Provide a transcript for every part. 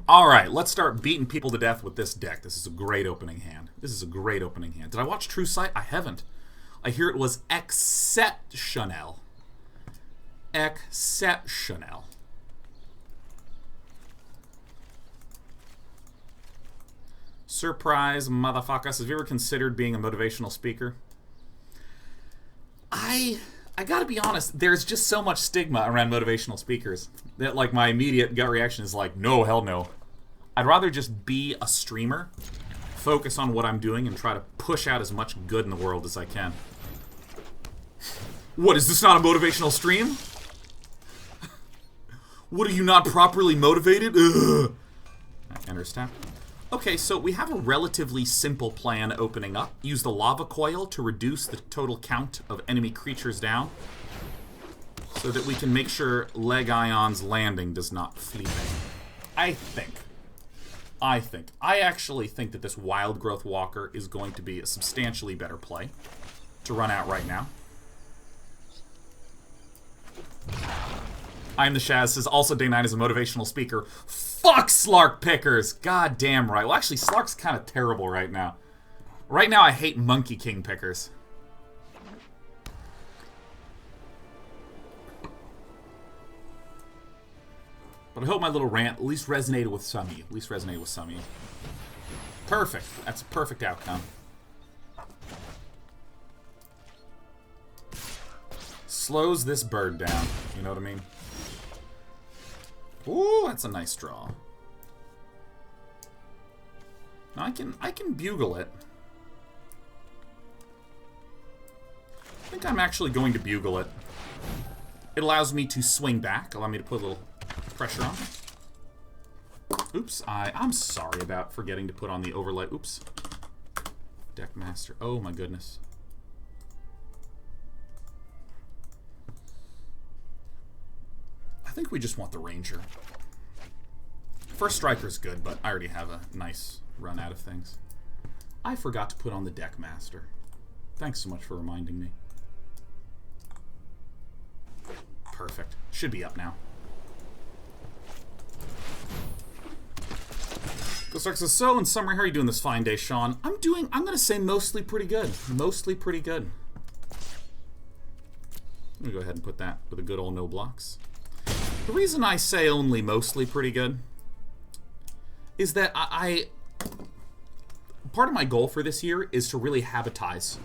Alright, let's start beating people to death with this deck. This is a great opening hand. This is a great opening hand. Did I watch True Sight? I haven't. I hear it was exceptional. Exceptional. Surprise, motherfuckers. Have you ever considered being a motivational speaker? I gotta be honest, there's just so much stigma around motivational speakers that, like, my immediate gut reaction is like, no, hell no. I'd rather just be a streamer, focus on what I'm doing, and try to push out as much good in the world as I can. What, is this not a motivational stream? What, are you not properly motivated? Ugh. Enter tap. Okay, so we have a relatively simple plan opening up. Use the Lava Coil to reduce the total count of enemy creatures down, so that we can make sure Leg Ion's landing does not fleabag. I actually think that this Wildgrowth Walker is going to be a substantially better play to run out right now. I'm the Shaz says, also Day 9 is a motivational speaker. Fuck Slark pickers! God damn right. Well, actually, Slark's kind of terrible right now. Right now, I hate Monkey King pickers. But I hope my little rant at least resonated with some of you. At least resonated with some of you. Perfect. That's a perfect outcome. Slows this bird down. You know what I mean? Ooh, that's a nice draw. Now I can bugle it. I think I'm actually going to bugle it. It allows me to swing back, allow me to put a little pressure on. Oops, I'm sorry about forgetting to put on the overlay. Oops. Deckmaster. Oh my goodness. I think we just want the Ranger. First Striker's good, but I already have a nice run out of things. I forgot to put on the Deckmaster. Thanks so much for reminding me. Perfect. Should be up now. Ghostark says, so in summary, how are you doing this fine day, Sean? I'm gonna say mostly pretty good. Mostly pretty good. I'm gonna go ahead and put that with a good old no blocks. The reason I say only mostly pretty good is that part of my goal for this year is to really habitize.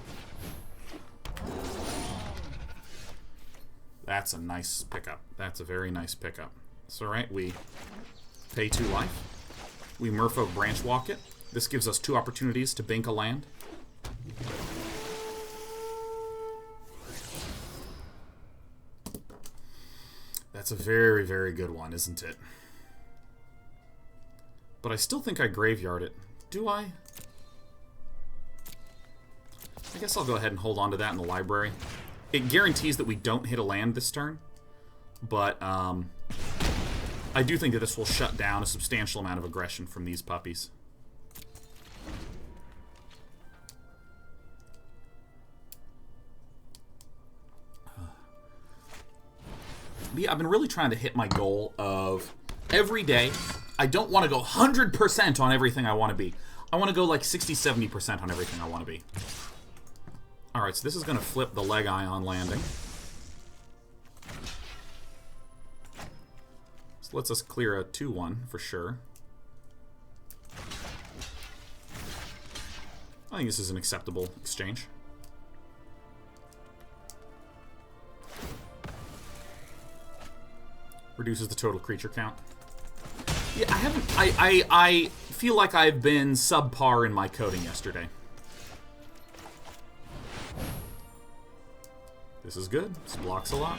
That's a nice pickup. That's a very nice pickup. So, right, we pay 2 life. We Merfolk Branchwalk it. This gives us 2 opportunities to bank a land. That's a very, very good one, isn't it? But I still think I graveyard it. Do I? I guess I'll go ahead and hold on to that in the library. It guarantees that we don't hit a land this turn. But, I do think that this will shut down a substantial amount of aggression from these puppies. Yeah, I've been really trying to hit my goal of every day. I don't want to go 100% on everything I want to be. I want to go like 60-70% on everything I want to be. Alright, so this is going to flip the Leg Ion landing. This lets us clear a 2-1 for sure. I think this is an acceptable exchange. Reduces the total creature count. Yeah, I feel like I've been subpar in my coding yesterday. This is good. This blocks a lot.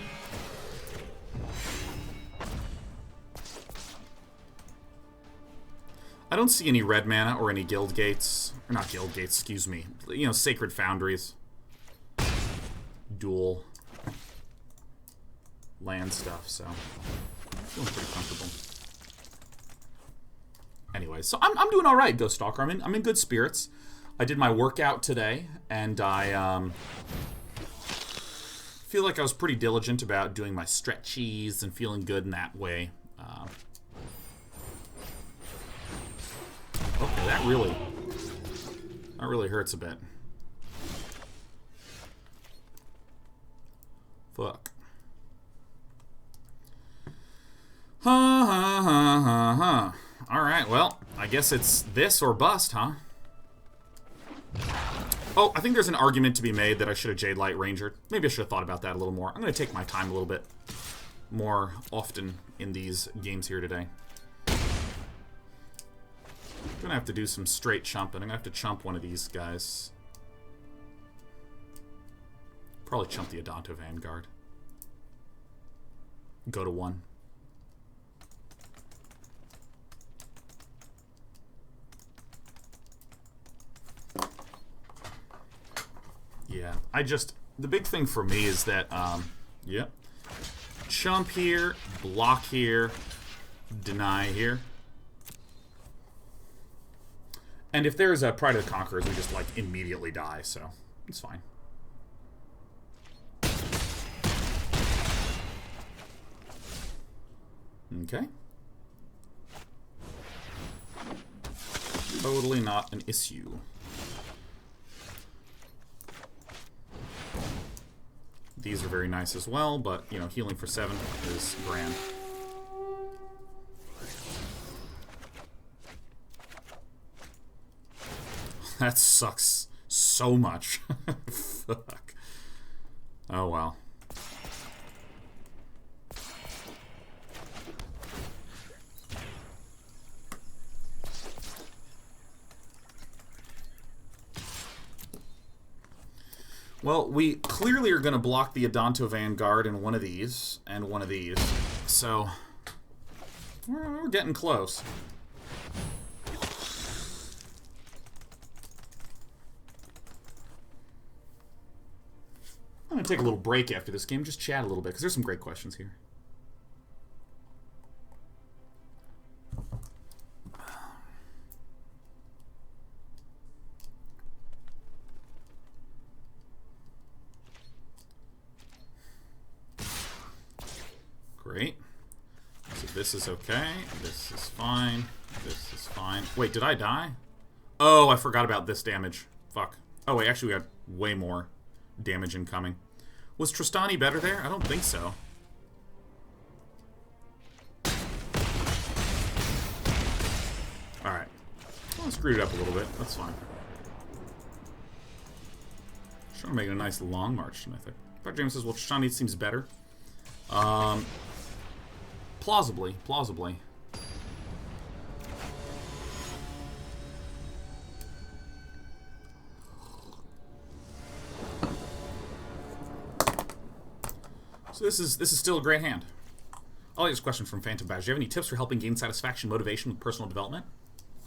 I don't see any red mana or any guild gates. Or not guild gates, excuse me. You know, Sacred Foundries. Dual land stuff, so feeling pretty comfortable. Anyway, so I'm doing all right, Ghost Stalker. I'm in good spirits. I did my workout today, and I feel like I was pretty diligent about doing my stretchies and feeling good in that way. really. That really hurts a bit. Fuck. Alright, well, I guess it's this or bust, huh? Oh, I think there's an argument to be made that I should have Jadelight Ranger. Maybe I should have thought about that a little more. I'm going to take my time a little bit more often in these games here today. I'm going to have to do some straight chumping. I'm going to have to chump one of these guys. Probably chump the Adanto Vanguard. Go to 1. Yeah, the big thing for me is that, yep. Chump here, block here, deny here. And if there's a Pride of the Conquerors, we just, like, immediately die, so it's fine. Okay. Totally not an issue. These are very nice as well, but, you know, healing for 7 is grand. That sucks so much. Fuck. Oh, well. Well, we clearly are going to block the Adanto Vanguard in one of these and one of these. So, we're getting close. I'm going to take a little break after this game, just chat a little bit, because there's some great questions here. Great. So this is okay. This is fine. This is fine. Wait, did I die? Oh, I forgot about this damage. Fuck. Oh, wait, actually we got way more damage incoming. Was Tristani better there? I don't think so. Alright. Well, I screwed it up a little bit. That's fine. Trying to make it a nice long march to Mythic. Dr. James says, well, Tristani seems better. Plausibly. So this is still a great hand. I like this question from Phantom Badge. Do you have any tips for helping gain satisfaction, motivation with personal development?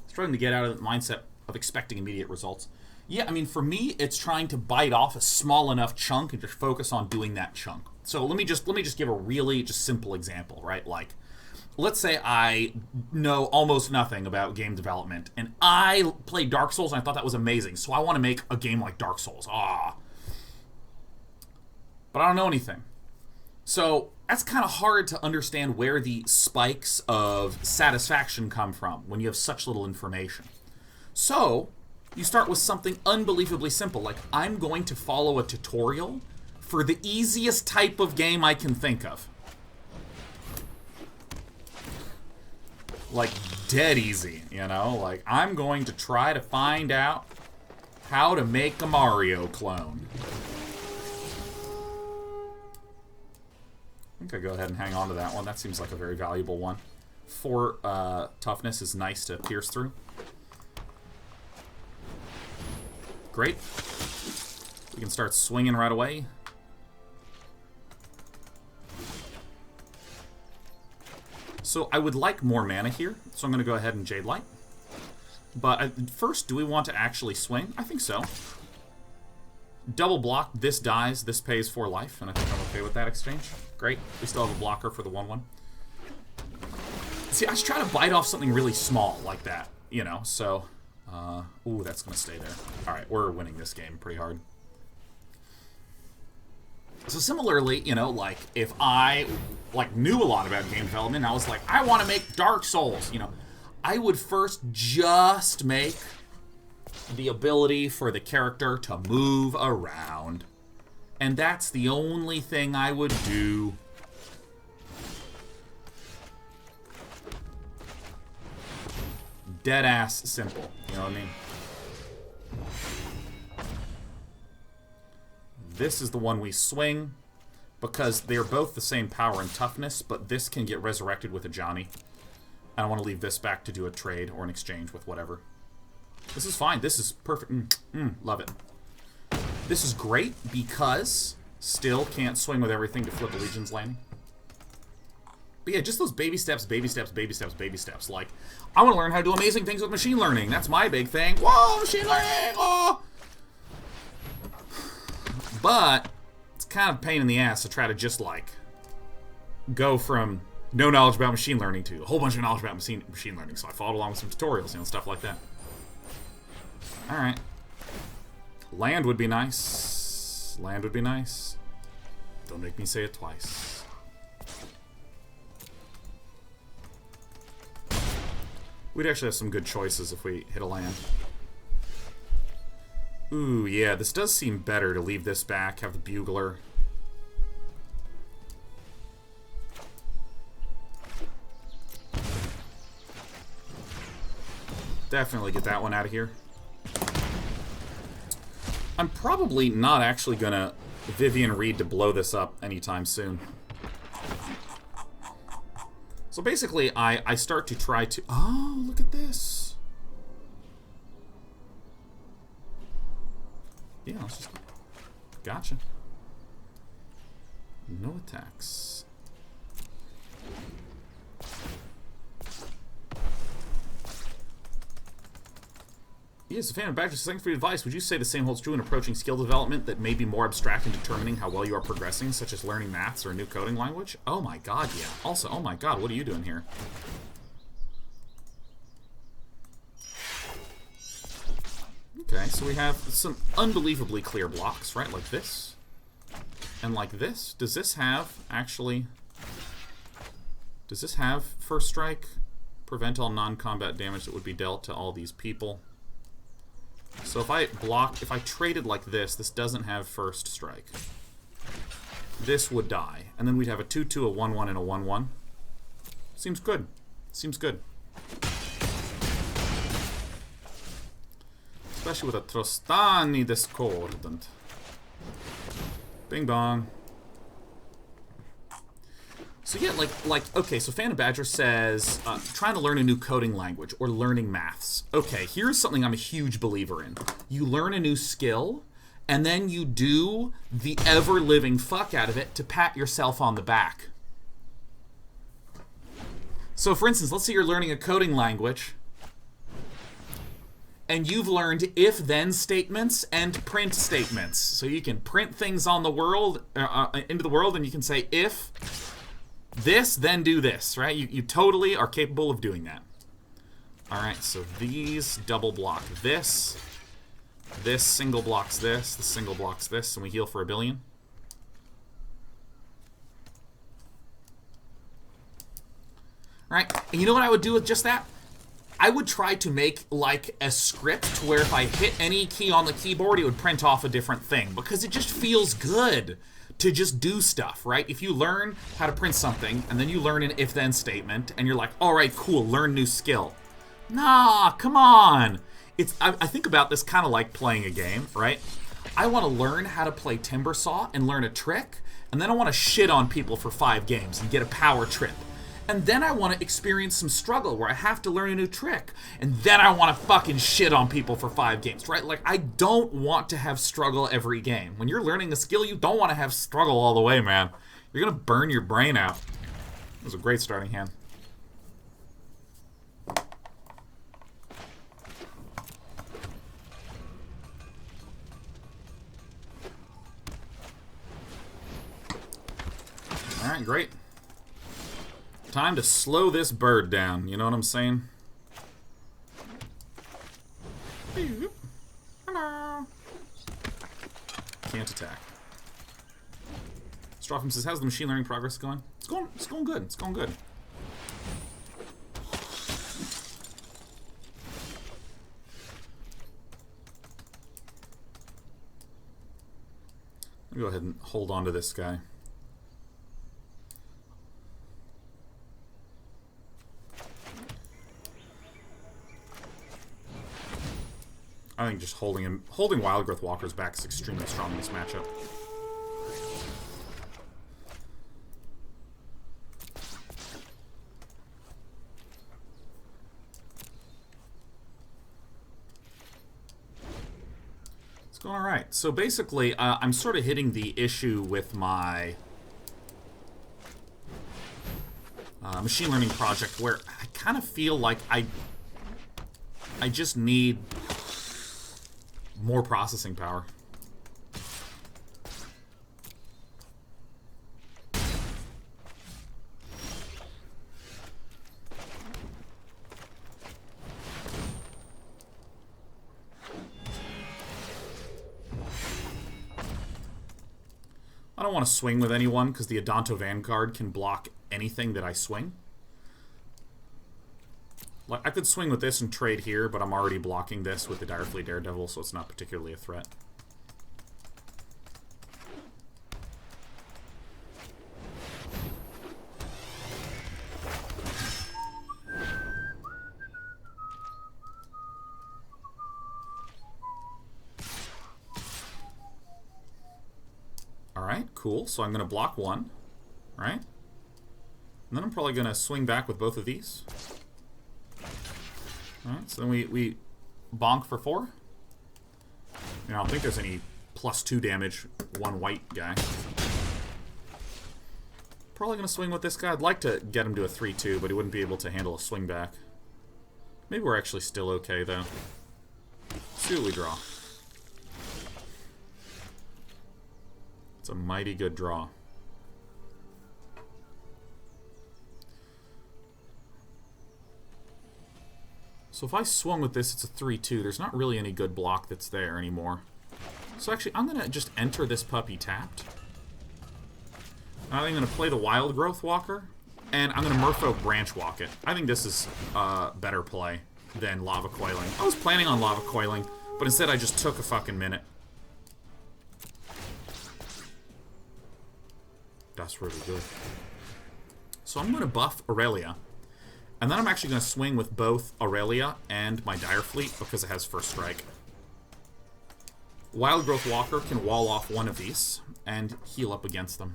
Struggling to get out of the mindset of expecting immediate results. Yeah, I mean, for me, it's trying to bite off a small enough chunk and just focus on doing that chunk. So let me just give a really just simple example, right? Like, let's say I know almost nothing about game development, and I played Dark Souls and I thought that was amazing, so I want to make a game like Dark Souls. But I don't know anything. So that's kind of hard to understand where the spikes of satisfaction come from when you have such little information. So you start with something unbelievably simple, like I'm going to follow a tutorial for the easiest type of game I can think of. Like, dead easy, you know? Like, I'm going to try to find out how to make a Mario clone. I think I'll go ahead and hang on to that one. That seems like a very valuable one. 4 toughness is nice to pierce through. Great. We can start swinging right away. So I would like more mana here, so I'm going to go ahead and Jadelight. But first, do we want to actually swing? I think so. Double block, this dies, this pays 4 life, and I think I'm okay with that exchange. Great. We still have a blocker for the 1/1. See, I was trying to bite off something really small like that, you know, so... ooh, that's going to stay there. Alright, we're winning this game pretty hard. So similarly, you know, like, if I, like, knew a lot about game development, I was like, I want to make Dark Souls, you know. I would first just make the ability for the character to move around. And that's the only thing I would do. Deadass simple. You know what I mean? This is the one we swing, because they're both the same power and toughness, but this can get resurrected with Ajani. I don't want to leave this back to do a trade or an exchange with whatever. This is fine. This is perfect. Love it. This is great because still can't swing with everything to flip a Legion's Landing. But yeah, just those baby steps, baby steps, baby steps, baby steps. Like, I want to learn how to do amazing things with machine learning. That's my big thing. Whoa, machine learning! Oh! But it's kind of a pain in the ass to try to just, like, go from no knowledge about machine learning to a whole bunch of knowledge about machine learning. So I followed along with some tutorials, you know, stuff like that. Alright. Land would be nice. Land would be nice. Don't make me say it twice. We'd actually have some good choices if we hit a land. Ooh, yeah, this does seem better to leave this back, have the Bugler. Definitely get that one out of here. I'm probably not actually gonna Vivien Reid to blow this up anytime soon. So basically, I start to try to... Oh, look at this. Yeah, let's just... Gotcha. No attacks. Yes, a fan of Badger, thanks for your advice. Would you say the same holds true in approaching skill development that may be more abstract in determining how well you are progressing, such as learning maths or a new coding language? Oh my god, yeah. Also, oh my god, what are you doing here? Okay, so we have some unbelievably clear blocks, right? Like this. And like this. Does this have, actually... Does this have First Strike? Prevent all non-combat damage that would be dealt to all these people. So if I traded like this, this doesn't have First Strike. This would die. And then we'd have a 2-2, a 1-1, and a 1-1. Seems good. Seems good. Especially with a Trostani Discordant. Bing bong. So yeah, okay, so Phantom Badger says, trying to learn a new coding language or learning maths. Okay, here's something I'm a huge believer in. You learn a new skill, and then you do the ever-living fuck out of it to pat yourself on the back. So for instance, let's say you're learning a coding language, and you've learned if-then statements and print statements. So you can print things on the world, into the world, and you can say if this, then do this, right? You totally are capable of doing that. Alright, so these double block this. This single blocks this. This single blocks this, and we heal for 1 billion. Alright, and you know what I would do with just that? I would try to make, like, a script to where if I hit any key on the keyboard, it would print off a different thing. Because it just feels good to just do stuff, right? If you learn how to print something, and then you learn an if-then statement, and you're like, alright, cool, learn new skill. Nah, come on! I think about this kind of like playing a game, right? I want to learn how to play Timbersaw and learn a trick, and then I want to shit on people for 5 games and get a power trip. And then I want to experience some struggle where I have to learn a new trick. And then I want to fucking shit on people for 5 games, right? Like, I don't want to have struggle every game. When you're learning a skill, you don't want to have struggle all the way, man. You're going to burn your brain out. It was a great starting hand. Alright, great. Time to slow this bird down, you know what I'm saying? Hello. Can't attack. Stropham says, how's the machine learning progress going? It's going good. It's going good. Go ahead and hold on to this guy. I think just holding Wildgrowth Walkers back is extremely strong in this matchup. It's going all right. So basically, I'm sort of hitting the issue with my machine learning project, where I kind of feel like I just need more processing power. I don't want to swing with anyone because the Adanto Vanguard can block anything that I swing. Like, I could swing with this and trade here, but I'm already blocking this with the Direfleet Daredevil, so it's not particularly a threat. Alright, cool. So I'm going to block one, right? And then I'm probably going to swing back with both of these. Alright, so then we bonk for 4. I don't think there's any +2 damage, one white guy. Probably going to swing with this guy. I'd like to get him to a 3-2, but he wouldn't be able to handle a swing back. Maybe we're actually still okay, though. Let's see what we draw. It's a mighty good draw. So if I swung with this, it's a 3-2. There's not really any good block that's there anymore. So actually, I'm going to just enter this puppy tapped. I'm going to play the Wildgrowth Walker, and I'm going to Merfolk Branchwalker it. I think this is a better play than Lava Coiling. I was planning on Lava Coiling, but instead I just took a fucking minute. That's really good. So I'm going to buff Aurelia. And then I'm actually going to swing with both Aurelia and my Direfleet because it has first strike. Wildgrowth Walker can wall off one of these and heal up against them.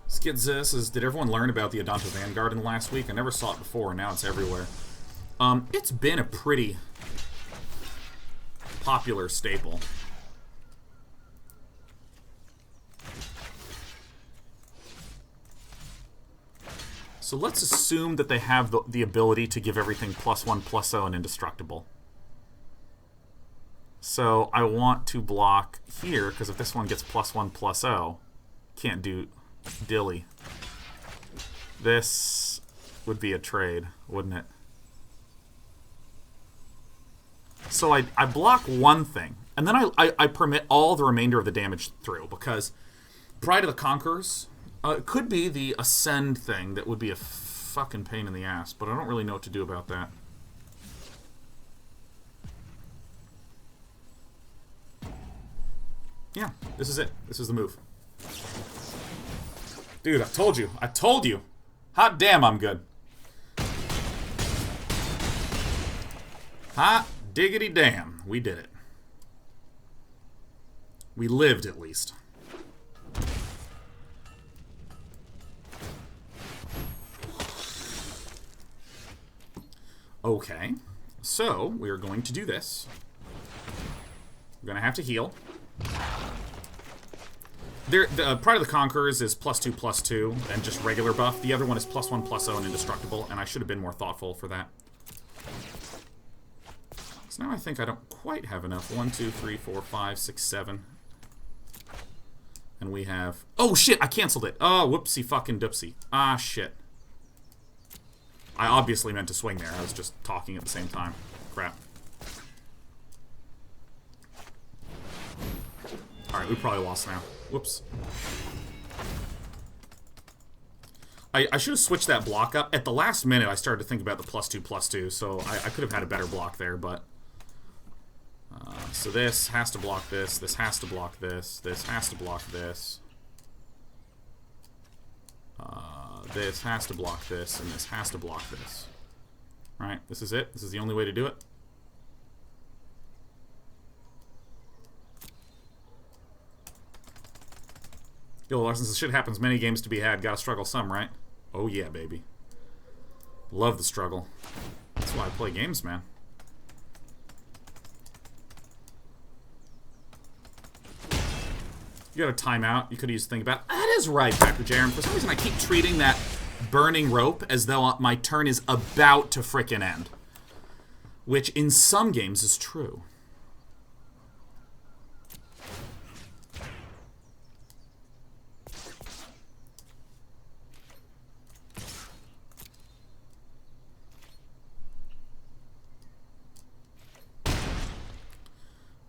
Skidz says, did everyone learn about the Adanto Vanguard in the last week? I never saw it before, and now it's everywhere. It's been a pretty popular staple. So let's assume that they have the ability to give everything +1/+0 and indestructible. So I want to block here, because if this one gets +1/+0, can't do dilly. This would be a trade, wouldn't it? So I block one thing, and then I permit all the remainder of the damage through, because Pride of the Conquerors could be the Ascend thing that would be a fucking pain in the ass, but I don't really know what to do about that. Yeah, this is it. This is the move. Dude, I told you. I told you. Hot damn, I'm good. Hot diggity damn. We did it. We lived, at least. Okay. So, we are going to do this. We're going to have to heal. The Pride of the Conquerors is +2/+2 and just regular buff. The other one is +1/+0 and indestructible, and I should have been more thoughtful for that. So now I think I don't quite have enough. 1, 2, 3, 4, 5, 6, 7. And we have... Oh, shit! I canceled it! Oh, whoopsie fucking doopsie. Ah, shit. I obviously meant to swing there. I was just talking at the same time. Crap. Alright, we probably lost now. Whoops. I should have switched that block up. At the last minute, I started to think about the +2/+2, so I could have had a better block there, but... so this has to block this, this has to block this, this has to block this. This has to block this, and this has to block this. Alright, this is it. This is the only way to do it. Yo, Larson, this shit happens many games to be had. Gotta struggle some, right? Oh yeah, baby. Love the struggle. That's why I play games, man. You got a timeout. You could use to think about. That is right, Dr. Jaren. For some reason, I keep treating that burning rope as though my turn is about to frickin' end. Which, in some games, is true.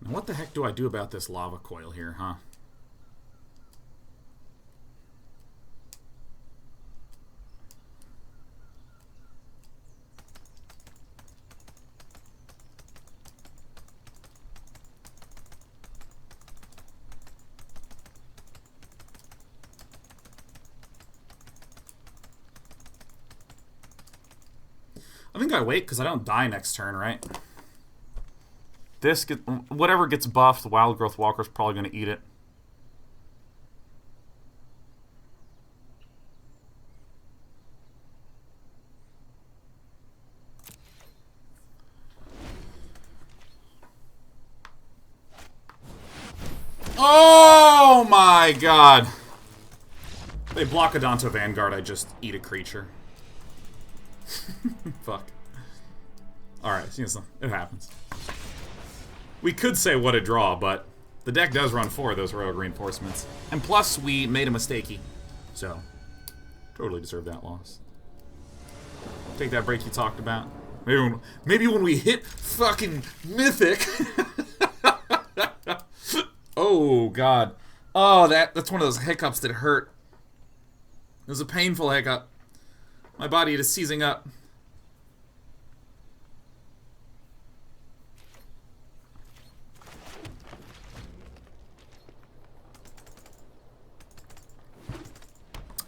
Now, what the heck do I do about this Lava Coil here, huh? I think I wait because I don't die next turn, right? Whatever gets buffed, the Wildgrowth Walker is probably going to eat it. Oh my god! They block a Danto Vanguard, I just eat a creature. Fuck. Alright, it happens. We could say what a draw, but the deck does run 4 of those Rogue Reinforcements. And plus, we made a mistakey. So, totally deserve that loss. Take that break you talked about. Maybe when we hit fucking Mythic. Oh, God. Oh, that's one of those hiccups that hurt. It was a painful hiccup. My body is seizing up.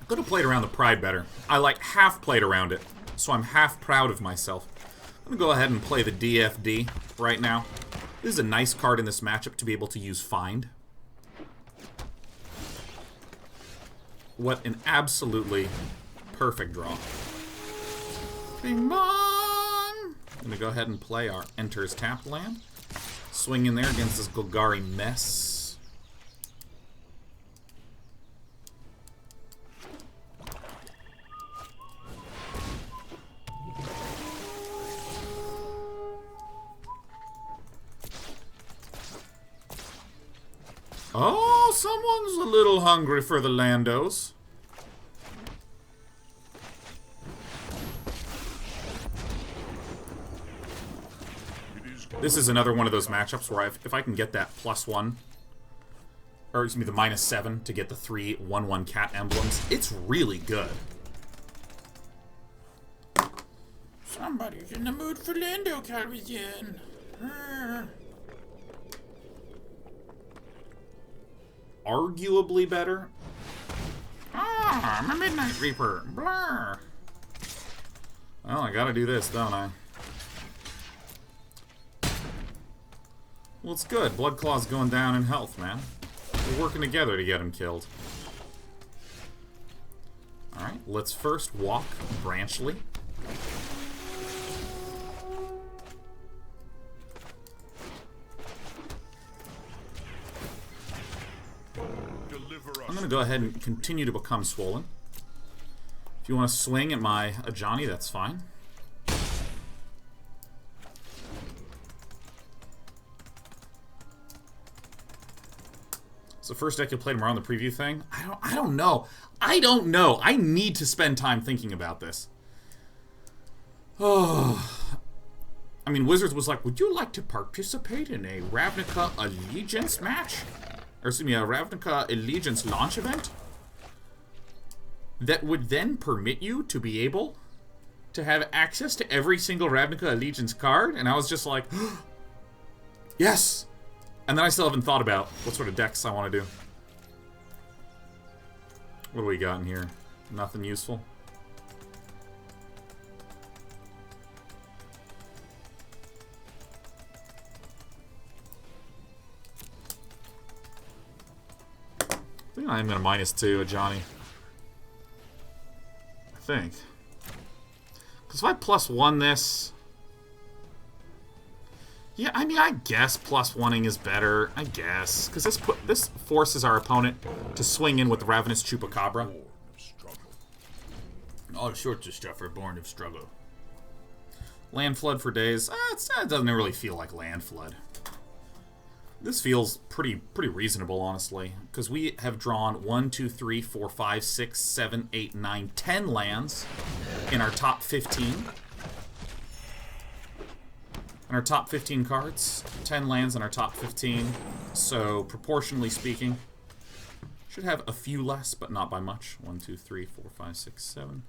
Could have played around the Pride better. I like half played around it, so I'm half proud of myself. I'm gonna go ahead and play the DFD right now. This is a nice card in this matchup to be able to use Find. What an absolutely perfect draw. Bing bong! I'm gonna go ahead and play our Enters Tap land. Swing in there against this Golgari mess. Oh, someone's a little hungry for the Landos. This is another one of those matchups where if I can get that +1, or excuse me, the -7 to get the 3 1/1 cat emblems, it's really good. Somebody's in the mood for Lando Calrissian. Arguably better. Ah, I'm a Midnight Reaper. Blur. Well, I gotta do this, don't I? Well, it's good. Blood Claw's going down in health, man. We're working together to get him killed. Alright, let's first walk Branchly. I'm going to go ahead and continue to become swollen. If you want to swing at my Ajani, that's fine. So first deck you played around the preview thing? I don't know. I don't know. I need to spend time thinking about this. Oh. I mean, Wizards was like, would you like to participate in a Ravnica Allegiance match? Or excuse me, a Ravnica Allegiance launch event? that would then permit you to be able to have access to every single Ravnica Allegiance card, and I was just like, yes! And then I still haven't thought about what sort of decks I want to do. What do we got in here? Nothing useful. I think I'm going to -2 Ajani. I think. Because if I +1 this... Yeah, I mean, I guess +1ing is better. I guess. Because this forces our opponent to swing in with the Ravenous Chupacabra. All sorts of stuff are born of struggle. Land Flood for days. It doesn't really feel like Land Flood. This feels pretty reasonable, honestly. Because we have drawn 1, 2, 3, 4, 5, 6, 7, 8, 9, 10 lands in our top 15. In our top 15 cards, 10 lands in our top 15, so proportionally speaking, should have a few less, but not by much. 1, 2, 3, 4, 5, 6, 7.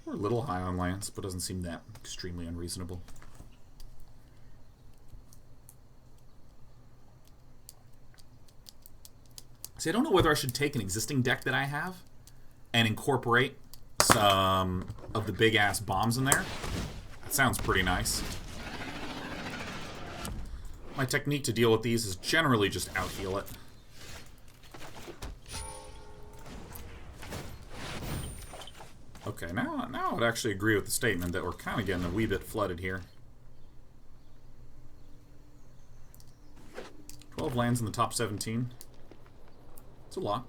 We're a little high on lands, but doesn't seem that extremely unreasonable. See, I don't know whether I should take an existing deck that I have and incorporate some of the big-ass bombs in there. That sounds pretty nice. My technique to deal with these is generally just out-heal it. Okay, now I would actually agree with the statement that we're kind of getting a wee bit flooded here. 12 lands in the top 17. It's a lot.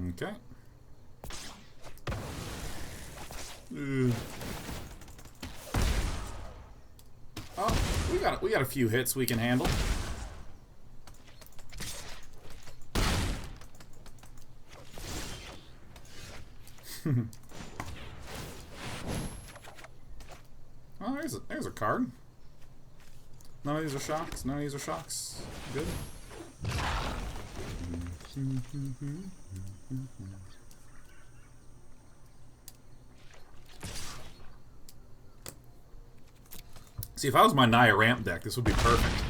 Okay. Oh, we got a few hits we can handle. Oh, there's a card. None of these are shocks. None of these are shocks. Good. See, if I was my Naya ramp deck, this would be perfect.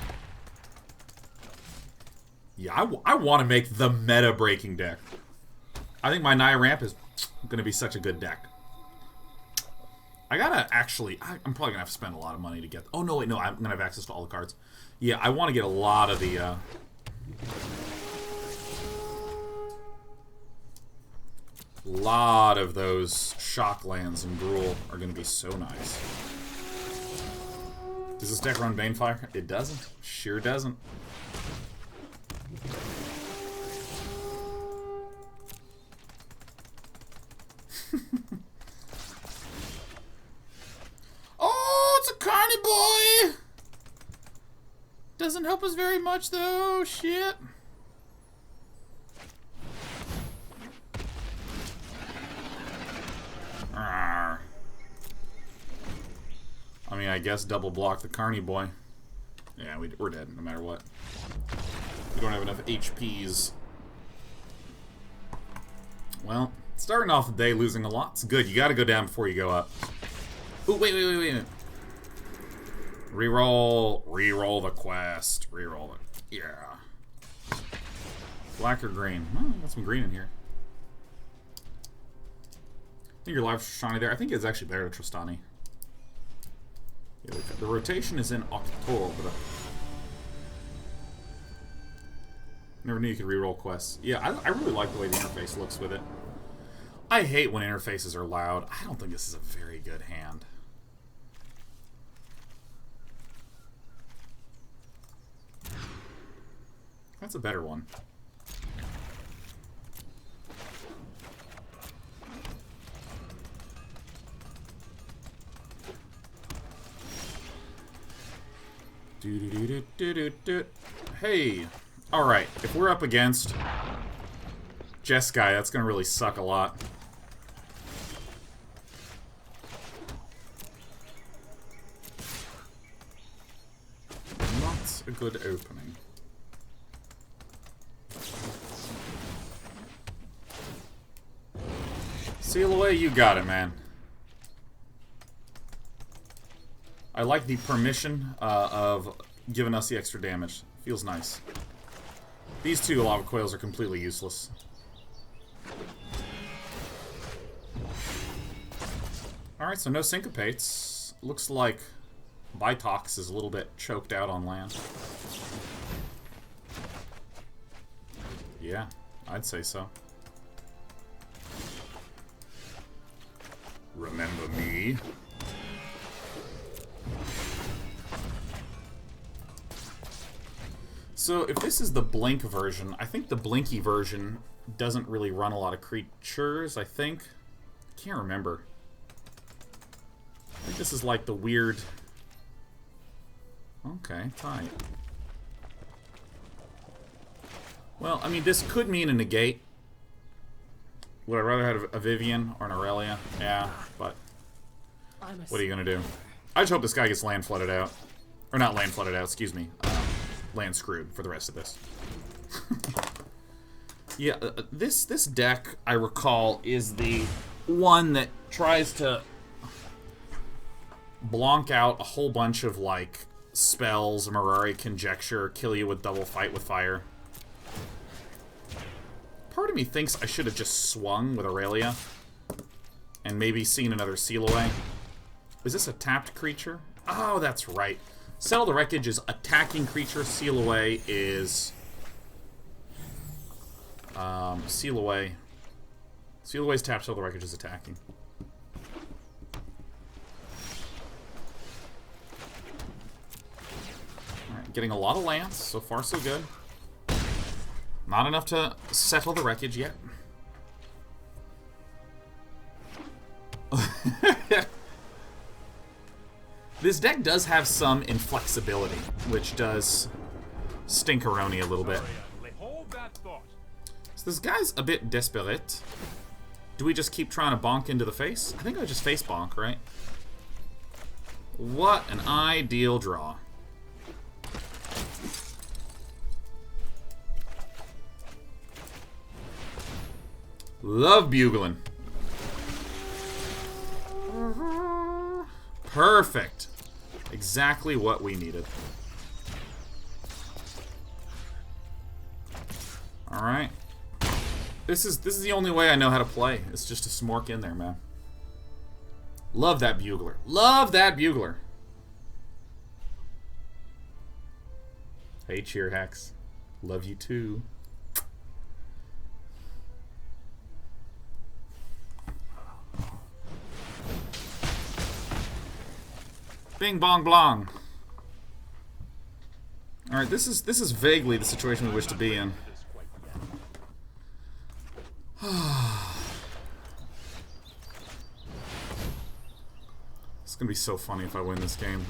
Yeah, I want to make the meta-breaking deck. I think my Naya ramp is going to be such a good deck. I gotta actually... I'm probably gonna have to spend a lot of money to get... Oh, no, wait, no, I'm gonna have access to all the cards. Yeah, I want to get a lot of the... lot of those shock lands and Gruul are gonna be so nice. Does this deck run Banefire? It doesn't. Sure doesn't. Oh, it's a Carny boy! Doesn't help us very much, though. Shit. Arrgh. I mean, I guess double block the Carny boy. Yeah, we're dead no matter what. We don't have enough HPs. Well, starting off the day losing a lot. It's good. You gotta go down before you go up. Ooh, wait. Reroll the quest. Reroll it. Yeah. Black or green? Oh, got some green in here. I think your live Tristani there. I think it's actually better to Tristani. Yeah, the rotation is in October. Never knew you could reroll quests. Yeah, I really like the way the interface looks with it. I hate when interfaces are loud. I don't think this is a very good hand. That's a better one. Hey, all right. If we're up against Jeskai, that's gonna really suck a lot. Not a good opening. Seal away, you got it, man. I like the permission of giving us the extra damage. Feels nice. These two Lava Coils are completely useless. Alright, so no syncopates. Looks like Vitox is a little bit choked out on land. Yeah, I'd say so. Remember me. So if this is the Blink version, I think the Blinky version doesn't really run a lot of creatures, I think. I can't remember. I think this is like the weird... Okay, tight. Well, I mean, this could mean a negate. Would I rather have a Vivien or an Aurelia? Yeah, but what are you gonna do? I just hope this guy gets land flooded out. Or not land flooded out, excuse me. Land screwed for the rest of this. Yeah, this deck, I recall, is the one that tries to blonk out a whole bunch of, like, spells, Mirari Conjecture, kill you with double fight with fire. Part of me thinks I should have just swung with Aurelia and maybe seen another seal away. Is this a tapped creature? Oh, that's right. Settle the Wreckage is attacking creature. Seal away is seal away. Seal away is tapped. Settle the Wreckage is attacking. All right, getting a lot of lands. So far, so good. Not enough to settle the Wreckage yet. This deck does have some inflexibility, which does stinkeroni a little bit. So this guy's a bit desperate. Do we just keep trying to bonk into the face? I think I just face bonk, right? What an ideal draw. Love bugling. Perfect. Exactly what we needed. Alright. This is the only way I know how to play. It's just to smork in there, man. Love that bugler. Love that bugler. Hey, Cheer Hex. Love you too. Bing bong blong. Alright, this is vaguely the situation we wish to be in. It's gonna be so funny if I win this game.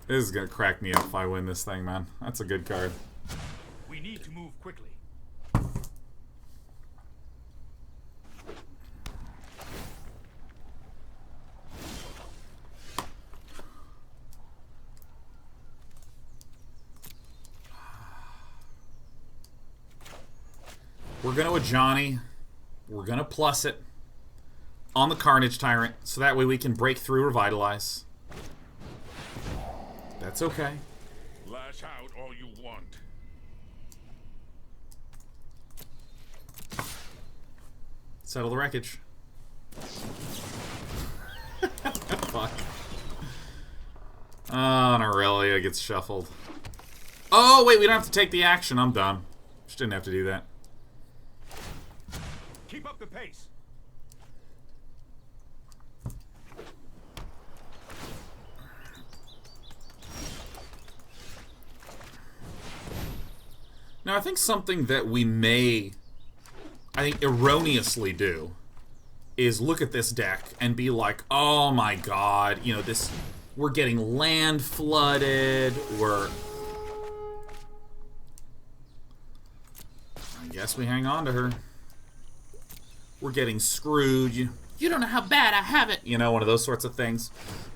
This is gonna crack me up if I win this thing, man. That's a good card. We need to move quickly. We're gonna Ajani. We're gonna plus it on the Carnage Tyrant, so that way we can break through Revitalize. That's okay. Lash out all you want. Settle the Wreckage. Fuck. Oh, and Aurelia gets shuffled. Oh, wait, we don't have to take the action. I'm done. Just didn't have to do that. Keep up the pace. Now, I think something that we may, I think, erroneously do is look at this deck and be like, oh my god, you know, this, we're getting land flooded, Yes, we hang on to her. We're getting screwed. You don't know how bad I have it. You know, one of those sorts of things.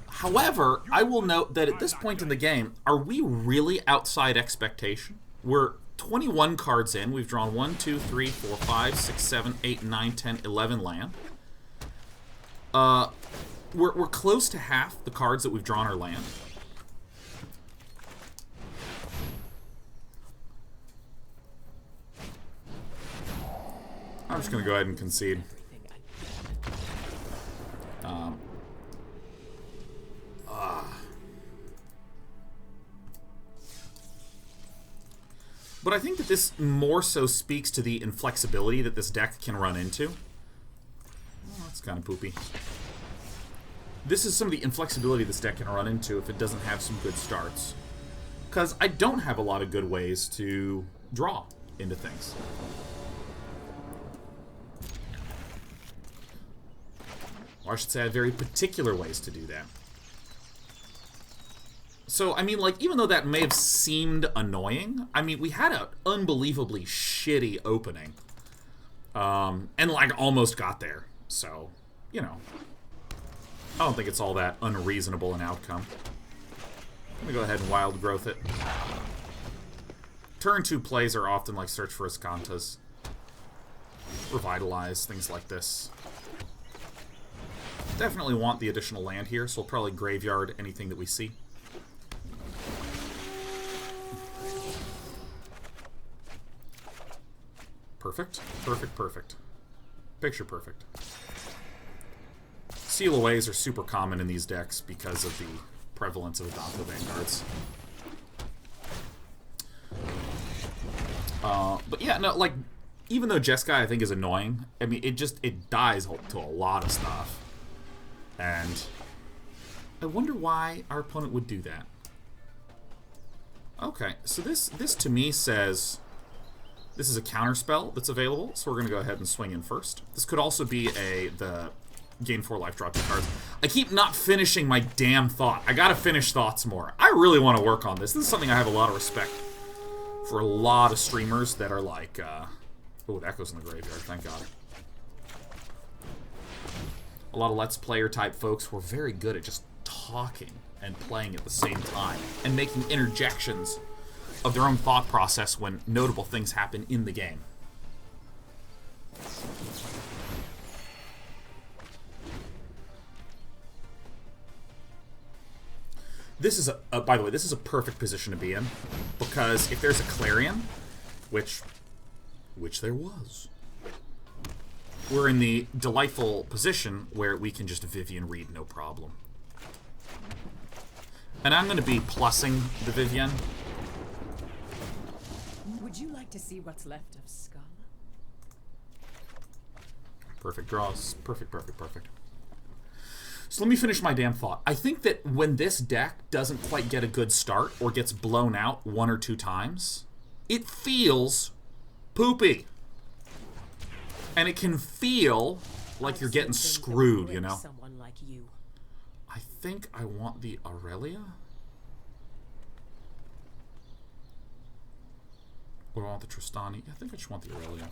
However, I will note that at this point in the game, are we really outside expectation? We're 21 cards in. We've drawn 1, 2, 3, 4, 5, 6, 7, 8, 9, 10, 11 land. We're close to half the cards that we've drawn are land. I'm just going to go ahead and concede. But I think that this more so speaks to the inflexibility that this deck can run into. Oh, that's kind of poopy. This is some of the inflexibility this deck can run into if it doesn't have some good starts. Because I don't have a lot of good ways to draw into things. Or I should say I have very particular ways to do that. So, I mean, like, even though that may have seemed annoying, I mean, we had an unbelievably shitty opening. And, like, almost got there. So, you know. I don't think it's all that unreasonable an outcome. I'm gonna go ahead and wild growth it. Turn 2 plays are often like Search for Azkantas. Revitalize, things like this. Definitely want the additional land here, so we'll probably graveyard anything that we see. Perfect, perfect, perfect. Picture perfect. Seal aways are super common in these decks because of the prevalence of Adonto Vanguards. But yeah, no, like, even though Jeskai I think is annoying, I mean, it dies to a lot of stuff. And I wonder why our opponent would do that. Okay, so this to me says this is a counterspell that's available, so we're going to go ahead and swing in first. This could also be the gain 4 life, draw 2 cards. I keep not finishing my damn thought. I gotta finish thoughts more. I really want to work on this. This is something I have a lot of respect for a lot of streamers that are like, oh, that goes in the graveyard, thank God. A lot of Let's Player type folks who are very good at just talking and playing at the same time and making interjections of their own thought process when notable things happen in the game. This is by the way, this is a perfect position to be in, because if there's a Clarion, which there was, we're in the delightful position where we can just Vivien Reid no problem. And I'm going to be plussing the Vivien. Would you like to see what's left of Scala? Perfect draws. Perfect, perfect, perfect. So let me finish my damn thought. I think that when this deck doesn't quite get a good start or gets blown out 1 or 2 times, it feels poopy. And it can feel like you're getting screwed, you know? Someone like you. I think I want the Aurelia. Or do I want the Tristani? I think I just want the Aurelia.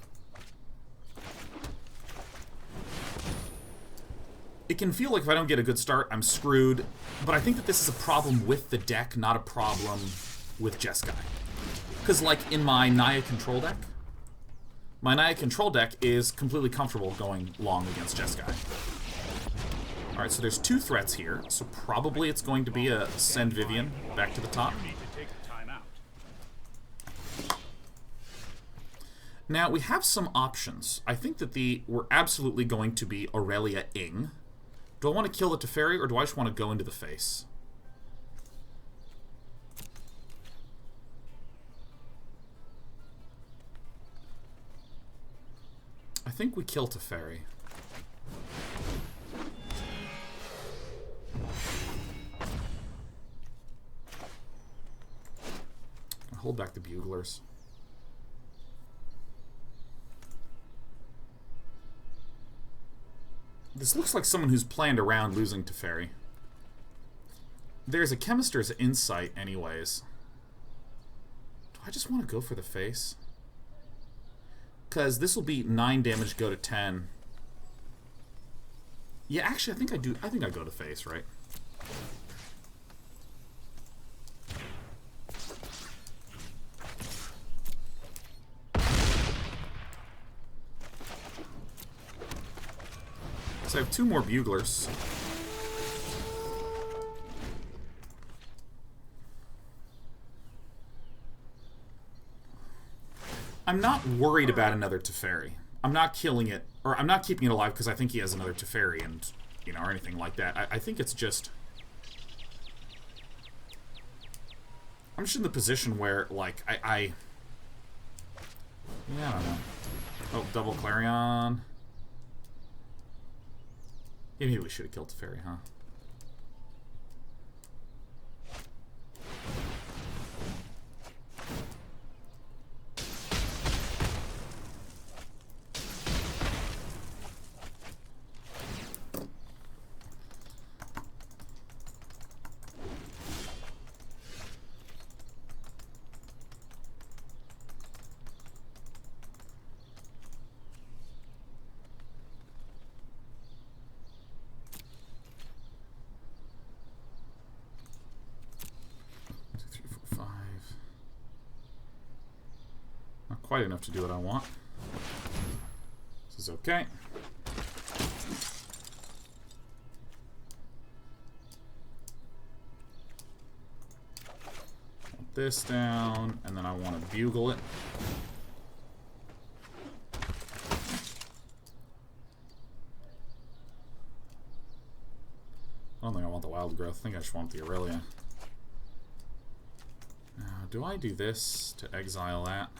It can feel like if I don't get a good start, I'm screwed. But I think that this is a problem with the deck, not a problem with Jeskai. Because, like, in my Naya control deck, my Naya control deck is completely comfortable going long against Jeskai. Alright, so there's 2 threats here, so probably it's going to be a send Vivien back to the top. Now, we have some options. I think that we're absolutely going to be Aurelia-ing. Do I want to kill the Teferi, or do I just want to go into the face? I think we kill Teferi. Hold back the Buglers. This looks like someone who's planned around losing Teferi. There's a Chemister's Insight anyways. Do I just want to go for the face? because this will be 9 damage, go to 10. Yeah, actually, I think I do. I think I go to face, right? So I have 2 more buglers. I'm not worried about another Teferi. I'm not killing it, or I'm not keeping it alive because I think he has another Teferi and, you know, or anything like that. I think it's just... I'm just in the position where, like, yeah, I don't know. Oh, double Clarion. Yeah, maybe we should have killed Teferi, huh? Quite enough to do what I want. This is okay. Want this down, and then I want to bugle it. I don't think I want the Wildgrowth. I think I just want the Aurelia. Now, do I do this to exile that?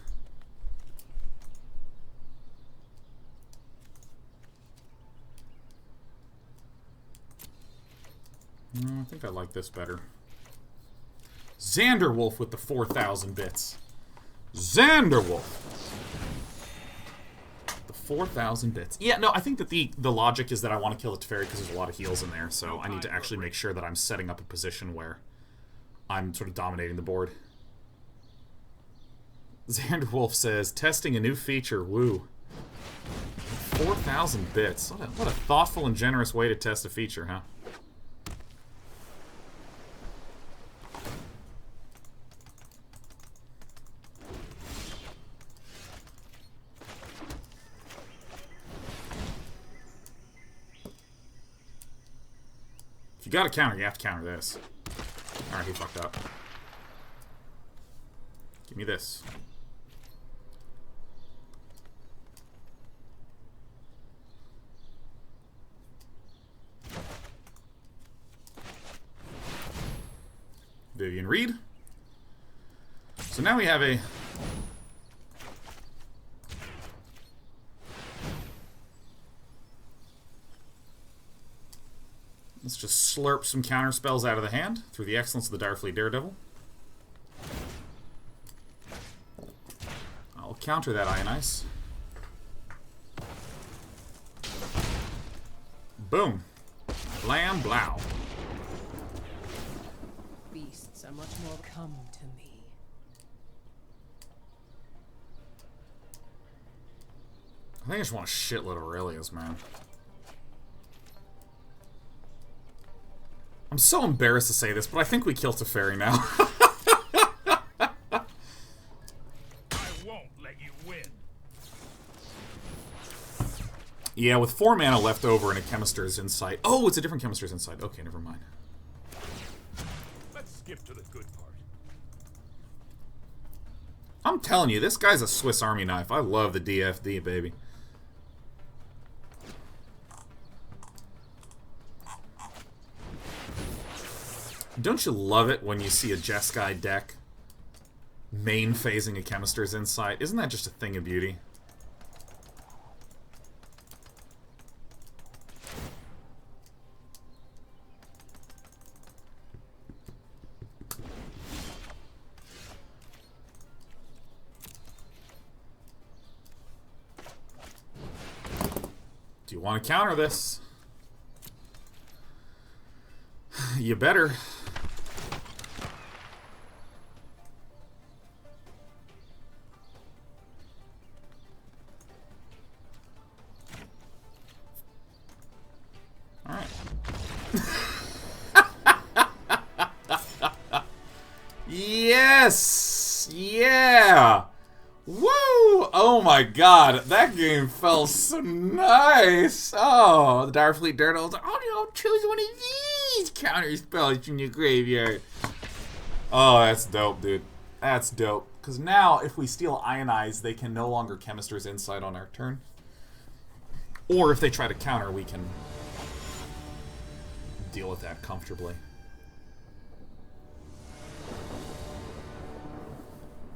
I think I like this better. Xanderwolf with the 4,000 bits. Xanderwolf! The 4,000 bits. Yeah, no, I think that the logic is that I want to kill the Teferi because there's a lot of heals in there, so I need to actually make sure that I'm setting up a position where I'm sort of dominating the board. Xanderwolf says, testing a new feature, woo. 4,000 bits. What a thoughtful and generous way to test a feature, huh? If you got a counter, you have to counter this. Alright, he fucked up. Give me this. Vivien Reid. So now we have a... Let's just slurp some counter spells out of the hand through the excellence of the Direfleet Daredevil. I'll counter that Ionize. Boom. Blam blow. Beasts are much more come to me. I think I just want a shitload of Aurelias, man. I'm so embarrassed to say this, but I think we kill Teferi now. I won't let you win. Yeah, with 4 mana left over and a Chemister's Insight. Oh, it's a different Chemister's Insight. Okay, never mind. Let's skip to the good part. I'm telling you, this guy's a Swiss Army knife. I love the DFD, baby. Don't you love it when you see a Jeskai deck main phasing a Chemister's Insight? Isn't that just a thing of beauty? Do you want to counter this? You better. Yes! Yeah! Woo! Oh my god, that game felt so nice! Oh, the Direfleet Daredevil's like, oh no, choose one of these counter spells in your graveyard. Oh, that's dope, dude. That's dope. Because now, if we steal Ionize, they can no longer Chemister's Insight on our turn. Or if they try to counter, we can deal with that comfortably.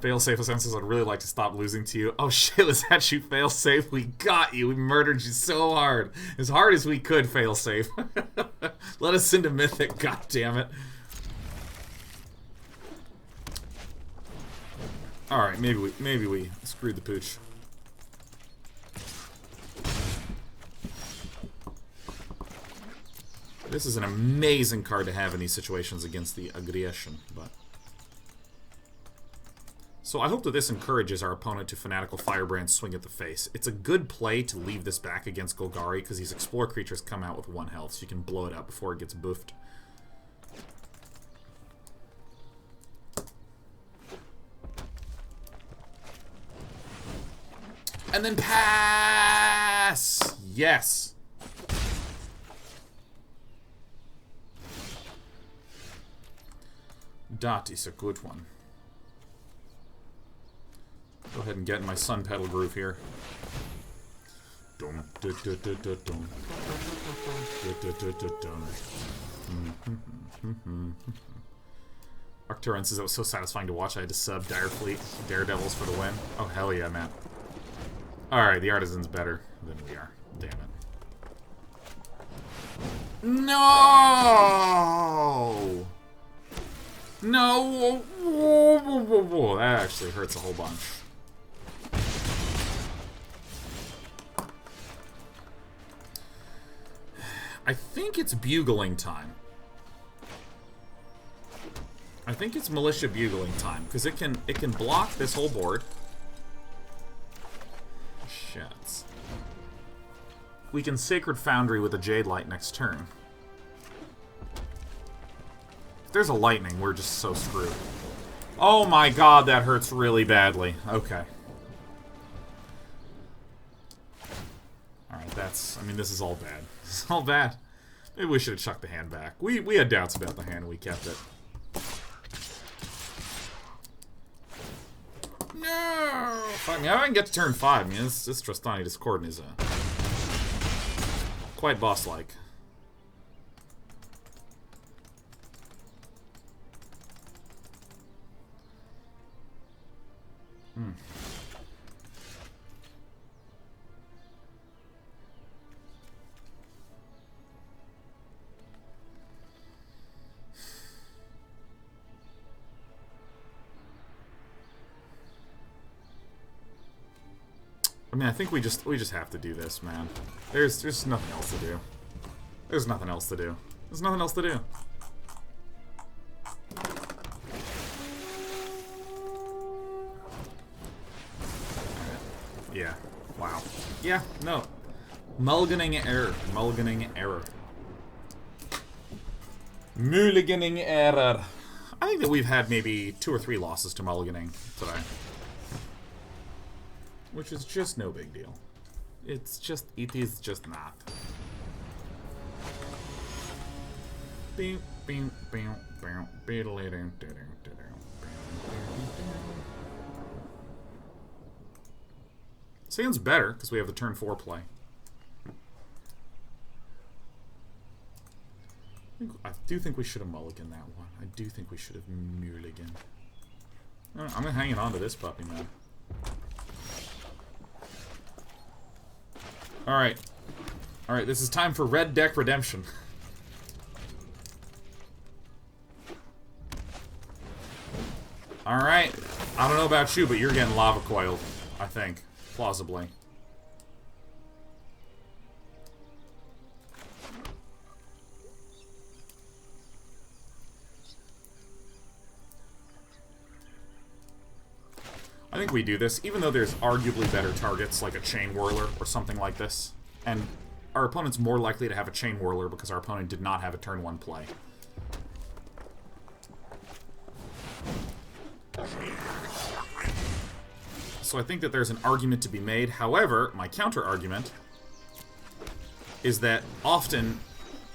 Failsafe says I'd really like to stop losing to you. Oh shit, was that you, Failsafe? We got you. We murdered you so hard. As hard as we could, Failsafe. Let us into Mythic, goddammit. Alright, maybe we screwed the pooch. This is an amazing card to have in these situations against the aggression, but... So I hope that this encourages our opponent to Fanatical Firebrand swing at the face. It's a good play to leave this back against Golgari, because these Explore creatures come out with 1 health, so you can blow it up before it gets boofed. And then pass! Yes! That is a good one. Go ahead and get in my Sunpetal Grove here. Arcturus is so satisfying to watch. I had to sub Direfleet Daredevils for the win. Oh, hell yeah, man. Alright, the Artisan's better than we are. Damn it. No! No! That actually hurts a whole bunch. I think it's bugling time. I think it's Militia Bugling time, because it can block this whole board. Shit. We can Sacred Foundry with a Jadelight next turn. If there's a lightning, we're just so screwed. Oh my god, that hurts really badly. Okay. Alright, that's... I mean, this is all bad. This is all bad. Maybe we should have chucked the hand back. We had doubts about the hand, and we kept it. No! I mean, I can get to turn 5. I mean, this Trostani Discordant is quite boss-like. I mean, I think we just have to do this, man. There's nothing else to do. There's nothing else to do. There's nothing else to do. Yeah. Wow. Yeah, no. Mulliganing error. Mulliganing error. Mulliganing error. I think that we've had maybe 2 or 3 losses to mulliganing today. Which is just no big deal. It is just not. Sounds better, because we have the turn 4 play. I do think we should have mulliganed that one. I do think we should have mulliganed. I'm hanging on to this puppy, man. Alright. Alright, this is time for red deck redemption. Alright. I don't know about you, but you're getting Lava Coiled, I think. Plausibly. I think we do this, even though there's arguably better targets, like a Chain Whirler or something like this. And our opponent's more likely to have a Chain Whirler because our opponent did not have a turn 1 play. So I think that there's an argument to be made. However, my counter-argument is that often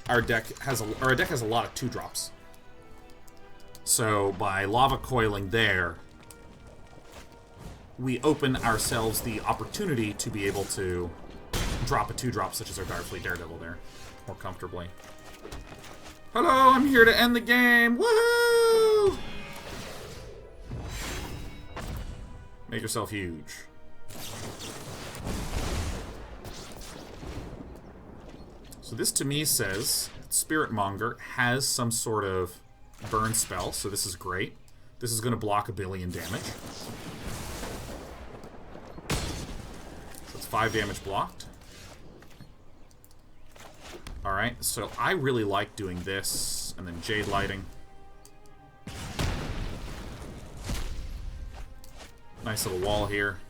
our deck has a lot of 2-drops. So by Lava Coiling there, we open ourselves the opportunity to be able to drop a 2-drop, such as our Direfleet Daredevil there, more comfortably. Hello, I'm here to end the game! Woohoo! Make yourself huge. So this to me says Spirit Monger has some sort of burn spell, so this is great. This is going to block 1 billion damage. So it's 5 damage blocked. Alright, so I really like doing this, and then Jade Lighting. Nice little wall here.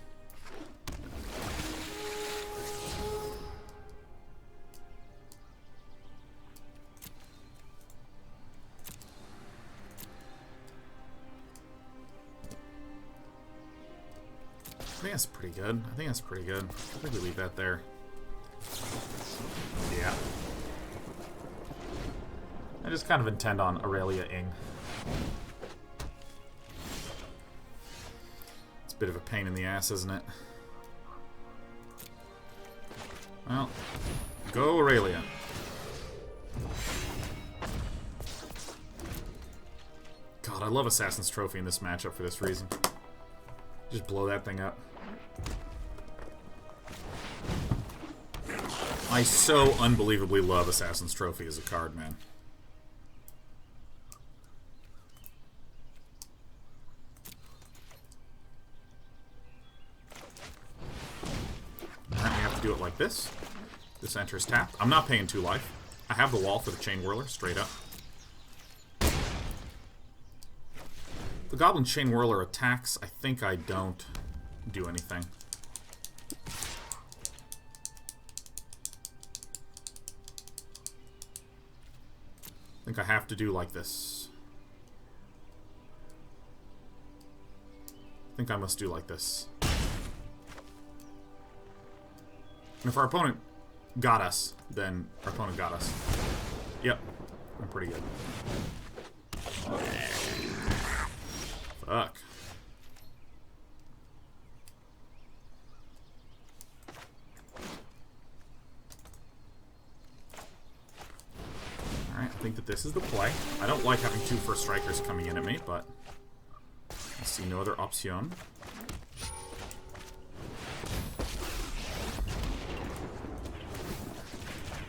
I think that's pretty good. I think that's pretty good. I think we leave that there. Yeah. I just kind of intend on Aurelia Ing. It's a bit of a pain in the ass, isn't it? Well, go Aurelia. God, I love Assassin's Trophy in this matchup for this reason. Just blow that thing up. I so unbelievably love Assassin's Trophy as a card, man. Alright, we have to do it like this. This enters tapped. I'm not paying 2 life. I have the wall for the Chain Whirler, straight up. The Goblin Chain Whirler attacks. I think I don't do anything. I think I have to do like this. I think I must do like this. And if our opponent got us, then our opponent got us. Yep. I'm pretty good. Fuck. Alright, I think that this is the play. I don't like having 2 first strikers coming in at me, but I see no other option.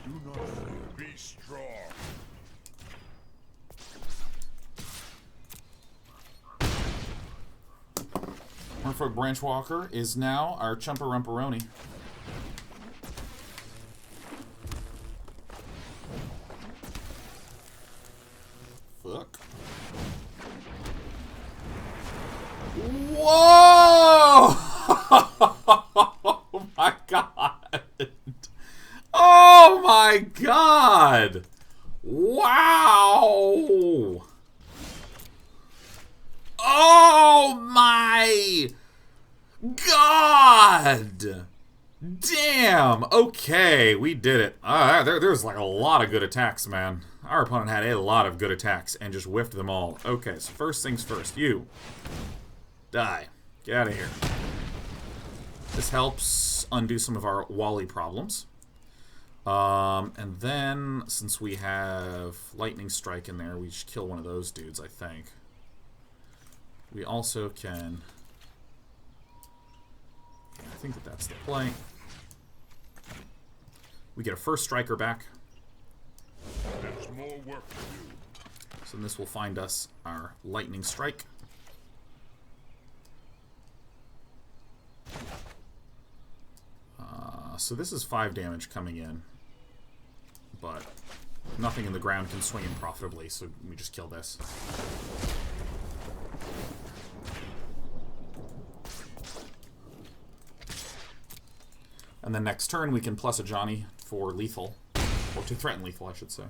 Do not be strong. Merfolk Branchwalker is now our Chumpa-Rumparoni. Fuck. Whoa! Oh my god! Oh my god! Wow! Oh my god! Damn! Okay, we did it. There's like a lot of good attacks, man. Our opponent had a lot of good attacks and just whiffed them all. Okay, so first things first. You. Die. Get out of here. This helps undo some of our Wally problems. And then, since we have Lightning Strike in there, we should kill one of those dudes, I think. We also can... Yeah, I think that that's the play. We get a first striker back. There's more work to do. So this will find us our Lightning Strike. So this is 5 damage coming in. But nothing in the ground can swing in profitably, so we just kill this. And then next turn we can plus Ajani for lethal. Or to threaten lethal, I should say.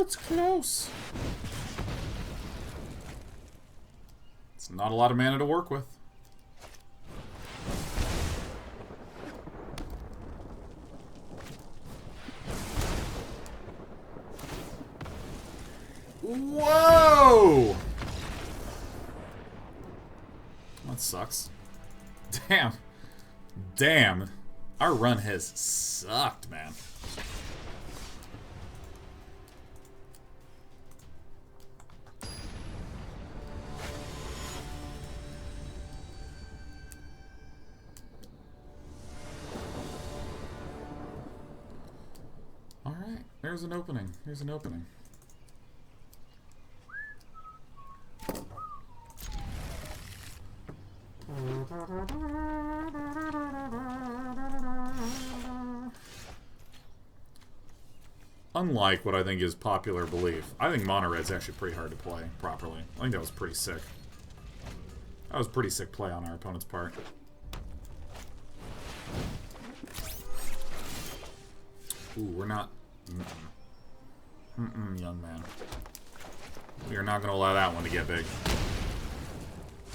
it's close. It's not a lot of mana to work with. Whoa! That sucks. Damn. Damn. Our run has sucked, man. Alright, there's an opening. Here's an opening. Unlike what I think is popular belief, I think mono red's actually pretty hard to play properly. I think that was pretty sick. That was pretty sick play on our opponent's part. Ooh, we're not... young man. We are not going to allow that one to get big.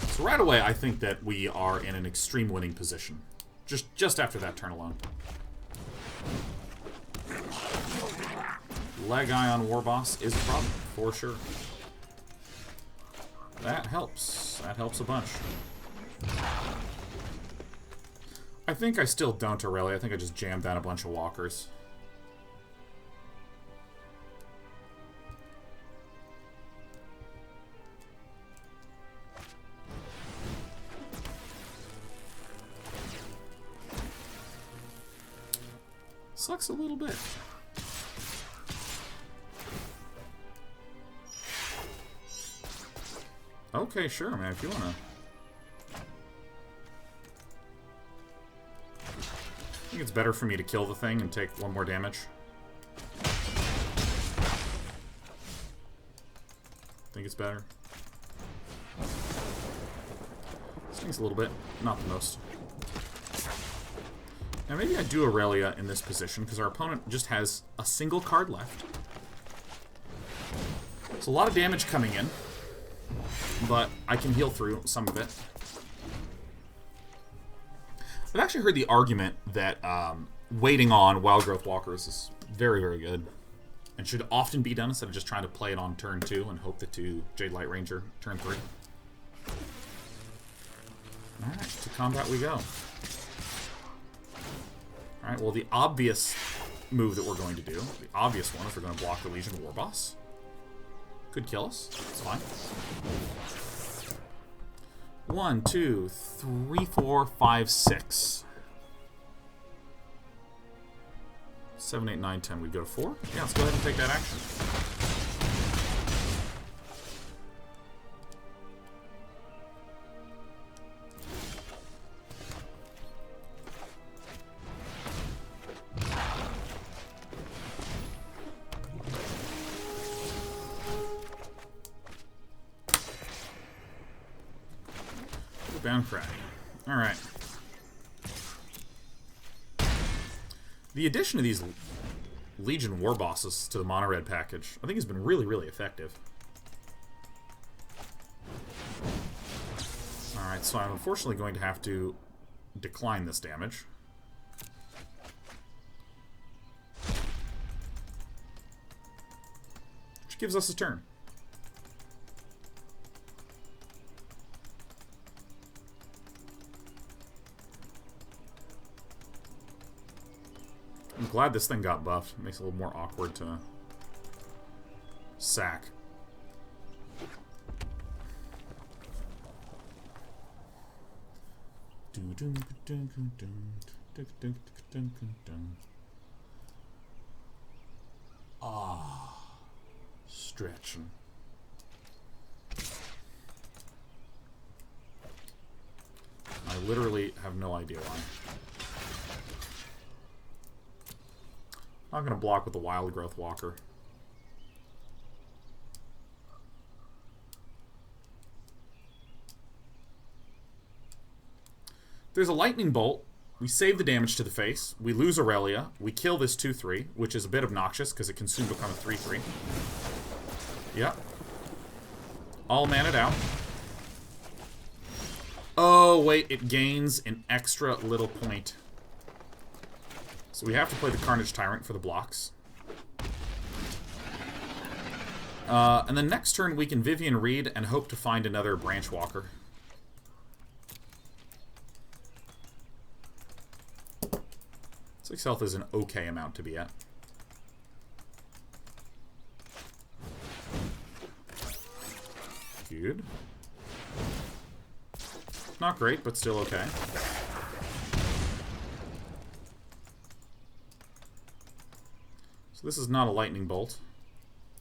So right away, I think that we are in an extreme winning position. Just after that turn alone. Leg eye on Warboss is a problem, for sure. That helps. That helps a bunch. I think I still don't Aurelia. I think I just jammed down a bunch of walkers. Sucks a little bit. Okay, sure, man, if you wanna. I think it's better for me to kill the thing and take one more damage. Think it's better. Stings a little bit, not the most. Now maybe I do Aurelia in this position, because our opponent just has a single card left. There's a lot of damage coming in, but I can heal through some of it. I've actually heard the argument that waiting on Wildgrowth Walkers is very, very good, and should often be done instead of just trying to play it on turn 2 and hope that to Jadelight Ranger turn 3. Alright, to combat we go. Alright, well the obvious move that we're going to do, the obvious one is we're going to block the Legion Warboss. Could kill us, it's fine. 1, 2, 3, 4, 5, 6. 7, 8, 9, 10. We go to 4? Yeah, let's go ahead and take that action. Rootbound Crag. Alright. The addition of these Legion War Bosses to the Mono Red package, I think has been really, really effective. Alright, so I'm unfortunately going to have to decline this damage. Which gives us a turn. I'm glad this thing got buffed. It makes it a little more awkward to sack. Ah, stretching. I literally have no idea why. I'm not going to block with the Wildgrowth Walker. There's a Lightning Bolt We save the damage to the face. We lose Aurelia. We kill this 2-3, which is a bit obnoxious because it can soon become a 3-3. Yep. All mana down. Oh, wait. It gains an extra little point. So we have to play the Carnage Tyrant for the blocks. And then next turn we can Vivien Reid and hope to find another Branchwalker. Six health is an okay amount to be at. Good. Not great, but still okay. So this is not a lightning bolt.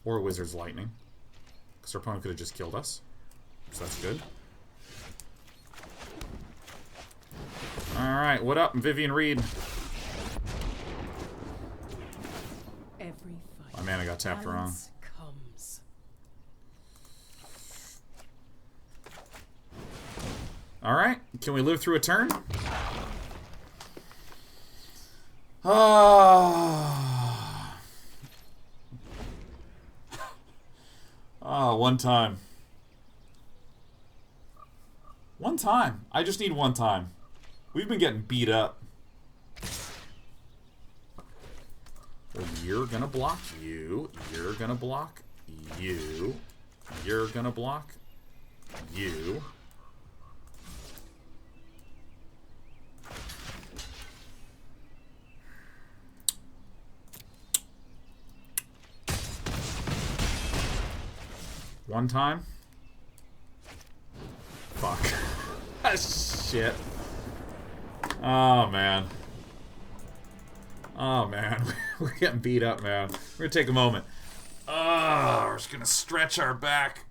Or a wizard's lightning. Because our opponent could have just killed us. So that's good. Alright, what up, Vivien Reid? My mana got tapped wrong. Alright, can we live through a turn? One time. One time. I just need one time. We've been getting beat up. Well, you're gonna block you. You're gonna block you. You're gonna block you. One time. Fuck. Shit. Oh, man. Oh, man. We're getting beat up, man. We're gonna take a moment. We're just gonna stretch our back.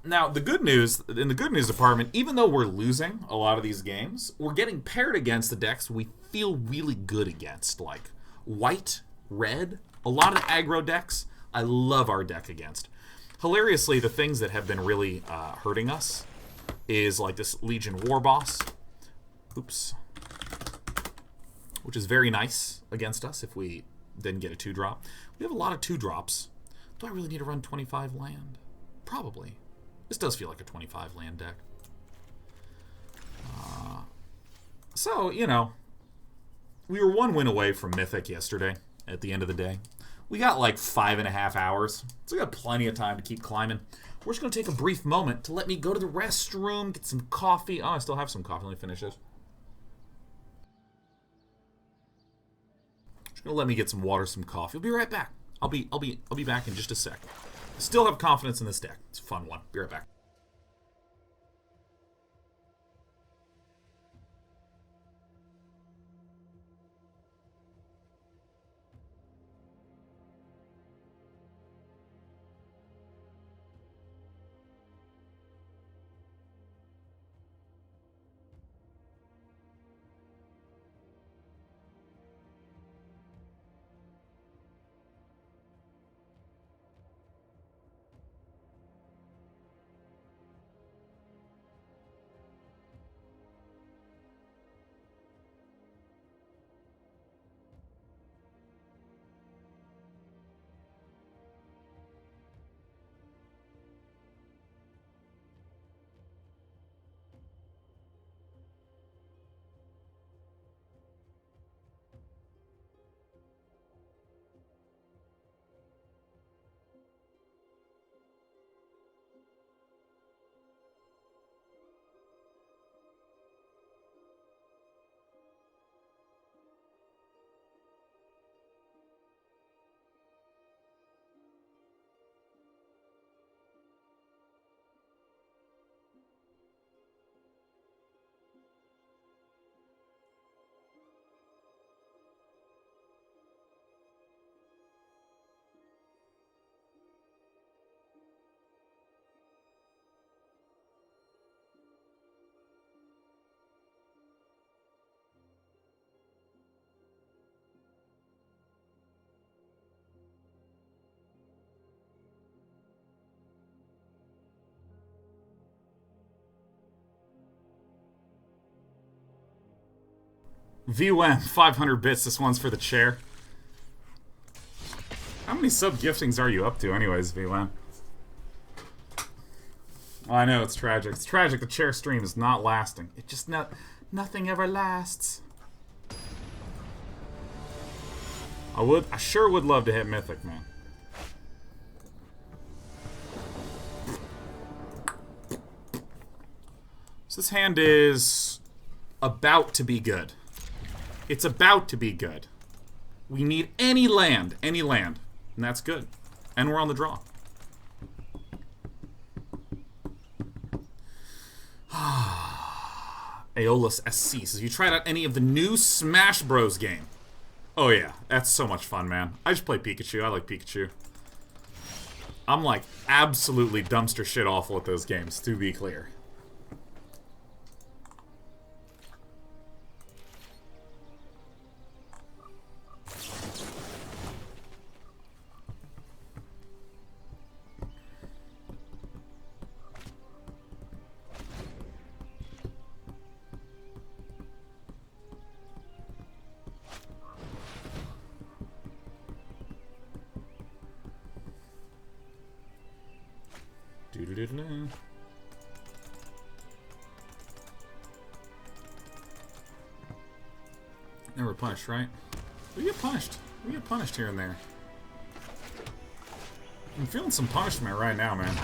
Now, the good news, in the good news department, even though we're losing a lot of these games, we're getting paired against the decks we feel really good against. Like, white, red, a lot of aggro decks, I love our deck against. Hilariously, the things that have been really hurting us is like this Legion War Boss. Oops. Which is very nice against us if we didn't get a 2-drop. We have a lot of 2-drops. Do I really need to run 25 land? Probably. This does feel like a 25 land deck. So, you know, we were 1 win away from Mythic yesterday at the end of the day. We got like 5.5 hours, so we got plenty of time to keep climbing. We're just going to take a brief moment to let me go to the restroom, get some coffee. Oh, I still have some coffee. Let me finish this. Just going to let me get some water, some coffee. I'll be right back. I'll be back in just a sec. Still have confidence in this deck. It's a fun one. Be right back. VWM, 500 bits. This one's for the chair. How many sub-giftings are you up to anyways, VWM? Oh, I know, it's tragic. It's tragic the chair stream is not lasting. It just nothing ever lasts. I sure would love to hit Mythic, man. So this hand is about to be good. It's about to be good. We need any land, and that's good. And we're on the draw. Aeolus SC says, you tried out any of the new Smash Bros game? Oh yeah, that's so much fun, man. I just play Pikachu. I like Pikachu. I'm like absolutely dumpster shit awful at those games, to be clear. Never punished, right? We get punished. We get punished here and there. I'm feeling some punishment right now, man.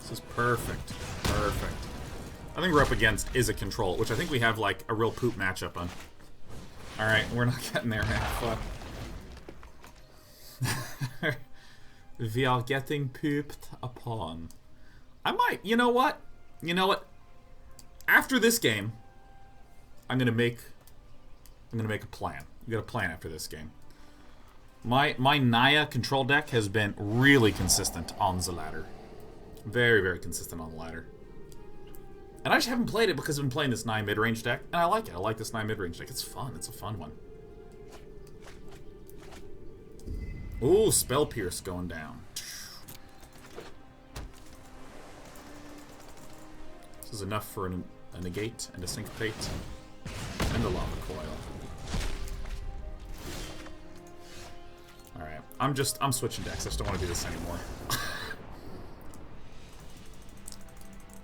This is perfect. Perfect. I think we're up against is a control, which I think we have like a real poop matchup on. Alright, we're not getting there, man. Fuck. We are getting pooped upon. I might, you know what? You know what? After this game, I'm gonna make a plan. We got a plan after this game. My Naya control deck has been really consistent on the ladder. Very, very consistent on the ladder. And I just haven't played it because I've been playing this Naya Midrange deck, and I like it. I like this Naya Midrange deck. It's fun. It's a fun one. Ooh, Spell Pierce going down. This is enough for a negate and a syncopate and a lava coil. Alright, I'm switching decks. I just don't want to do this anymore.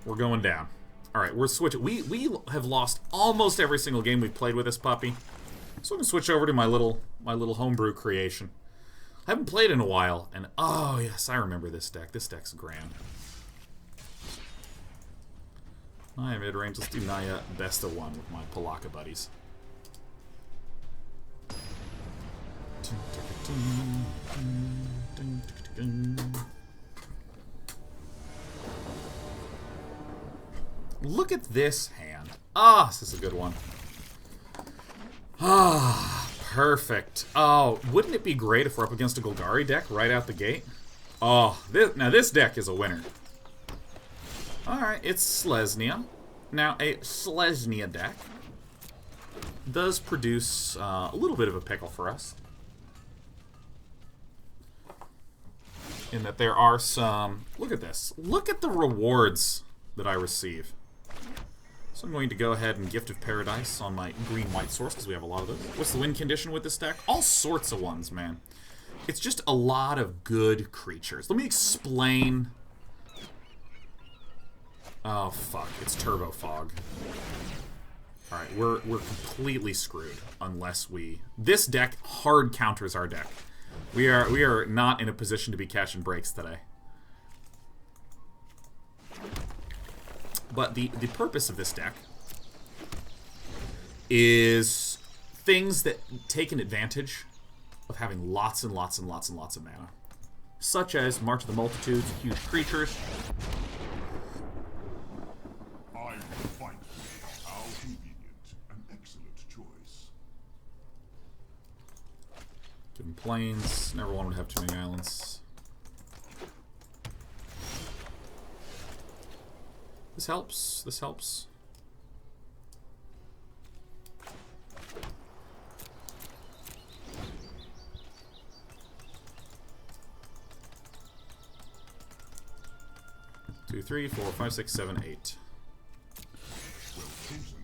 We're going down. Alright, we're switching. We have lost almost every single game we've played with this puppy. So I'm gonna switch over to my little homebrew creation. I haven't played in a while, and oh yes, I remember this deck. This deck's grand. Naya midrange. Let's do Naya best of one with my Palaka buddies. Look at this hand. Ah, this is a good one. Ah, perfect. Oh, wouldn't it be great if we're up against a Golgari deck right out the gate? Oh, now this deck is a winner. Alright, it's Selesnya. Now, a Selesnya deck does produce a little bit of a pickle for us. In that there are some... Look at this. Look at the rewards that I receive. So I'm going to go ahead and Gift of Paradise on my green-white source, because we have a lot of those. What's the win condition with this deck? All sorts of ones, man. It's just a lot of good creatures. Let me explain... Oh, fuck. It's Turbo Fog. Alright, we're completely screwed unless we... This deck hard counters our deck. We are not in a position to be catching breaks today. But the purpose of this deck is things that take an advantage of having lots and lots and lots and lots of mana. Such as March of the Multitudes, huge creatures. I will fight. How convenient. An excellent choice. Given plains, never one would have too many islands. This helps. This helps. 2, 3, 4, 5, 6, 7, 8. Well chosen.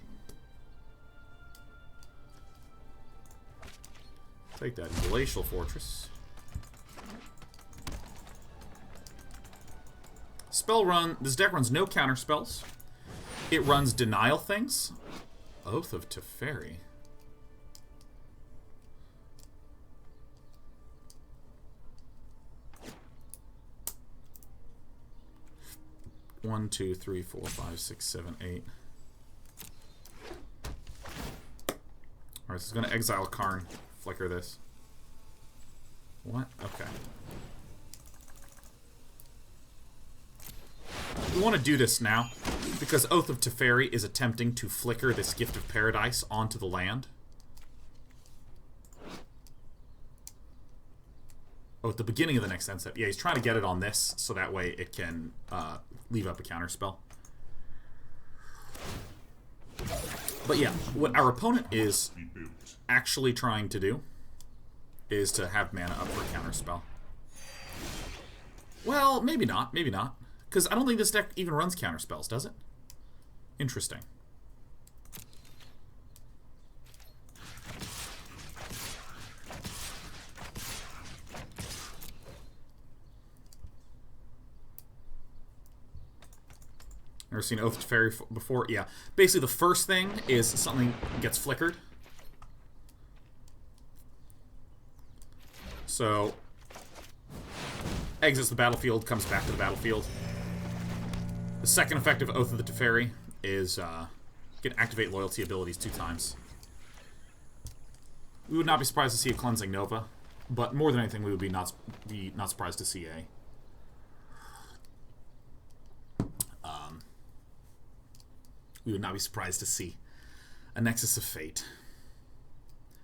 Take that Glacial Fortress. Spell run. This deck runs no counter spells. It runs denial things. Oath of Teferi. One, 2, 3, 4, 5, 6, 7, 8. Alright, so it's going to exile Karn. Flicker this. What? Okay. We want to do this now, because Oath of Teferi is attempting to flicker this Gift of Paradise onto the land. Oh, at the beginning of the next end step. Yeah, he's trying to get it on this, so that way it can leave up a counterspell. But yeah, what our opponent is actually trying to do is to have mana up for a counterspell. Well, maybe not, maybe not. Because I don't think this deck even runs counterspells, does it? Interesting. Never seen Oath of Teferi before? Yeah. Basically, the first thing is something gets flickered. So, exits the battlefield, comes back to the battlefield. The second effect of Oath of the Teferi is you can activate loyalty abilities 2 times. We would not be surprised to see a Cleansing Nova, but more than anything, we would be not surprised to see a we would not be surprised to see a Nexus of Fate.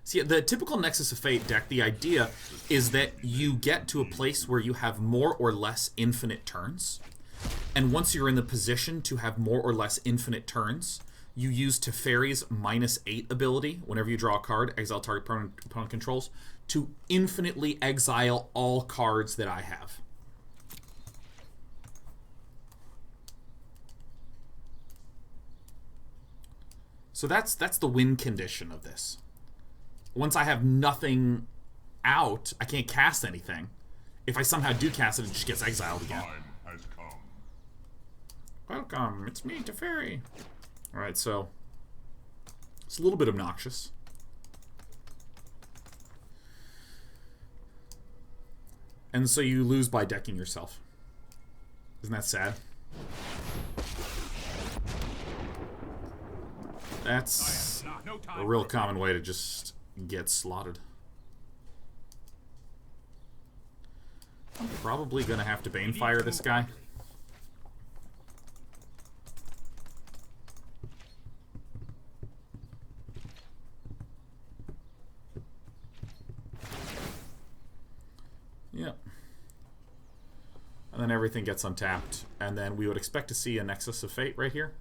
See, the typical Nexus of Fate deck, the idea is that you get to a place where you have more or less infinite turns. And once you're in the position to have more or less infinite turns, you use Teferi's -8 ability, whenever you draw a card, exile target opponent controls, to infinitely exile all cards that I have. So that's the win condition of this. Once I have nothing out, I can't cast anything. If I somehow do cast it, it just gets exiled again. Time has come. Welcome, it's me, Teferi. Alright, so it's a little bit obnoxious. And so you lose by decking yourself. Isn't that sad? That's a real common way to just get slaughtered. I'm probably gonna have to Banefire this guy. Yep. And then everything gets untapped, and then we would expect to see a Nexus of Fate right here.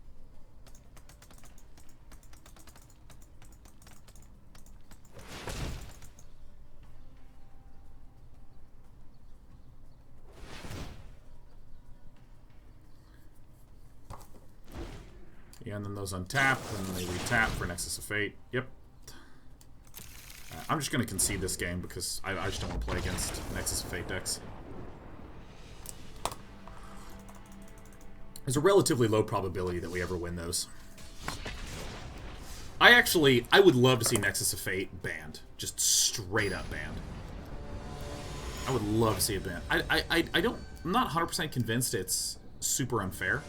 Yeah, and then those untap, and then they retap for Nexus of Fate. Yep. I'm just going to concede this game because I just don't want to play against Nexus of Fate decks. There's a relatively low probability that we ever win those. I would love to see Nexus of Fate banned. Just straight up banned. I would love to see it banned. I'm not 100% convinced it's super unfair.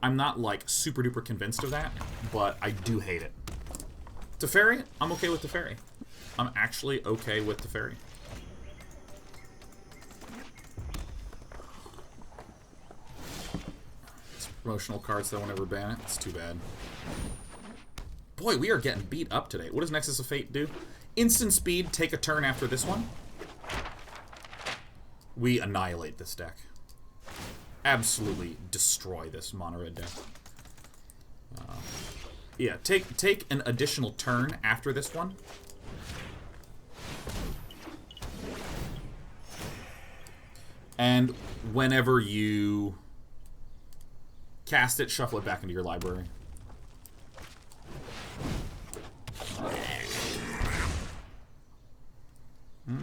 I'm not, like, super duper convinced of that, but I do hate it. Teferi? I'm okay with Teferi. I'm actually okay with Teferi. It's promotional cards that won't ever ban it. It's too bad. Boy, we are getting beat up today. What does Nexus of Fate do? Instant speed, take a turn after this one. We annihilate this deck. Absolutely destroy this mono red deck. Yeah, take an additional turn after this one. And whenever you cast it, shuffle it back into your library.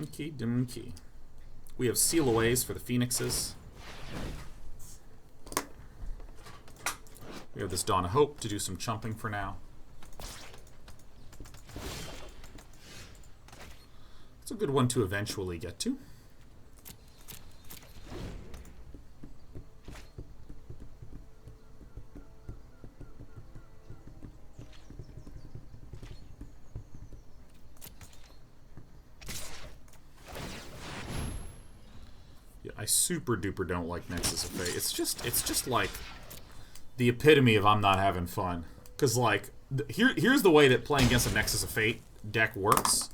Okay, donkey. We have Seal Aways for the Phoenixes. We have this Dawn of Hope to do some chumping for now. It's a good one to eventually get to. Yeah, I super duper don't like Nexus of Fate. It's just like the epitome of I'm not having fun. Because, like, here's the way that playing against a Nexus of Fate deck works.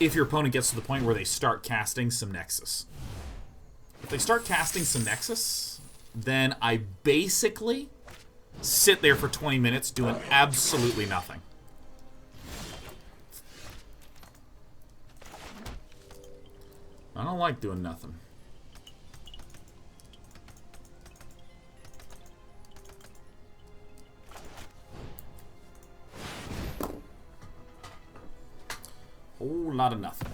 If your opponent gets to the point where they start casting some Nexus. If they start casting some Nexus, then I basically sit there for 20 minutes doing absolutely nothing. I don't like doing nothing. Whole lot of nothing.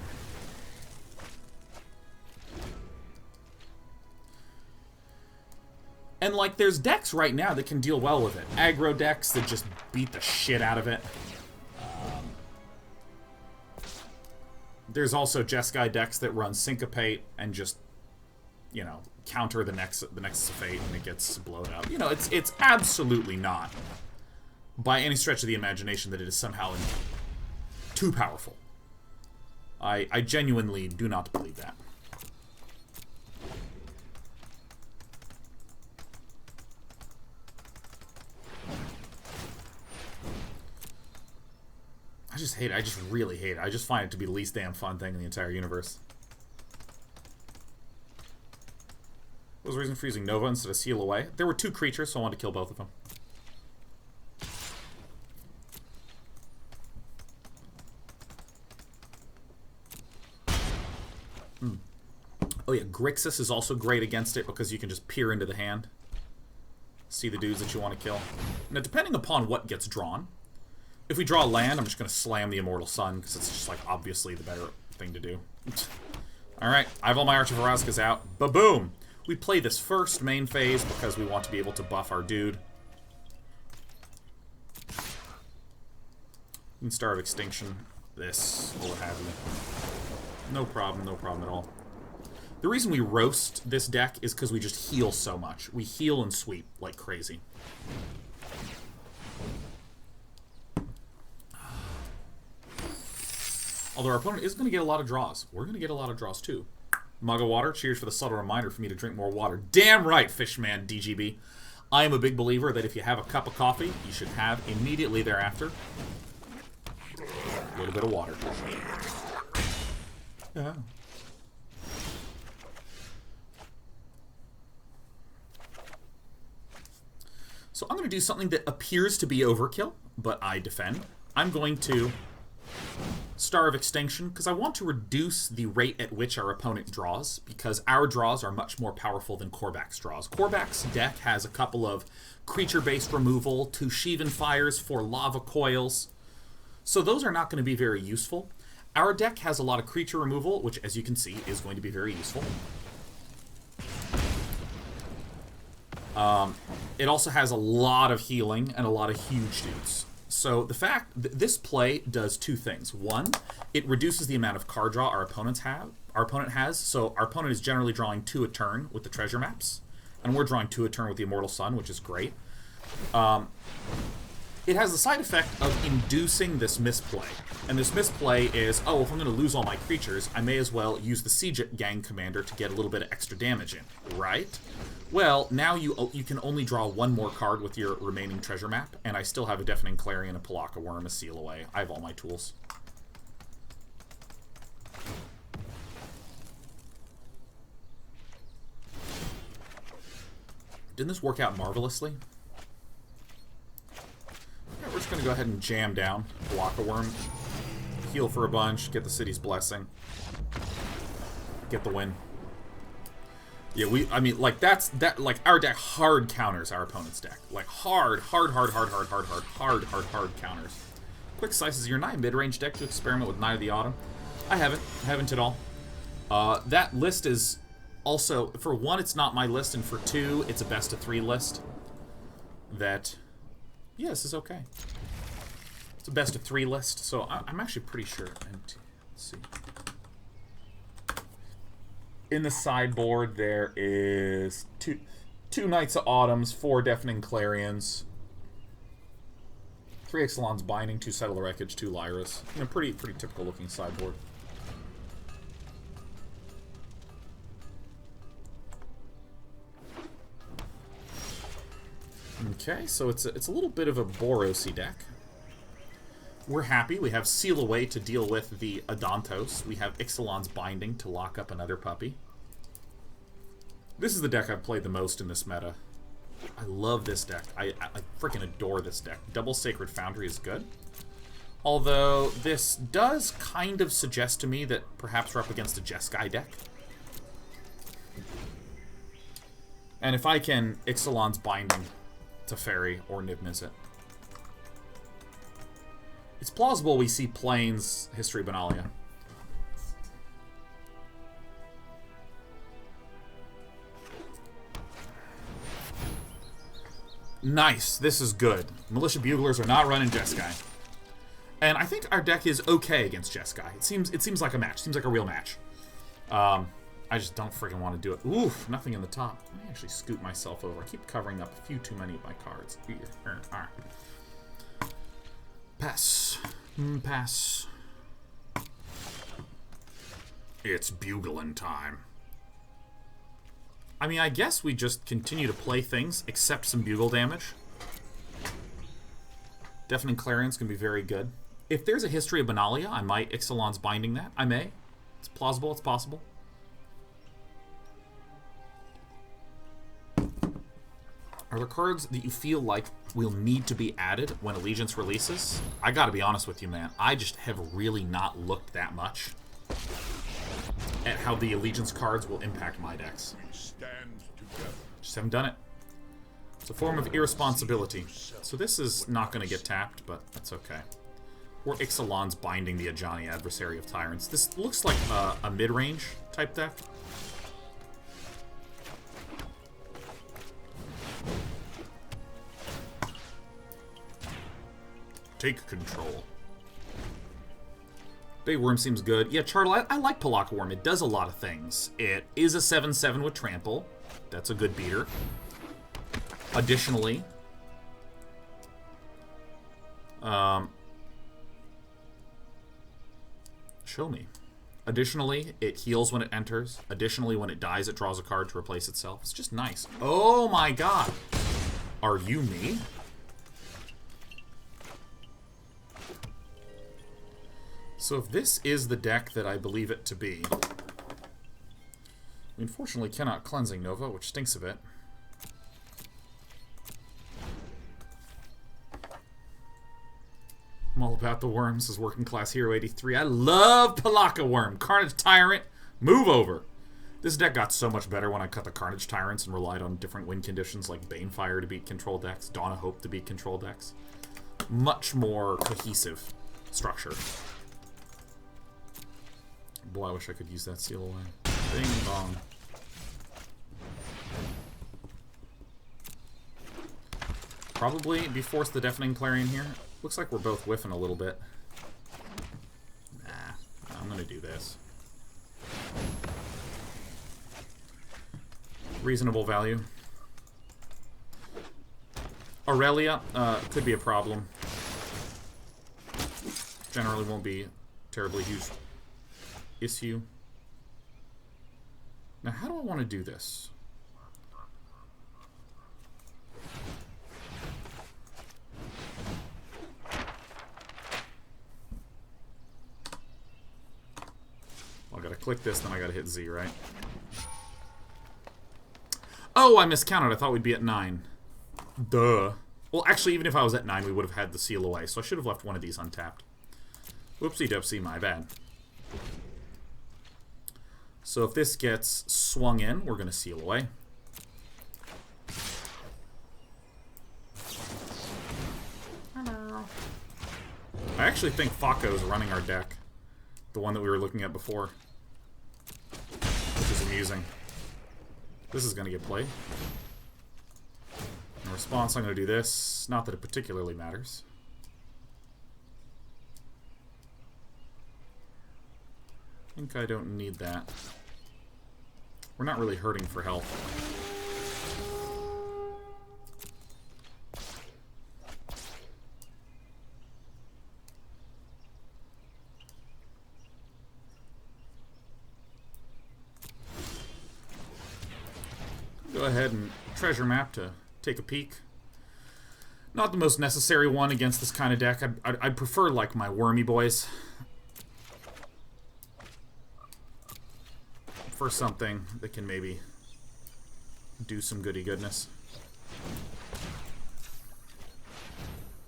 And, like, there's decks right now that can deal well with it. Aggro decks that just beat the shit out of it. There's also Jeskai decks that run Syncopate and just, you know, counter the Nexus of Fate and it gets blown up. You know, it's absolutely not, by any stretch of the imagination, that it is somehow too powerful. I genuinely do not believe that. I just hate it. I just really hate it. I just find it to be the least damn fun thing in the entire universe. What was the reason for using Nova instead of Seal Away? There were 2 creatures, so I wanted to kill both of them. Oh yeah, Grixis is also great against it because you can just peer into the hand. See the dudes that you want to kill. Now, depending upon what gets drawn, if we draw land, I'm just going to slam the Immortal Sun because it's just, like, obviously the better thing to do. Alright, I have all my Arch of Orazcas out. Ba-boom! We play this first main phase because we want to be able to buff our dude. You can Star of Extinction this, or what have you. No problem at all. The reason we roast this deck is because we just heal so much. We heal and sweep like crazy. Although our opponent is going to get a lot of draws. We're going to get a lot of draws too. Mug of water. Cheers for the subtle reminder for me to drink more water. Damn right, Fishman DGB. I am a big believer that if you have a cup of coffee, you should have immediately thereafter a little bit of water. Yeah. So I'm going to do something that appears to be overkill, but I defend. I'm going to Star of Extinction, because I want to reduce the rate at which our opponent draws, because our draws are much more powerful than Korvax's draws. Korvax's deck has a couple of creature-based removal, 2 Sheevan Fires, 4 Lava Coils, so those are not going to be very useful. Our deck has a lot of creature removal, which, as you can see, is going to be very useful. It also has a lot of healing and a lot of huge dudes. So the fact that this play does 2 things. One, it reduces the amount of card draw our opponent has. So our opponent is generally drawing 2 a turn with the treasure maps, and we're drawing 2 a turn with the Immortal Sun, which is great. It has the side effect of inducing this misplay. And this misplay is, oh, if I'm going to lose all my creatures, I may as well use the Siege Gang Commander to get a little bit of extra damage in, right? Well, now you can only draw 1 more card with your remaining treasure map, and I still have a Deafening Clarion, a Palaka Worm, a Seal Away. I have all my tools. Didn't this work out marvelously? Yeah, we're just going to go ahead and jam down Palaka Worm, heal for a bunch, get the City's Blessing, get the win. Yeah, I mean, like, like, our deck hard counters our opponent's deck. Like, hard counters. Quick Slice, is your Naya Midrange deck to experiment with Knight of the Autumn? I haven't at all. That list is also, for one, it's not my list, and for two, it's a best of 3 list. That, yeah, this is okay. It's a best of 3 list, so I'm actually pretty sure. Let's see. In the sideboard, there is two Knights of Autumns, 4 Deafening Clarions, 3 Ixalan's Binding, 2 Settle the Wreckage, 2 Lyras. You know, pretty typical looking sideboard. Okay, so it's a little bit of a Boros-y deck. We're happy. We have Seal Away to deal with the Adantos. We have Ixalan's Binding to lock up another puppy. This is the deck I've played the most in this meta. I love this deck. I freaking adore this deck. Double Sacred Foundry is good. Although, this does kind of suggest to me that perhaps we're up against a Jeskai deck. And if I can Ixalan's Binding Teferi or Niv Mizzet. It's plausible we see Plains History Benalia. Nice. This is good. Militia Buglers are not running Jeskai. And I think our deck is okay against Jeskai. It seems like a match. Seems like a real match. I just don't freaking want to do it. Oof, nothing in the top. Let me actually scoot myself over. I keep covering up a few too many of my cards. Alright. Pass. Pass. It's bugling time. I mean, I guess we just continue to play things, accept some bugle damage. Deafening Clarion's can be very good. If there's a History of Benalia, I might Ixalan's Binding that. I may. It's plausible, it's possible. Are there cards that you feel like will need to be added when Allegiance releases? I gotta be honest with you, man. I just have really not looked that much at how the Allegiance cards will impact my decks. Just haven't done it. It's a form of irresponsibility. So this is not going to get tapped, but that's okay. Or Ixalan's Binding the Ajani, Adversary of Tyrants. This looks like a mid-range type deck. Take control. Big Worm seems good. Yeah, Chartle, I like Pelakka Worm. It does a lot of things. It is a 7/7 with Trample. That's a good beater. Additionally, show me. Additionally, it heals when it enters. Additionally, when it dies, it draws a card to replace itself. It's just nice. Oh my god. Are you me? So if this is the deck that I believe it to be, we unfortunately cannot Cleansing Nova, which stinks a bit. I'm all about the worms as Working Class Hero 83. I love Pelakka Worm. Carnage Tyrant, move over. This deck got so much better when I cut the Carnage Tyrants and relied on different win conditions like Banefire to beat control decks, Dawn of Hope to beat control decks. Much more cohesive structure. Boy, I wish I could use that Seal Away. Bing bong. Probably be forced the Deafening Clarion here. Looks like we're both whiffing a little bit. Nah, I'm gonna do this. Reasonable value. Aurelia could be a problem. Generally won't be terribly huge issue. Now, how do I want to do this? Well, I gotta click this, then I gotta hit Z, right? Oh, I miscounted. I thought we'd be at 9. Duh. Well, actually, even if I was at 9, we would have had the Seal Away, so I should have left one of these untapped. Whoopsie-doopsie, my bad. So if this gets swung in, we're going to seal away. I actually think Fako's running our deck. The one that we were looking at before. Which is amusing. This is going to get played. In response, I'm going to do this. Not that it particularly matters. I think I don't need that. We're not really hurting for health. Go ahead and treasure map to take a peek. Not the most necessary one against this kind of deck. I'd prefer, like, my wormy boys. For something that can maybe do some goody goodness.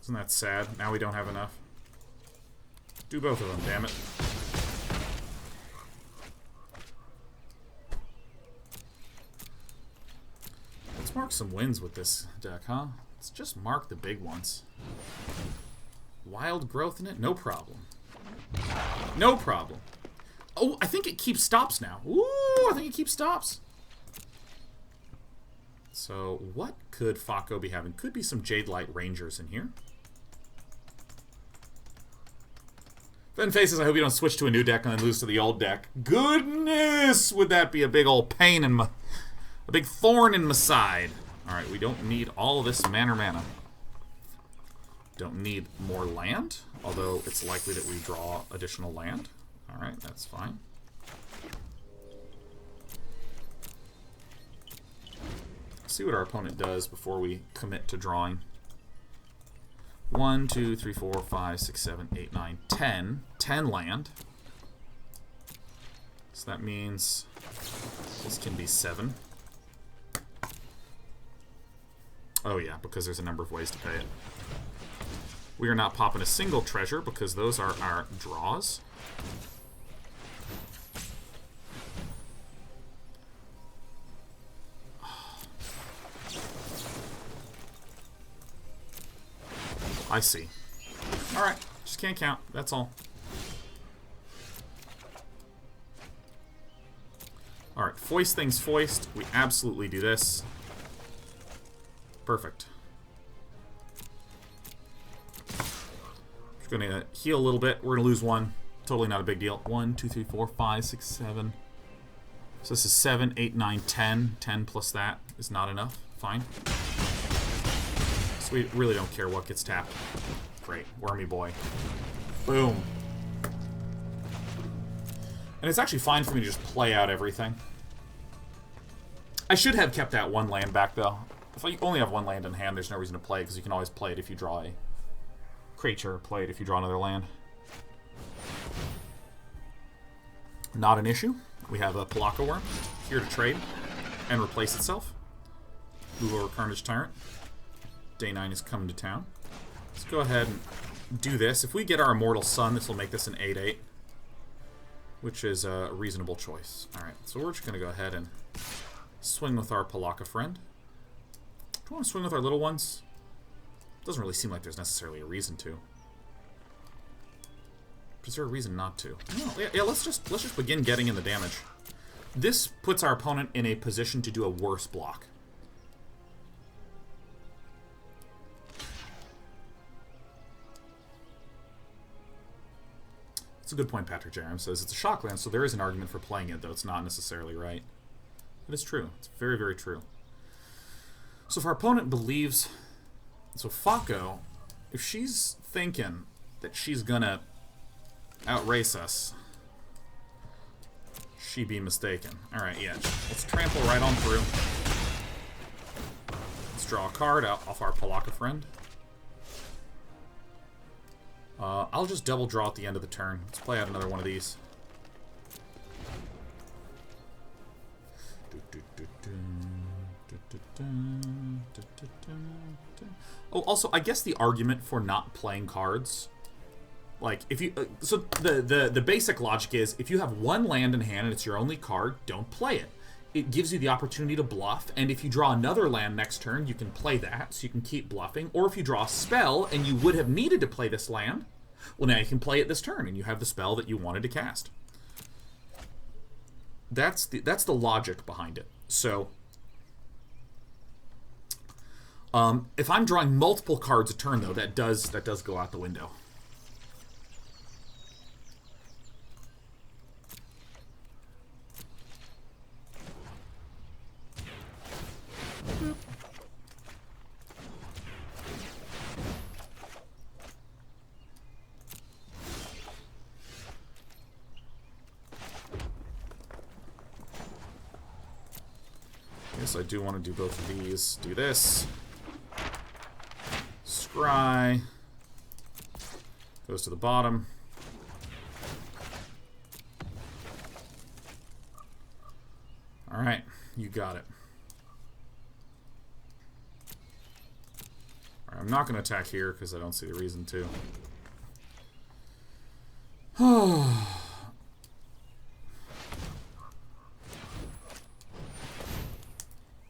Isn't that sad? Now we don't have enough. Do both of them, damn it. Let's mark some wins with this deck, huh? Let's just mark the big ones. Wild growth in it? No problem. No problem. Oh, I think it keeps stops now. Ooh, I think it keeps stops. So, what could Fako be having? Could be some Jadelight Rangers in here. Then Faces, I hope you don't switch to a new deck and then lose to the old deck. Goodness! Would that be a big old pain in my... a big thorn in my side. Alright, we don't need all of this mana. Don't need more land, although it's likely that we draw additional land. Alright, that's fine. Let's see what our opponent does before we commit to drawing. 1, 2, 3, 4, 5, 6, 7, 8, 9, 10. 10 land. So that means this can be 7. Oh yeah, because there's a number of ways to pay it. We are not popping a single treasure because those are our draws. I see. Alright, just can't count. That's all. Alright, foist things foist. We absolutely do this. Perfect. Just gonna heal a little bit. We're gonna lose 1. Totally not a big deal. 1, 2, 3, 4, 5, 6, 7. So this is 7, 8, 9, 10. 10 plus that is not enough. Fine. We really don't care what gets tapped. Great. Wormy boy. Boom. And it's actually fine for me to just play out everything. I should have kept that 1 land back, though. If I only have 1 land in hand, there's no reason to play, because you can always play it if you draw a creature, play it if you draw another land. Not an issue. We have a Palaka Worm here to trade and replace itself. Move over Carnage Tyrant. Day 9 is coming to town. Let's go ahead and do this. If we get our Immortal Sun, this will make this an 8/8, which is a reasonable choice. Alright, so we're just going to go ahead and swing with our Palaka friend. Do we want to swing with our little ones? Doesn't really seem like there's necessarily a reason to. But is there a reason not to? No, yeah, let's just begin getting in the damage. This puts our opponent in a position to do a worse block. That's a good point, Patrick Jerem says. It's a shockland, so there is an argument for playing it, though it's not necessarily right. It is true. It's very, very true. So if our opponent believes... So Fako, if she's thinking that she's gonna outrace us, she be mistaken. Alright, yeah. Let's trample right on through. Let's draw a card out off our Palaka friend. I'll just double draw at the end of the turn. Let's play out another one of these. Oh, also, I guess the argument for not playing cards, like, if you... so, the basic logic is, if you have 1 land in hand and it's your only card, don't play it. it gives you the opportunity to bluff, and if you draw another land next turn, you can play that, so you can keep bluffing. Or if you draw a spell, and you would have needed to play this land, well, now you can play it this turn, and you have the spell that you wanted to cast. That's the logic behind it. So, if I'm drawing multiple cards a turn, though, that does go out the window. Yes, I do want to do both of these. Do this. Scry. Goes to the bottom. Alright, you got it. Alright, I'm not going to attack here because I don't see the reason to.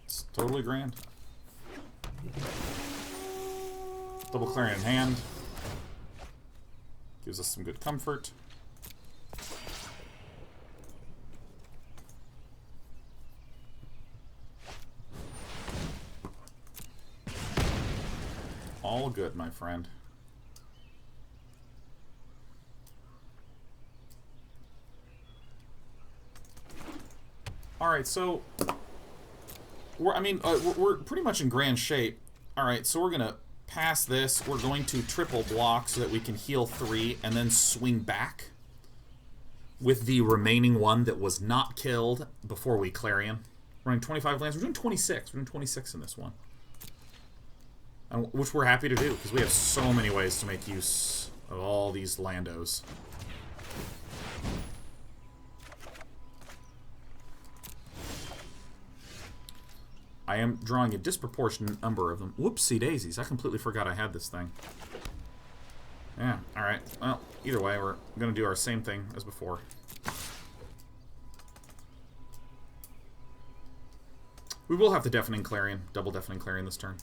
It's totally grand. Double Clarion in hand. Gives us some good comfort. All good, my friend. Alright, so we're pretty much in grand shape. Alright, so we're gonna pass this. We're going to triple block so that we can heal 3 and then swing back with the remaining one that was not killed before we Clarion. We're running 25 lands. We're doing 26. We're doing 26 in this one. Which we're happy to do, because we have so many ways to make use of all these landos. I am drawing a disproportionate number of them. Whoopsie daisies, I completely forgot I had this thing. Yeah, alright. Well, either way, we're going to do our same thing as before. We will have the Deafening Clarion, double Deafening Clarion this turn.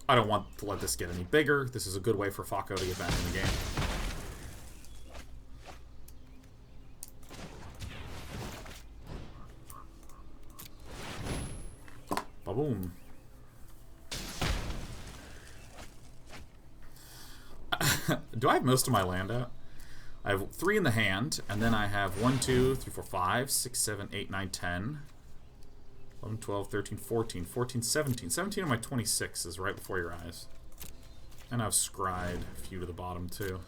I don't want to let this get any bigger. This is a good way for Fako to get back in the game. Ba-boom. Do I have most of my land out? I have 3 in the hand, and then I have 1, 2, 3, 4, 5, 6, 7, 8, 9, 10. 11, 12, 13, 14, 14, 17. 17 of my 26 is right before your eyes. And I've scried a few to the bottom, too.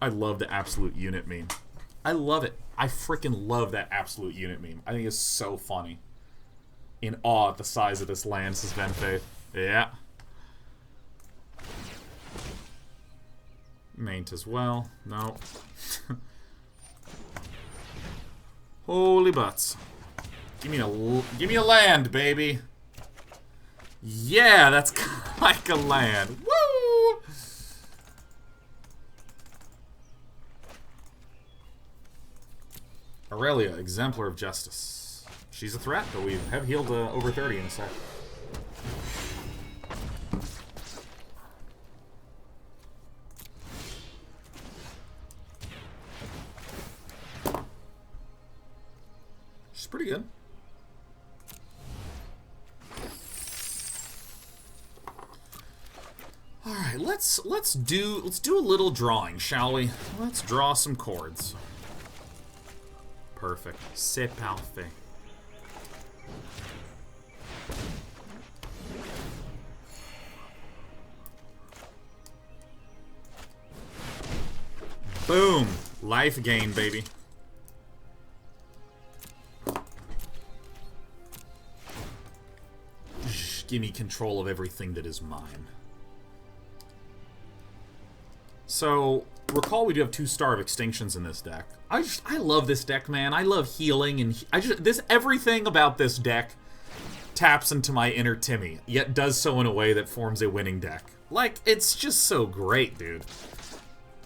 I love the absolute unit meme. I love it. I freaking love that absolute unit meme. I think it's so funny. In awe at the size of this land, says Ben Faith. Yeah. Maint as well. No. Holy butts. Give me a land, baby. Yeah, that's like a land. Woo! Aurelia, Exemplar of Justice. She's a threat, but we have healed over 30 in a sec. Pretty good. All right, let's do a little drawing, shall we? Let's draw some chords. Perfect. C'est parfait. Boom! Life gain, baby. Give me control of everything that is mine. So, recall we do have 2 Star of Extinctions in this deck. I love this deck, man. I love healing, and everything about this deck taps into my inner Timmy, yet does so in a way that forms a winning deck. Like, it's just so great, dude.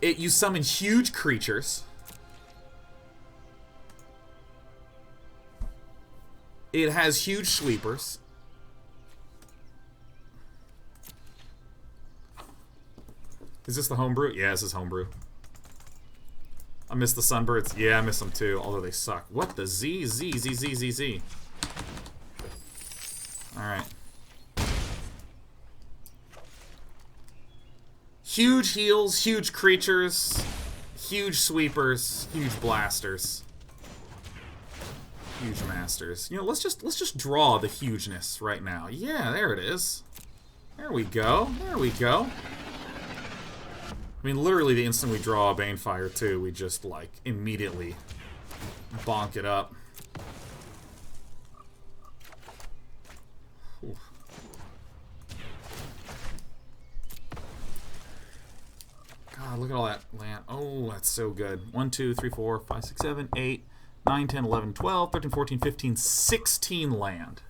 You summon huge creatures. It has huge sweepers. Is this the homebrew? Yeah, this is homebrew. I miss the Sunbirds. Yeah, I miss them too, although they suck. What the Z? Z, Z, Z, Z, Z. Alright. Huge heals, huge creatures, huge sweepers, huge blasters. Huge masters. You know, let's just draw the hugeness right now. Yeah, there it is. There we go. There we go. I mean, literally the instant we draw a Banefire too, we just, like, immediately bonk it up. Ooh. God, look at all that land. Oh, that's so good. 1, 2, 3, 4, 5, 6, 7, 8, 9, 10, 11, 12, 13, 14, 15, 16 land.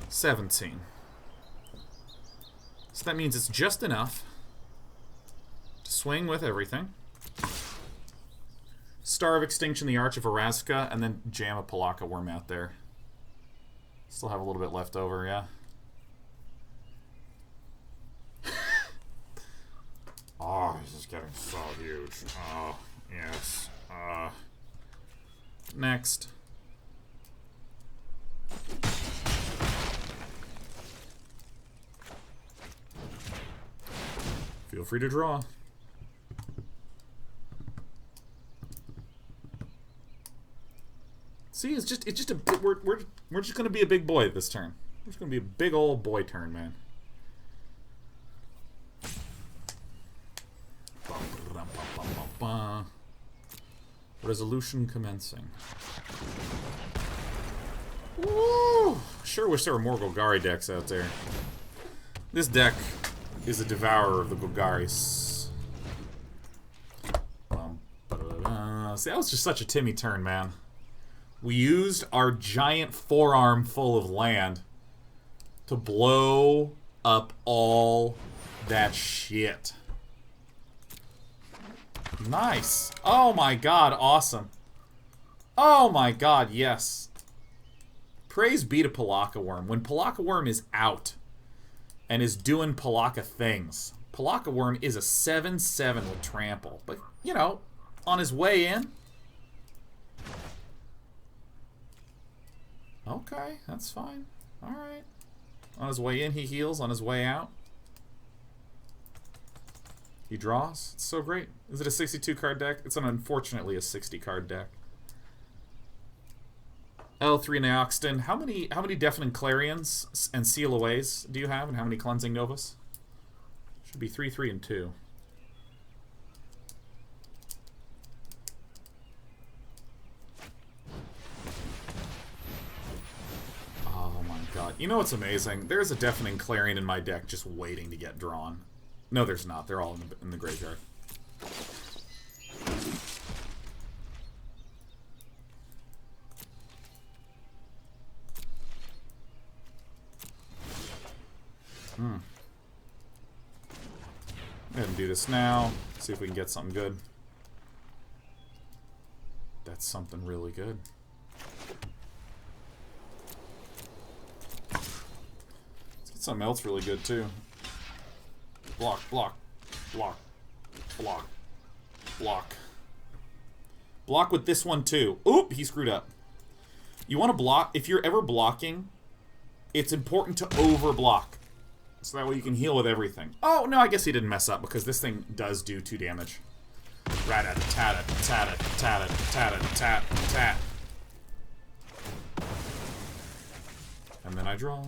17. So that means it's just enough to swing with everything. Star of Extinction, the Arch of Orazca, and then jam a Pelakka Worm out there. Still have a little bit left over, yeah. Oh, this is getting so huge. Oh, yes. Next. Feel free to draw. See, it's just a we're just gonna be a big boy this turn. We're just gonna be a big old boy turn, man. Resolution commencing. Woo! Sure wish there were more Golgari decks out there. This deck is a devourer of the Golgaris. See, that was just such a Timmy turn, man. We used our giant forearm full of land to blow up all that shit. Nice. Oh my god, awesome. Oh my god, yes. Praise be to Pelakka Worm. When Pelakka Worm is out and is doing Pelakka things, Pelakka Worm is a 7/7 with trample. But, you know, on his way in. Okay, that's fine. Alright. On his way in, he heals. On his way out, he draws. It's so great. Is it a 62 card deck? It's unfortunately a 60 card deck. L3 Nioxton. How many Deafening Clarions and Seal Aways do you have, and how many Cleansing Novas? Should be 3, 3, and 2. Oh my god. You know what's amazing? There's a Deafening Clarion in my deck just waiting to get drawn. No, there's not. They're all in the graveyard. Go ahead and do this now. See if we can get something good. That's something really good. Let's get something else really good too. Block, block, block, block, block. Block with this one too. Oop, he screwed up. You want to block, if you're ever blocking, it's important to over block. So that way you can heal with everything. Oh, no, I guess he didn't mess up because this thing does do 2 damage. Rat-a-tat-a-tat-a-tat-a-tat-a-tat. And then I draw.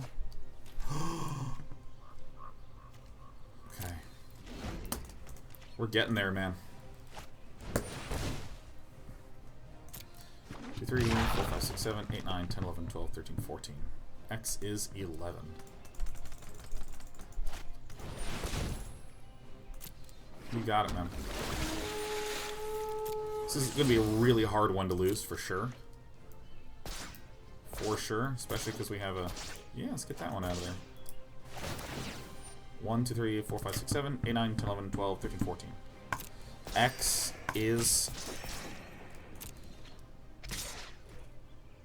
Okay. We're getting there, man. 2, 3, 4, 5, 6, 7, 8, 9, 10, 11, 12, 13, 14. X is 11. You got it, man. This is going to be a really hard one to lose, for sure. For sure. Especially because we have a... Yeah, let's get that one out of there. 1, 2, 3, 4, 5, 6, 7, 8, 9, 10, 11, 12, 13, 14. X is...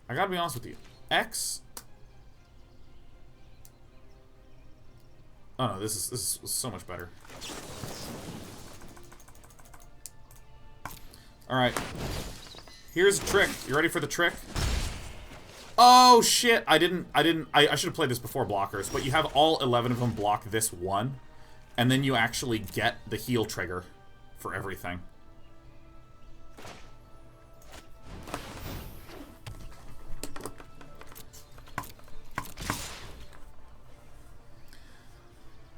I gotta be honest with you. X... Oh no, this is so much better. Alright. Here's a trick. You ready for the trick? Oh shit! I should have played this before blockers, but you have all 11 of them block this one, and then you actually get the heal trigger for everything.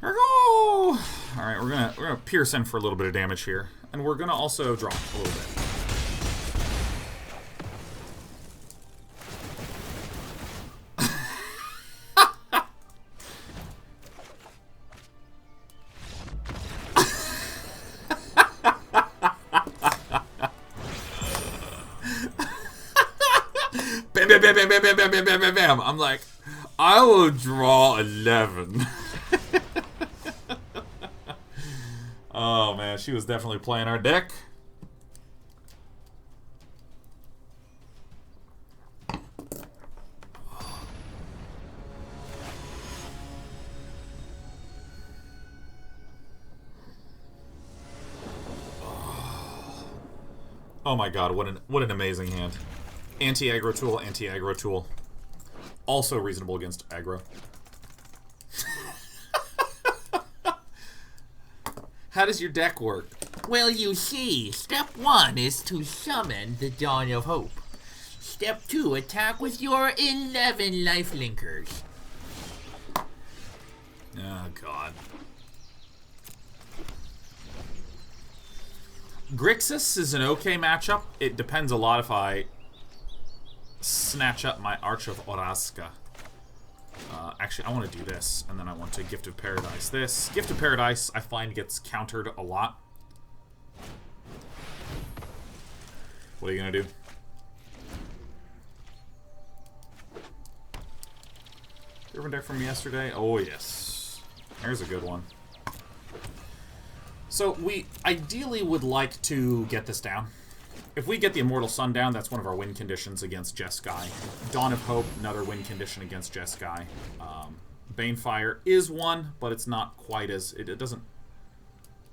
There we go! Alright, we're gonna pierce in for a little bit of damage here. And we're gonna also drop a little bit. Bam, bam, bam, bam, bam, bam, bam, bam, bam, bam, bam. I'm like, I will draw 11. Oh man, she was definitely playing our deck. Oh my god, what an amazing hand. Anti-aggro tool, anti-aggro tool. Also reasonable against aggro. How does your deck work? Well, you see, step 1 is to summon the Dawn of Hope. Step 2, attack with your 11 lifelinkers. Oh, God. Grixis is an okay matchup. It depends a lot if I snatch up my Arch of Orazca. Actually, I want to do this, and then I want to Gift of Paradise this. Gift of Paradise, I find, gets countered a lot. What are you going to do? Different deck from yesterday? Oh, yes. There's a good one. So, we ideally would like to get this down. If we get the Immortal Sun down, that's one of our win conditions against Jeskai. Dawn of Hope, another win condition against Jeskai. Banefire is one, but it's not quite as... It doesn't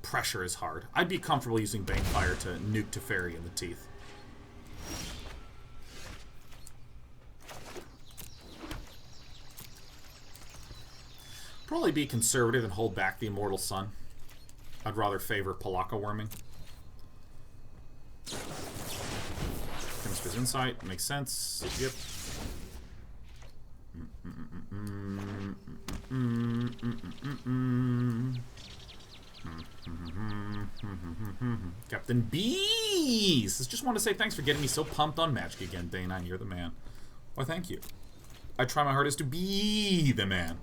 pressure as hard. I'd be comfortable using Banefire to nuke Teferi in the teeth. Probably be conservative and hold back the Immortal Sun. I'd rather favor Palaka Worming. Chemistry's Insight, makes sense. Yep. Captain Bees! Just want to say thanks for getting me so pumped on Magic again, Dana. You're the man. Why, thank you. I try my hardest to be the man.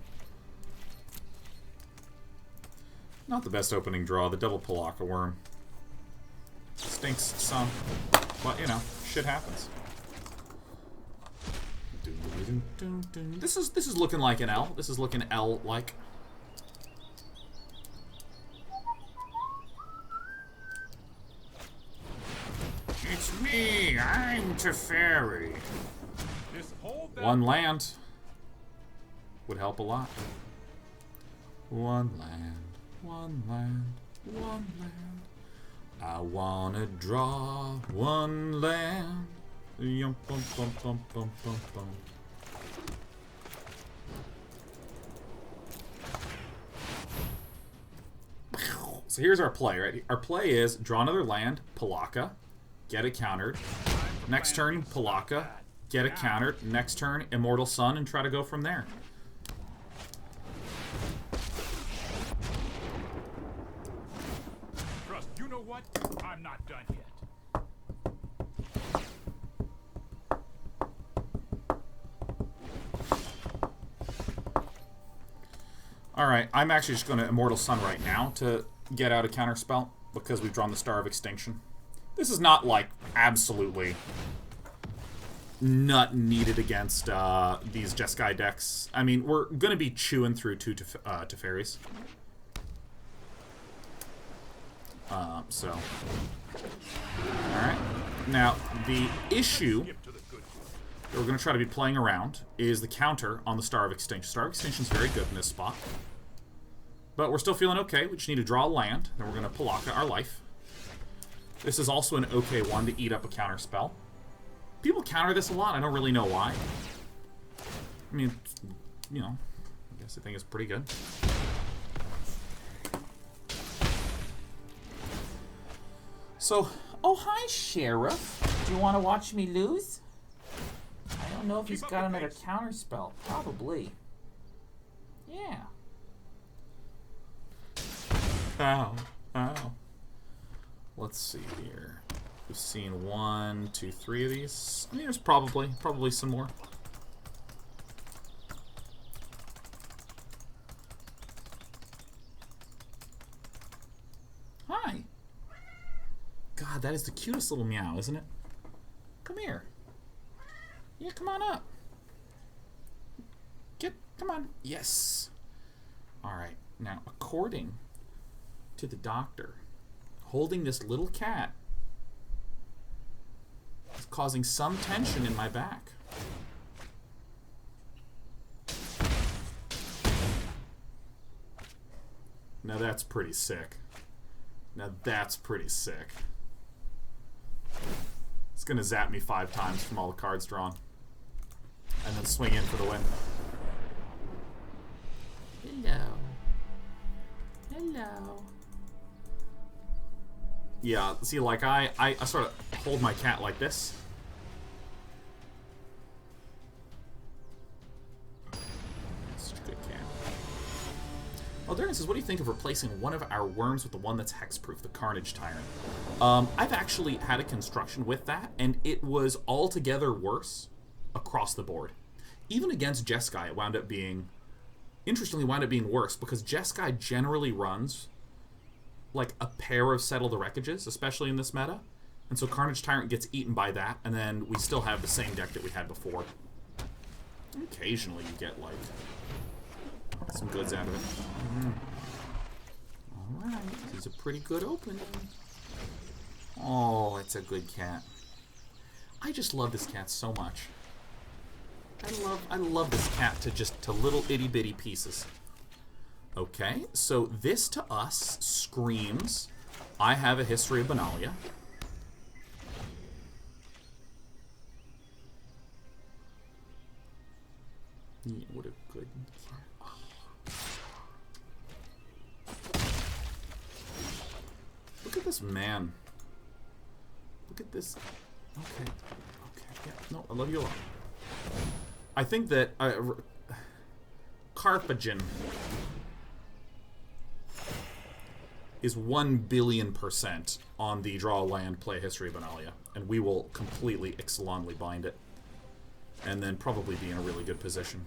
Not the best opening draw, the double Palaka Worm. Stinks some, but you know, shit happens. This is looking like an L. This is looking L-like. It's me, I'm Teferi. One land would help a lot. One land, one land, one land. I wanna draw one land. Yum, bum, bum, bum, bum, bum, bum. So here's our play, right? Our play is draw another land, Palaka, get it countered. Next turn, Palaka, get it countered. Next turn, Immortal Sun, and try to go from there. Trust, you know what? I'm not done yet. Alright, I'm actually just going to Immortal Sun right now to get out a counter spell. because we've drawn the Star of Extinction. This is not, like, absolutely not needed against these Jeskai decks. I mean, we're going to be chewing through 2 Teferis. So. Alright. Now, the issue that we're going to try to be playing around is the counter on the Star of Extinction. Star of Extinction is very good in this spot. But we're still feeling okay. We just need to draw a land. Then we're going to Pelakka our life. This is also an okay one to eat up a counter spell. People counter this a lot. I don't really know why. I mean, you know, I guess I think it's pretty good. So, oh hi, Sheriff. Do you want to watch me lose? I don't know if he's got another counter spell. Probably. Yeah. Ow. Ow. Let's see here. We've seen 1, 2, 3 of these. I mean, there's probably some more. Hi. God, that is the cutest little meow, isn't it? Come here. Yeah, come on up. Come on. Yes. All right. Now, according to the doctor, holding this little cat is causing some tension in my back. Now that's pretty sick. It's gonna zap me 5 times from all the cards drawn. And then swing in for the win. Hello. Yeah, see, like, I sort of hold my cat like this. Such a good cat. Oh, Darren says, what do you think of replacing one of our worms with the one that's hexproof, the Carnage Tyrant? I've actually had a construction with that, and it was altogether worse across the board. Even against Jeskai, it wound up being... Interestingly, wound up being worse, because Jeskai generally runs like a pair of Settle the Wreckages, especially in this meta. And so Carnage Tyrant gets eaten by that, and then we still have the same deck that we had before. And occasionally you get, like, some goods out of it. Alright, this is a pretty good opening. Oh, it's a good cat. I just love this cat so much. I love this cat to little itty bitty pieces. Okay, so this to us screams, I have a history of Benalia. Yeah, what a good cat. Oh. Look at this man. Look at this. Okay. Yeah, no, I love you a lot. I think that Carpagen is 1,000,000,000% on the draw a land, play a history of Benalia, and we will completely Ixalanly bind it, and then probably be in a really good position.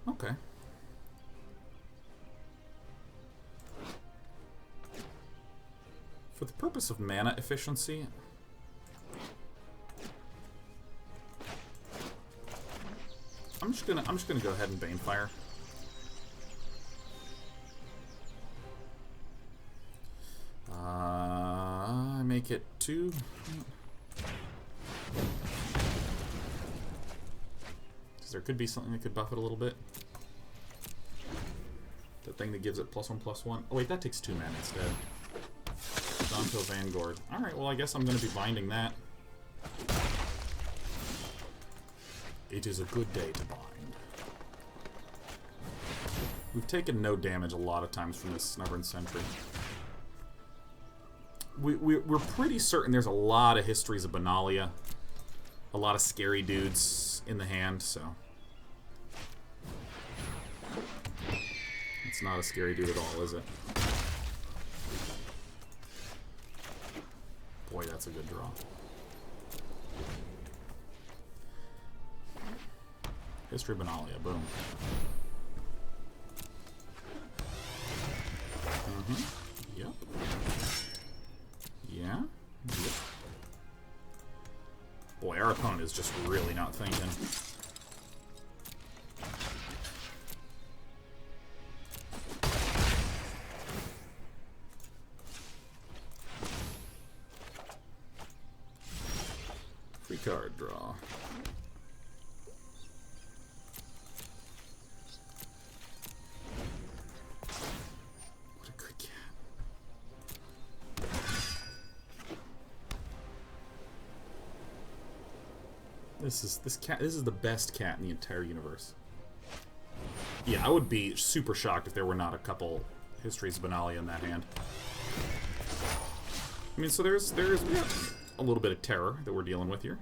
Okay. For the purpose of mana efficiency, I'm just gonna go ahead and Banefire. I make it 2. There could be something that could buff it a little bit. The thing that gives it +1/+1. Oh wait, that takes 2 mana instead. Donto Vanguard. Alright, well I guess I'm going to be binding that. It is a good day to bind. We've taken no damage a lot of times from this Stubborn Sentry. We're pretty certain there's a lot of histories of Benalia. A lot of scary dudes in the hand, so... It's not a scary dude at all, is it? Boy, that's a good draw. History Benalia, boom. Yep. Yeah. Yep. Boy, our opponent is just really not thinking. Free card draw. What a good cat. This is the best cat in the entire universe. Yeah, I would be super shocked if there were not a couple Histories of Benalia in that hand. I mean, so there's yeah, a little bit of terror that we're dealing with here.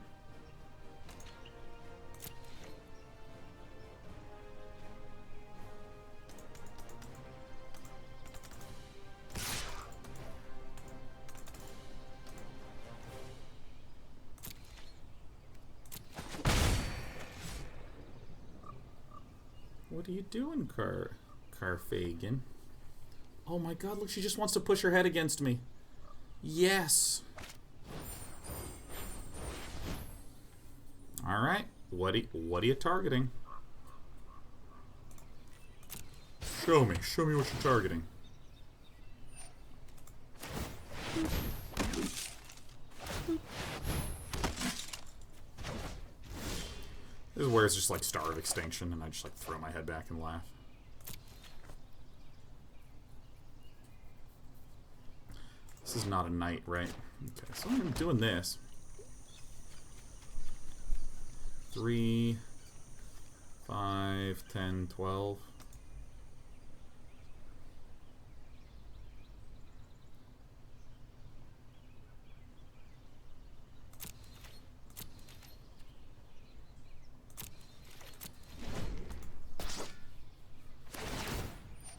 What are you doing, Carfagan? Oh my god, look, she just wants to push her head against me. Yes. Alright, what are you targeting? Show me what you're targeting. This is where it's just like Star of Extinction, and I just like throw my head back and laugh. This is not a knight, right? Okay, so I'm doing this. 3, 5, 10, 12.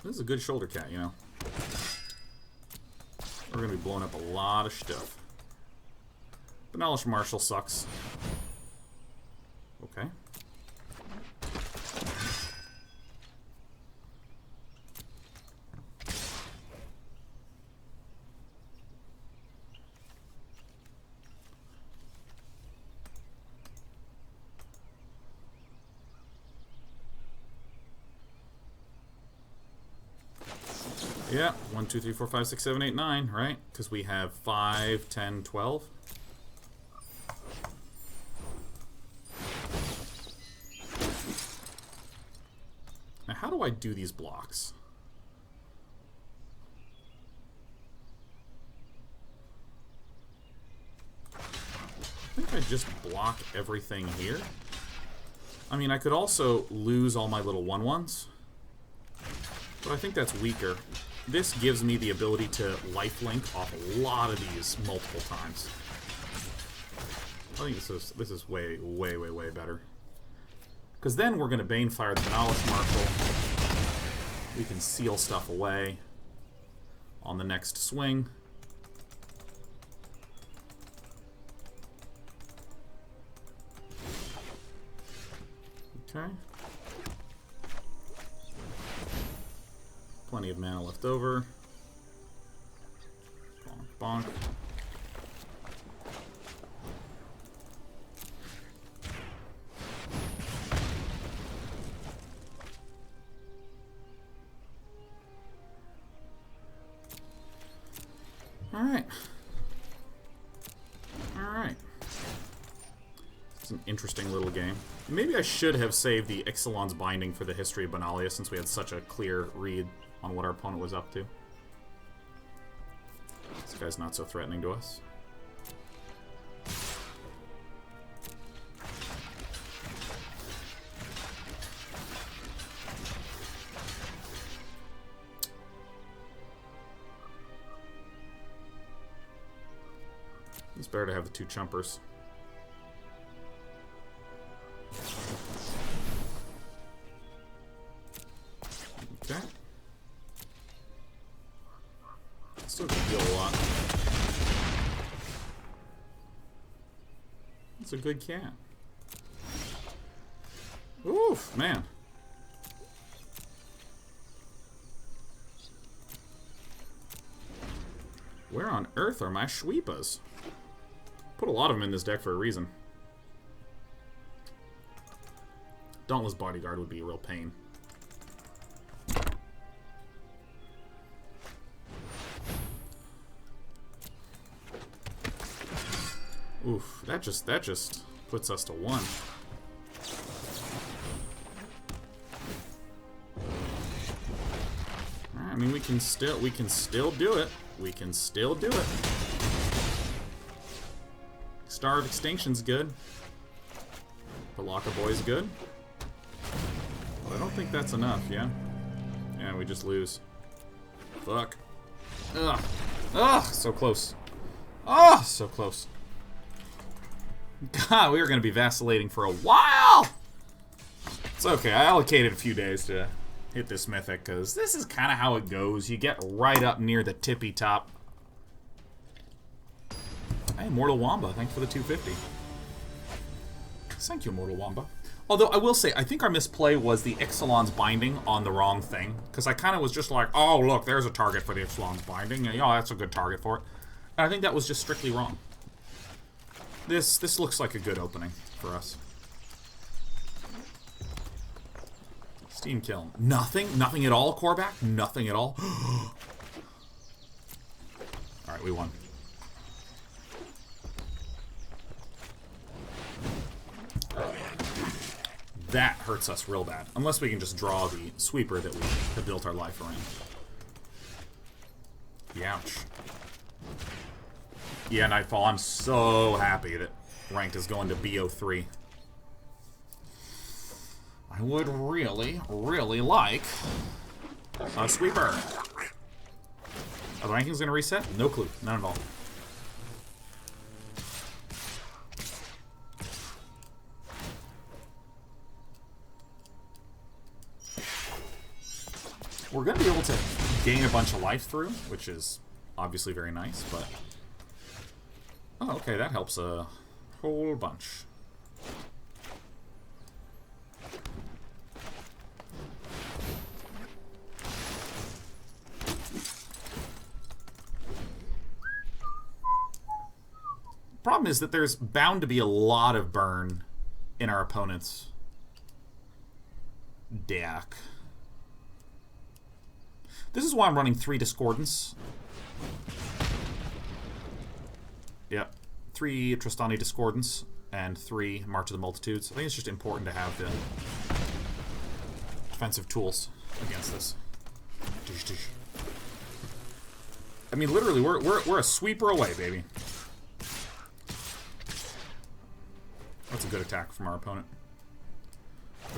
This is a good shoulder cat, you know. We're going to be blowing up a lot of stuff. Benalish Marshal sucks. Okay. Yeah, 1, 2, 3, 4, 5, 6, 7, 8, 9, right? Because we have 5, 10, 12. Now, how do I do these blocks? I think I just block everything here. I mean, I could also lose all my little 1/1s, but I think that's weaker. This gives me the ability to lifelink off a lot of these multiple times. I think this is way, way, way, way better. Because then we're going to Banefire the Benalish Marshal. We can seal stuff away on the next swing. Okay. Plenty of mana left over. Bonk, bonk. Alright. Alright. It's an interesting little game. Maybe I should have saved the Ixalan's Binding for the History of Benalia since we had such a clear read on what our opponent was up to. This guy's not so threatening to us. It's better to have the 2 chumpers. Okay. Still can deal a lot. It's a good cat. Ooh! Oof, man. Where on earth are my Sweepas? Put a lot of them in this deck for a reason. Dauntless Bodyguard would be a real pain. Oof, that just puts us to 1. Alright, I mean we can still do it. We can still do it. Star of Extinction's good. Palaka Boy's good. But I don't think that's enough, yeah? Yeah, we just lose. Fuck. Ugh. Ugh, so close. Oh, so close. God, we were going to be vacillating for a while! It's okay, I allocated a few days to hit this Mythic, because this is kind of how it goes. You get right up near the tippy top. Hey, Mortal Wamba, thanks for the 250. Thank you, Mortal Wamba. Although, I will say, I think our misplay was the Ixalan's Binding on the wrong thing. Because I kind of was just like, oh, look, there's a target for the Ixalan's Binding. And, oh, that's a good target for it. And I think that was just strictly wrong. This looks like a good opening for us. Steam Kiln. Nothing? Nothing at all, Korvac? Nothing at all? Alright, we won. That hurts us real bad. Unless we can just draw the sweeper that we have built our life around. Youch. Yeah, Nightfall, I'm so happy that ranked is going to BO3. I would really, really like a sweeper. Are the rankings going to reset? No clue. None at all. We're going to be able to gain a bunch of life through, which is obviously very nice, but... Oh, okay, that helps a whole bunch. Problem is that there's bound to be a lot of burn in our opponent's deck. This is why I'm running 3 Discordants. Yep. 3 Tristani Discordants and 3 March of the Multitudes. I think it's just important to have the defensive tools against this. I mean, literally, we're a sweeper away, baby. That's a good attack from our opponent.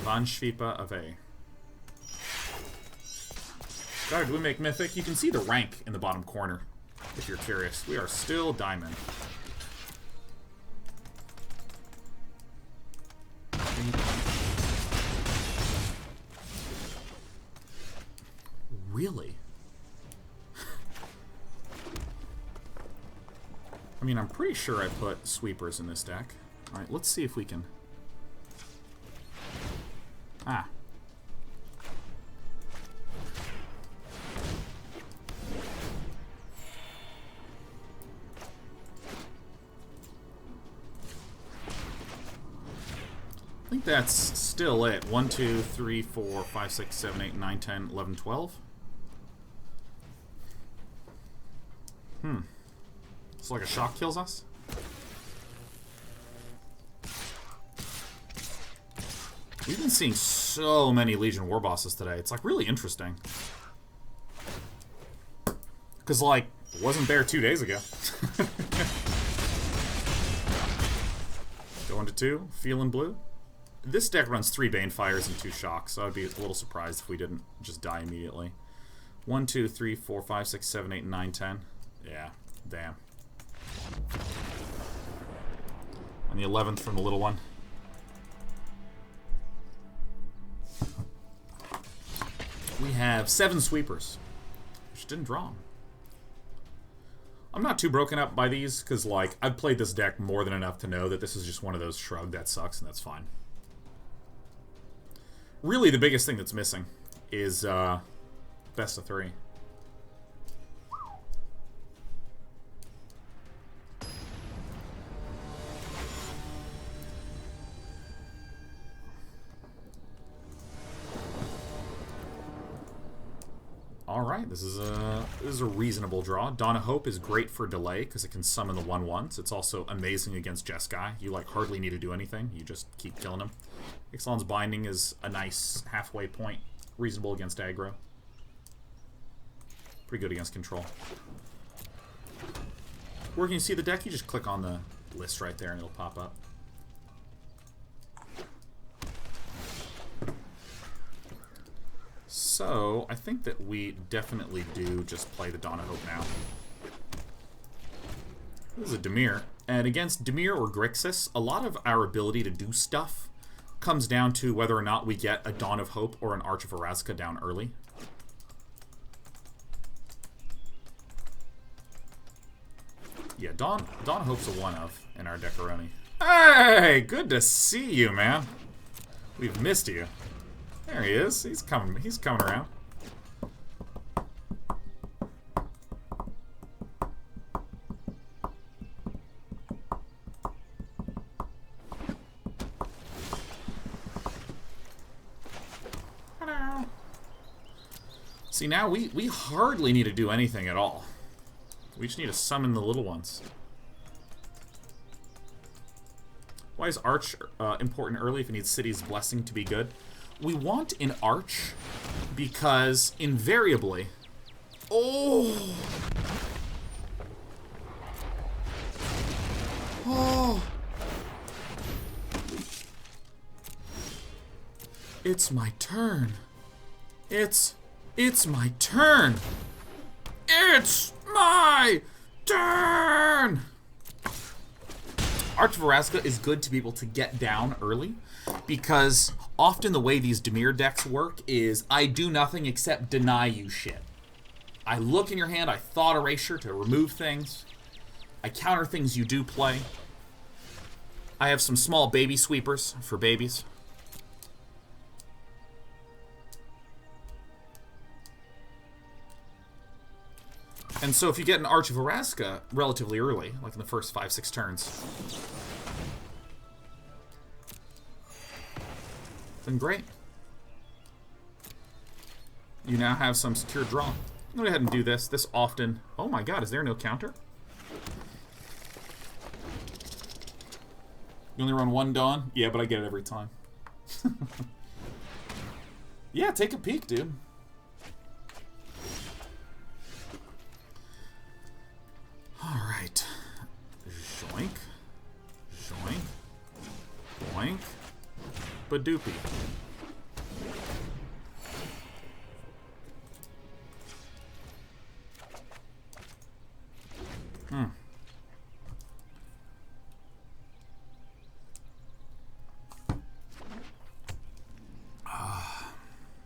Van Shvipa Ave. God, do we make Mythic? You can see the rank in the bottom corner, if you're curious. We are still Diamond. Really? I mean, I'm pretty sure I put sweepers in this deck. Alright, let's see if we can... Ah. I think that's still it. 1, 2, 3, 4, 5, 6, 7, 8, 9, 10, 11, 12. It's like a shock kills us. We've been seeing so many Legion War Bosses today. It's like really interesting. Because like, it wasn't there 2 days ago. Going to 2, feeling blue. This deck runs 3 Banefires and 2 Shocks, so I'd be a little surprised if we didn't just die immediately. 1, 2, 3, 4, 5, 6, 7, 8, 9, 10. Yeah, damn. And the 11th from the little one. We have 7 sweepers, which didn't draw them. I'm not too broken up by these, because, like, I've played this deck more than enough to know that this is just one of those shrug that sucks, and that's fine. Really, the biggest thing that's missing is best of 3. Alright, this is a reasonable draw. Dawn of Hope is great for delay because it can summon the 1/1s. It's also amazing against Jeskai. You like hardly need to do anything. You just keep killing him. Ixalan's Binding is a nice halfway point. Reasonable against aggro. Pretty good against control. Where can you see the deck? You just click on the list right there and it'll pop up. So, I think that we definitely do just play the Dawn of Hope now. This is a Dimir. And against Dimir or Grixis, a lot of our ability to do stuff comes down to whether or not we get a Dawn of Hope or an Arch of Orazca down early. Yeah, Dawn of Hope's a 1-of in our Decaroni. Hey! Good to see you, man. We've missed you. There he is. He's coming around. Hello. See, now we hardly need to do anything at all. We just need to summon the little ones. Why is Arch important early if it needs City's Blessing to be good? We want an Arch because invariably... Oh! Oh! It's my turn. It's my turn. It's my turn! Arch of Orazca is good to be able to get down early, because often the way these Dimir decks work is I do nothing except deny you shit. I look in your hand, I Thought Erasure to remove things, I counter things you do play, I have some small baby sweepers for babies. And so if you get an Arch of Orazca relatively early, like in the first 5-6 turns, then great. You now have some secure draw. I'm going to go ahead and do this. This often... Oh my god, is there no counter? You only run one Dawn? Yeah, but I get it every time. Yeah, take a peek, dude. Alright. Zoink. Zoink. Boink. Badoopy.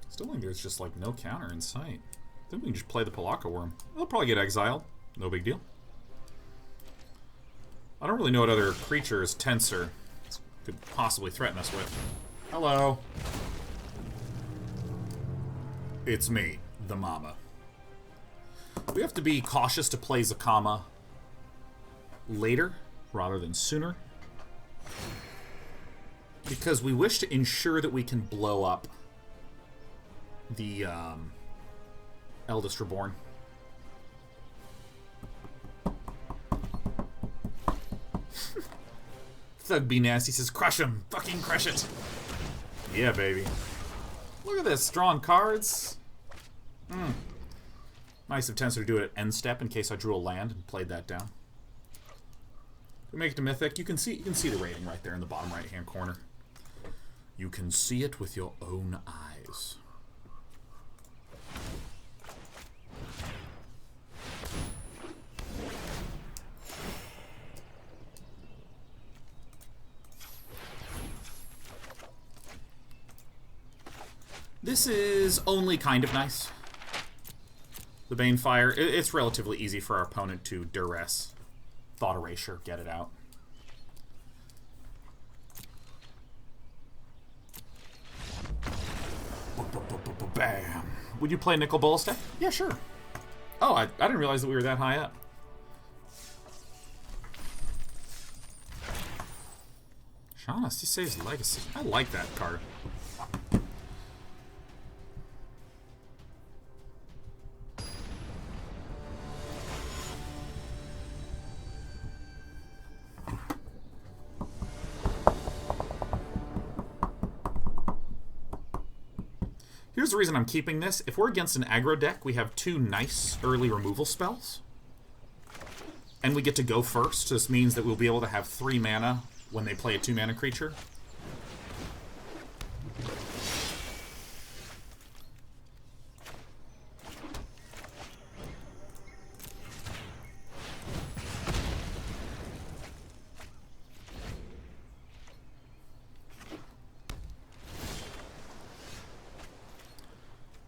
Still think there's just like no counter in sight. I think we can just play the Palaka Worm. They'll probably get exiled. No big deal. I don't really know what other creatures Tensor could possibly threaten us with. Hello. It's me, the Mama. We have to be cautious to play Zacama later rather than sooner, because we wish to ensure that we can blow up the Eldest Reborn. Thug Be Nasty says, crush him! Fucking crush it! Yeah, baby. Look at this, drawing cards. Nice of Tensor to do it at end step in case I drew a land and played that down. We make it to Mythic. You can see the rating right there in the bottom right hand corner. You can see it with your own eyes. This is only kind of nice. The Banefire, it's relatively easy for our opponent to duress. Thought Erasure, get it out. Bam. Would you play Nicol Bolas deck? Yeah, sure. Oh, I didn't realize that we were that high up. Shaughnessy saves Legacy. I like that card. Here's the reason I'm keeping this. If we're against an aggro deck, we have 2 nice early removal spells. And we get to go first. So this means that we'll be able to have 3 mana when they play a 2-mana creature.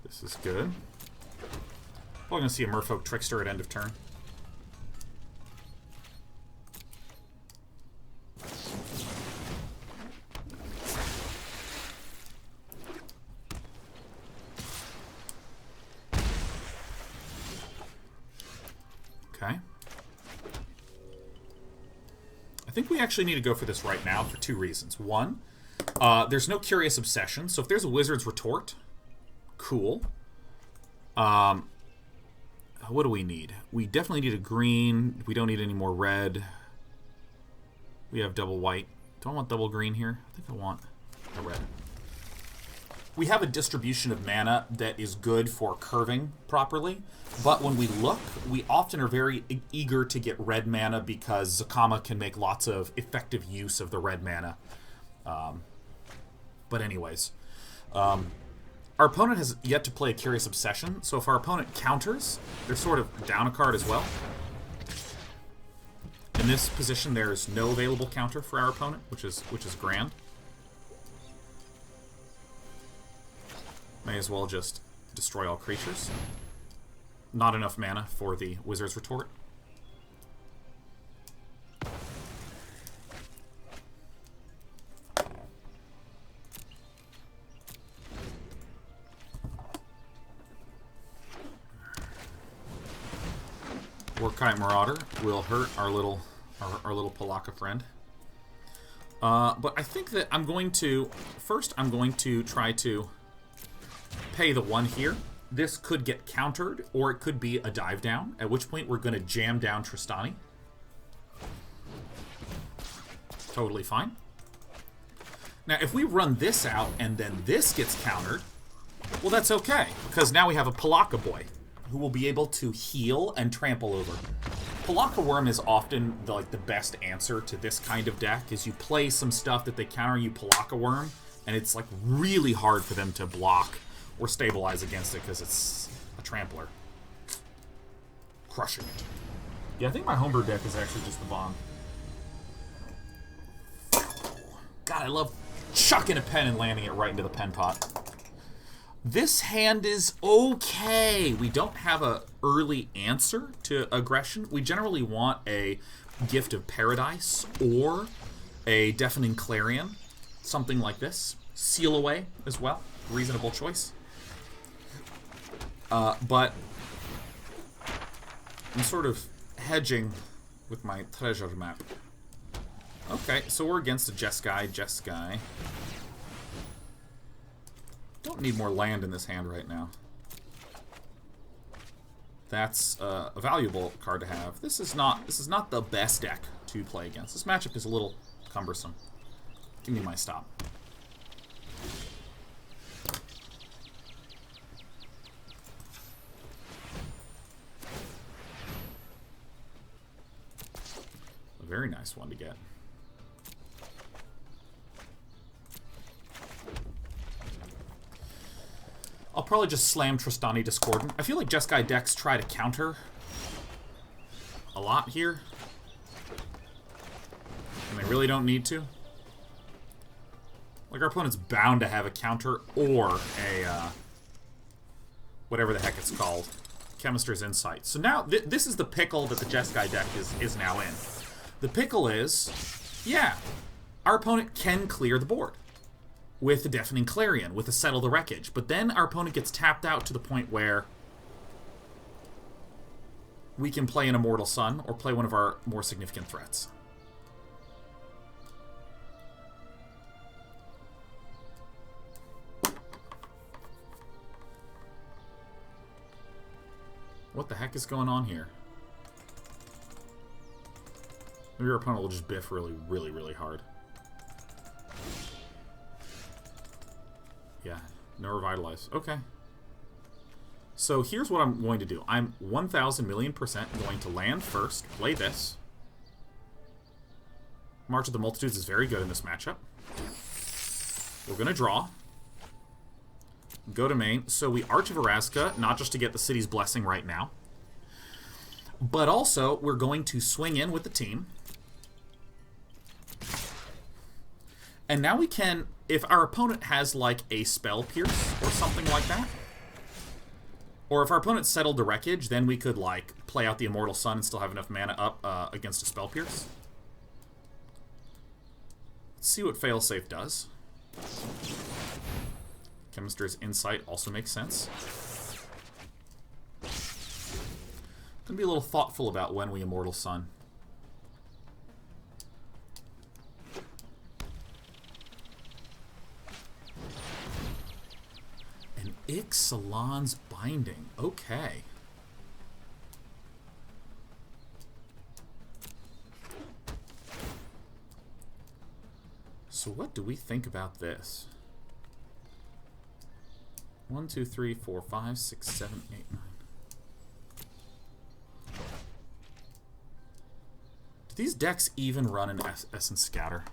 This is good. Probably gonna see a Merfolk Trickster at end of turn. Okay. I think we actually need to go for this right now for 2 reasons. One, there's no Curious Obsession, so if there's a Wizard's Retort, cool. What do we need? We definitely need a green. We don't need any more red. We have double white. Do I want double green here? I think I want a red. We have a distribution of mana that is good for curving properly, but when we look, we often are very eager to get red mana because Zacama can make lots of effective use of the red mana. But anyways, our opponent has yet to play a Curious Obsession, so if our opponent counters, they're sort of down a card as well. In this position, there's no available counter for our opponent, which is grand. May as well just destroy all creatures. Not enough mana for the Wizard's Retort. Warkite Marauder will hurt our little Palaka friend. But I think that I'm going to try to pay the 1 here. This could get countered, or it could be a dive down, at which point we're going to jam down Tristani. Totally fine. Now, if we run this out and then this gets countered, well, that's okay, because now we have a Palaka boy who will be able to heal and trample over. Palaka Worm is often the best answer to this kind of deck, is you play some stuff that they counter, you Palaka Worm, and it's like really hard for them to block or stabilize against it because it's a trampler. Crushing it. Yeah, I think my homebrew deck is actually just the bomb. God, I love chucking a pen and landing it right into the pen pot. This hand is okay. We don't have a early answer to aggression. We generally want a Gift of Paradise or a Deafening Clarion. Something like this. Seal Away as well. Reasonable choice. But I'm sort of hedging with my treasure map. Okay, so we're against a Jeskai. Don't need more land in this hand right now. That's a valuable card to have. This is not the best deck to play against. This matchup is a little cumbersome. Give me my stop. A very nice one to get. I'll probably just slam Tristani Discordant. I feel like Jeskai decks try to counter a lot here. And they really don't need to. Like, our opponent's bound to have a counter or a, whatever the heck it's called. Chemister's Insight. So now, this is the pickle that the Jeskai deck is now in. The pickle is, yeah, our opponent can clear the board. with the Deafening Clarion, with the Settle the Wreckage. But then our opponent gets tapped out to the point where we can play an Immortal Sun or play one of our more significant threats. What the heck is going on here? Maybe your opponent will just biff really, really, really hard. Yeah, no Revitalize. Okay. So here's what I'm going to do. I'm 1,000,000,000% going to land first, play this. March of the Multitudes is very good in this matchup. We're going to draw. Go to main. So we Arch of Orazca, not just to get the city's blessing right now, but also we're going to swing in with the team. And now we can, if our opponent has like a Spell Pierce or something like that, or if our opponent settled the Wreckage, then we could like play out the Immortal Sun and still have enough mana up against a Spell Pierce. Let's see what Failsafe does. Chemister's Insight also makes sense. Gonna be a little thoughtful about when we Immortal Sun. And Ixalan's Binding. Okay. So what do we think about this? 1, 2, 3, 4, 5, 6, 7, 8, 9. Do these decks even run an Essence Scatter?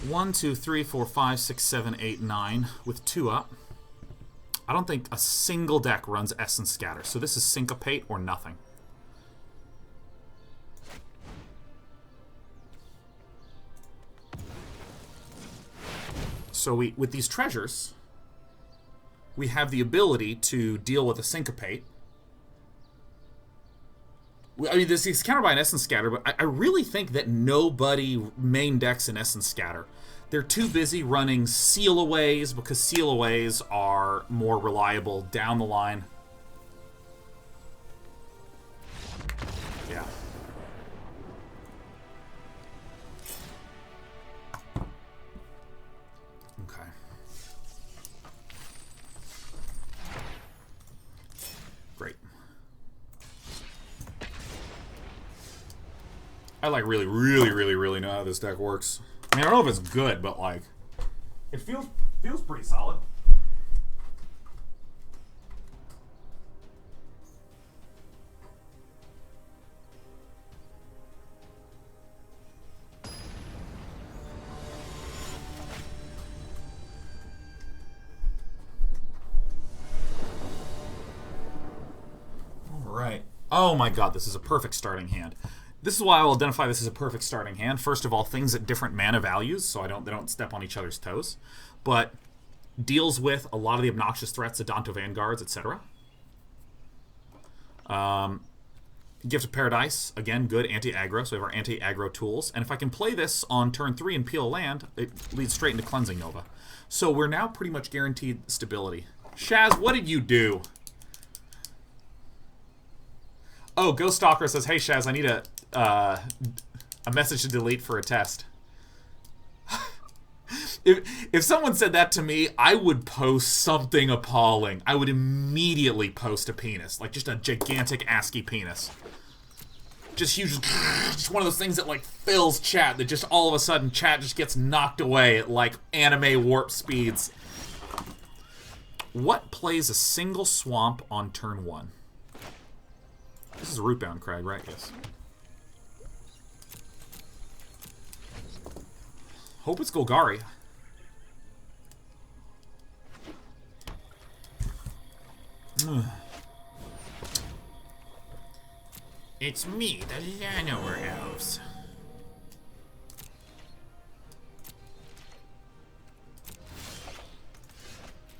One, 2, 3, 4, 5, 6, 7, 8, 9 with 2 up. I don't think a single deck runs Essence Scatter, so this is Syncopate or nothing. So with these treasures, we have the ability to deal with a Syncopate. I mean, this is countered by an Essence Scatter, but I really think that nobody main decks an Essence Scatter. They're too busy running Seal-Aways because Seal-Aways are more reliable down the line. Yeah. Okay. Great. I like really know how this deck works. I mean, I don't know if it's good, but like, it feels pretty solid. All right. Oh my God, this is a perfect starting hand. This is why I will identify this as a perfect starting hand. First of all, things at different mana values, so they don't step on each other's toes. But deals with a lot of the obnoxious threats, Adanto Vanguards, etc. Gift of Paradise, again, good anti-aggro, so we have our anti-aggro tools. And if I can play this on turn 3 and peel a land, it leads straight into Cleansing Nova. So we're now pretty much guaranteed stability. Shaz, what did you do? Oh, Ghost Stalker says, hey Shaz, I need a message to delete for a test. If someone said that to me, I would post something appalling. I would immediately post a penis. Like, just a gigantic ASCII penis. Just huge, just one of those things that, like, fills chat, that just all of a sudden chat just gets knocked away at, like, anime warp speeds. What plays a single swamp on turn 1? This is a Rootbound Crag, right? Yes. Hope it's Golgari. It's me, the Llanowar Elves.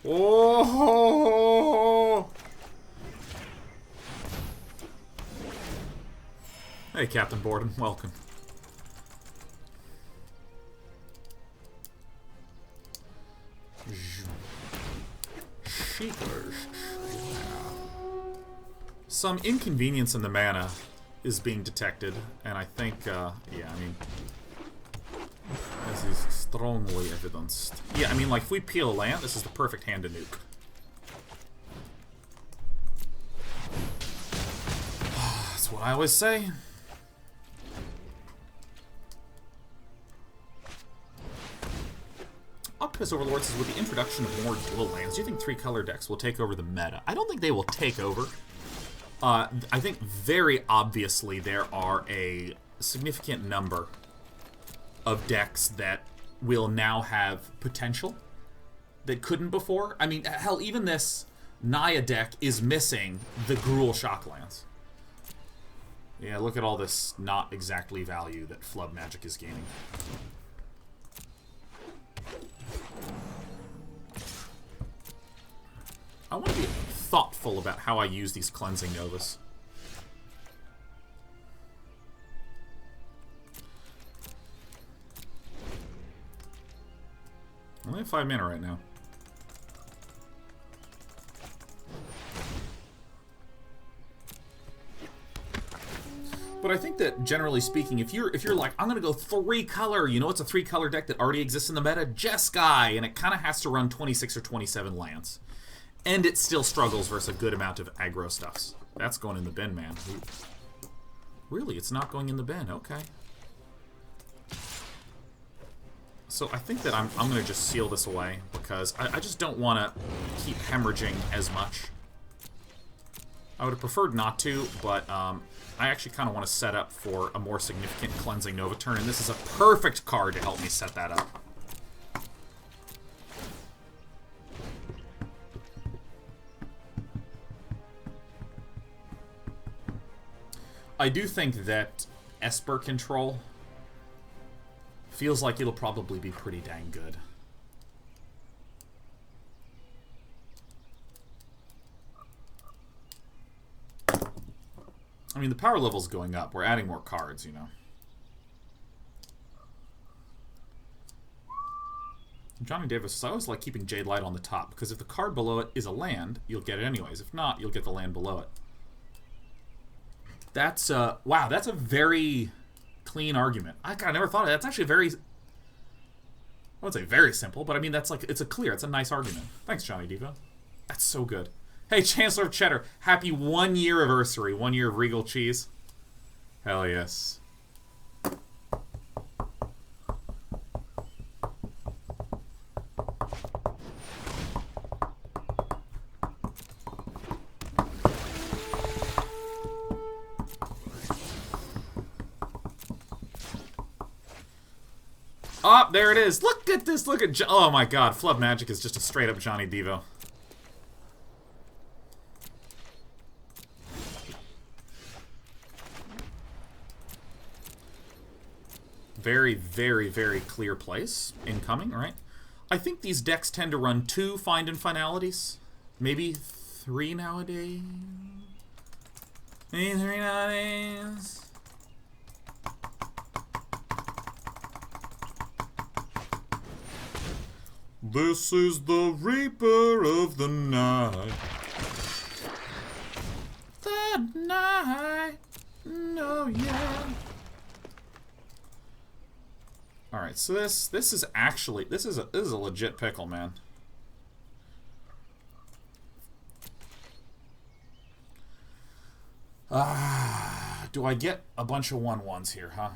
Oh! Hey, Captain Borden, welcome. Sheepers. Some inconvenience in the mana is being detected, and I think, yeah, I mean, this is strongly evidenced. Yeah, I mean, like, if we peel a land, this is the perfect hand to nuke. That's what I always say. Octopus Overlord says, with the introduction of more dual lands, do you think 3-color decks will take over the meta? I don't think they will take over. I think very obviously there are a significant number of decks that will now have potential that couldn't before. I mean, hell, even this Naya deck is missing the Gruul Shocklands. Yeah, look at all this not exactly value that Flub Magic is gaining. I want to be thoughtful about how I use these Cleansing Novas. I only have 5 mana right now. But I think that, generally speaking, if you're like, I'm gonna go 3-color, you know, it's a 3-color deck that already exists in the meta, Jeskai, and it kind of has to run 26 or 27 lands. And it still struggles versus a good amount of aggro stuffs. That's going in the bin, man. Really, it's not going in the bin. Okay. So I think that I'm going to just seal this away, because I just don't want to keep hemorrhaging as much. I would have preferred not to, but I actually kind of want to set up for a more significant Cleansing Nova turn, and this is a perfect card to help me set that up. I do think that Esper control feels like it'll probably be pretty dang good. I mean, the power level's going up. We're adding more cards, you know. Johnny Davis says, I always like keeping Jadelight on the top, because if the card below it is a land, you'll get it anyways. If not, you'll get the land below it. That's, wow, that's a very clean argument. I never thought of that. That's actually very, I wouldn't say very simple, but I mean, that's like, it's a nice argument. Thanks, Johnny Devo. That's so good. Hey, Chancellor of Cheddar, happy 1-year anniversary. 1 year of Regal Cheese. Hell yes. Oh, there it is. Look at this. Look at... Oh, my God. Flood Magic is just a straight-up Johnny Devo. Very, very, very clear place. Incoming, right? I think these decks tend to run 2 Find and Finalities. Maybe 3 nowadays. Maybe 3 nowadays. This is the Reaper of the Night. The night. No, yeah. Alright, so this is actually this is a legit pickle, man. Do I get a bunch of 1/1s here, huh?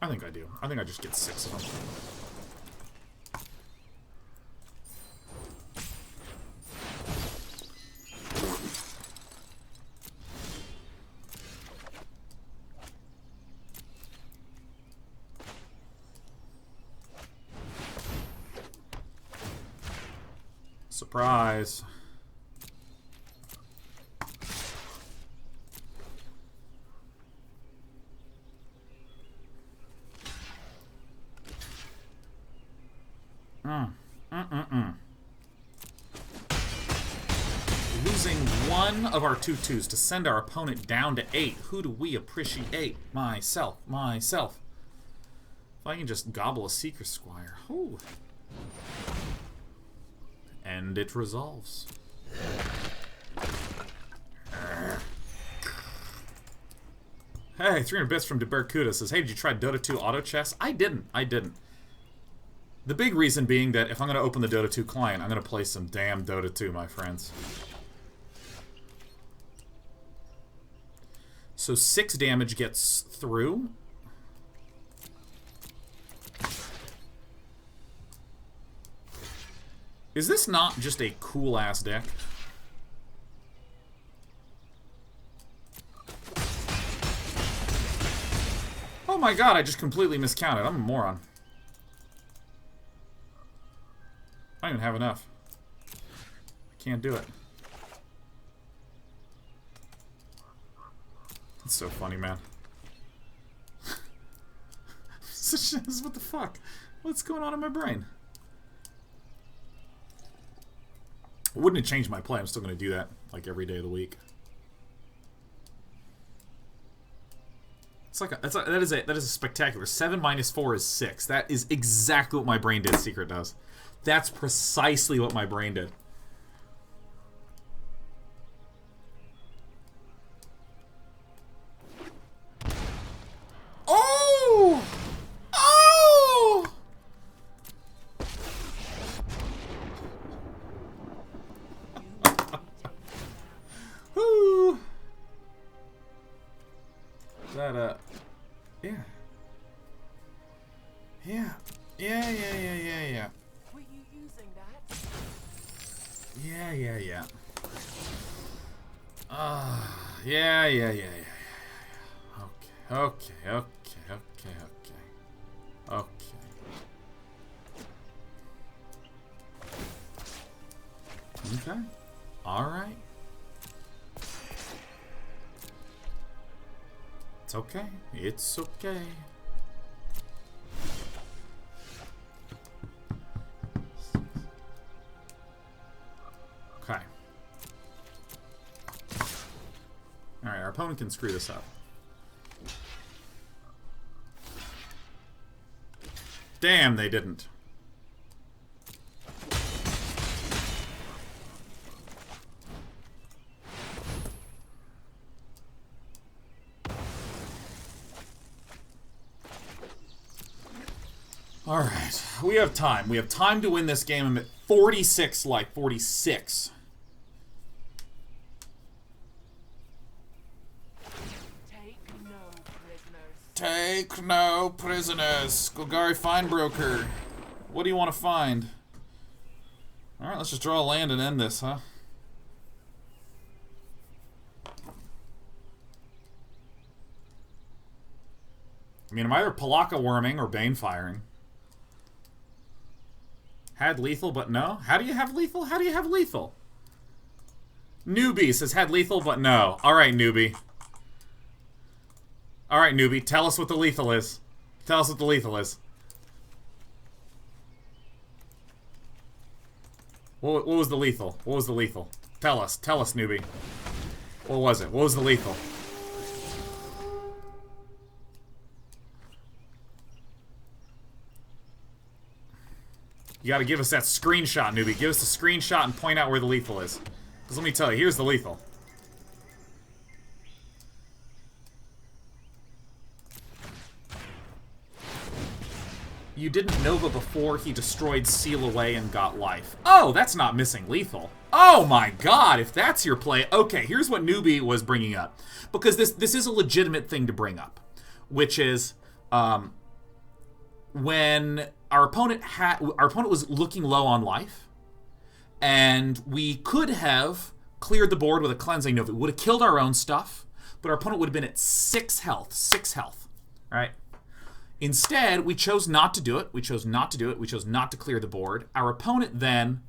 I think I do. I think I just get 6 of them. Surprise. Losing 1 one of our 2/2s to send our opponent down to 8. Who do we appreciate? Myself. If I can just gobble a Seeker Squire. Ooh. And it resolves. Hey, 300 bits from DeBercuda says, hey, did you try Dota 2 auto chess? I didn't. The big reason being that if I'm going to open the Dota 2 client, I'm going to play some damn Dota 2, my friends. So 6 damage gets through. Is this not just a cool-ass deck? Oh my god, I just completely miscounted. I'm a moron. I don't even have enough. I can't do it. That's so funny, man. What the fuck? What's going on in my brain? Wouldn't it change my play? I'm still going to do that like every day of the week. It's like that is a spectacular. 7 minus 4 is 6. That is exactly what my brain did. Secret does. That's precisely what my brain did. Oh! Oh! Woo! That, yeah. Yeah. Yeah. Were you using that? Yeah. Yeah. Yeah. Okay. Okay. Alright. It's okay. It's okay. Okay. Alright, our opponent can screw this up. Damn, they didn't. Alright, we have time. We have time to win this game. I'm at 46, like 46. Take no prisoners. Golgari Finebroker. What do you want to find? Alright, let's just draw a land and end this, huh? I mean, I'm either Palaka Worming or Bane Firing. Had lethal, but no? How do you have lethal? How do you have lethal? Newbie says had lethal, but no. Alright, newbie. Alright, newbie. Tell us what the lethal is. Tell us what the lethal is. What was the lethal? What was the lethal? Tell us. Tell us, newbie. What was it? What was the lethal? You gotta give us that screenshot, newbie. Give us the screenshot and point out where the lethal is. Because let me tell you, here's the lethal. You didn't Nova before he destroyed Seal Away and got life. Oh, that's not missing lethal. Oh my god, if that's your play. Okay, here's what newbie was bringing up. Because this is a legitimate thing to bring up. Which is, when our opponent was looking low on life, and we could have cleared the board with a cleansing nova. We would have killed our own stuff, but our opponent would have been at 6 health, right? Instead, we chose not to do it. We chose not to clear the board. Our opponent then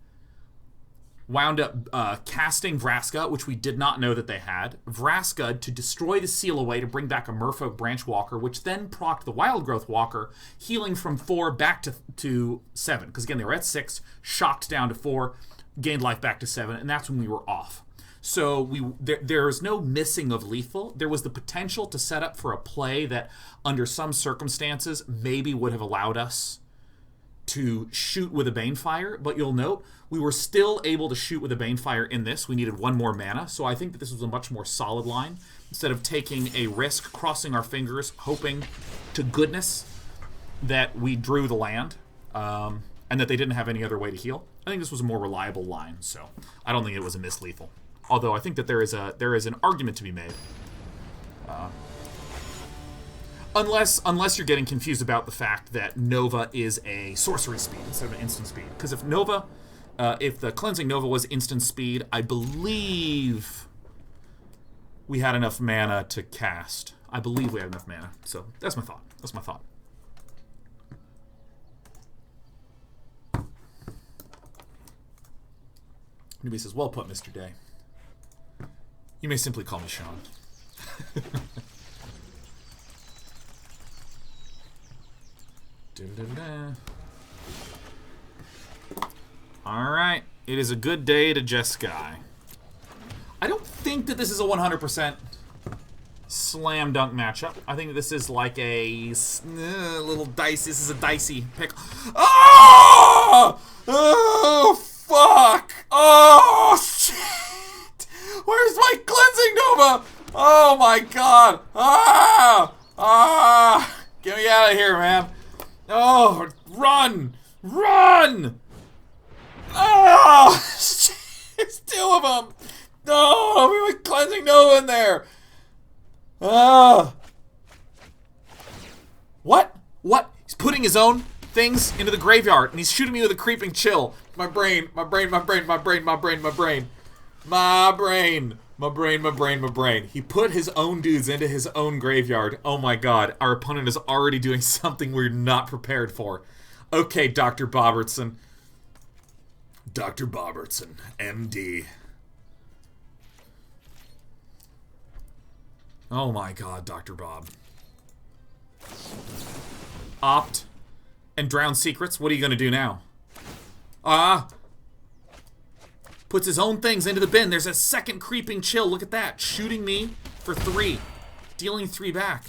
wound up casting Vraska, which we did not know that they had. Vraska to destroy the Seal Away to bring back a Merfolk Branchwalker, which then procced the Wildgrowth Walker, healing from 4 back to 7. Because again, they were at 6, shocked down to 4, gained life back to 7, and that's when we were off. So there's no missing of lethal. There was the potential to set up for a play that, under some circumstances, maybe would have allowed us to shoot with a Banefire, but you'll note we were still able to shoot with a Banefire in this. We needed 1 more mana, so I think that this was a much more solid line. Instead of taking a risk, crossing our fingers, hoping to goodness that we drew the land, and that they didn't have any other way to heal. I think this was a more reliable line, so I don't think it was a mislethal. Although I think that there is an argument to be made. Unless you're getting confused about the fact that Nova is a sorcery speed instead of an instant speed. Because if the Cleansing Nova was instant speed, I believe we had enough mana to cast. I believe we had enough mana. So that's my thought. That's my thought. Newbie says, well put, Mr. Day. You may simply call me Sean. Alright. It is a good day to Jeskai. I don't think that this is a 100% slam dunk matchup. I think that this is like a little dice. This is a dicey pick. Oh! Oh, fuck! Oh, shit! Where's my Cleansing Nova? Oh my god! Ah! Ah! Get me out of here, man! Oh, run! Run! Oh, shit! There's 2 of them! No! We were Cleansing Nova in there! Ah! What? What? He's putting his own things into the graveyard, and he's shooting me with a Creeping Chill. My brain, my brain, my brain, my brain, my brain, my brain. My brain. My brain, my brain, my brain. He put his own dudes into his own graveyard. Oh my god, our opponent is already doing something we're not prepared for. Okay, Dr. Bobertson. Dr. Bobertson, MD. Oh my god, Dr. Bob. Opt and Drown Secrets. What are you gonna do now? Puts his own things into the bin. There's a second Creeping Chill. Look at that. Shooting me for 3. Dealing 3 back.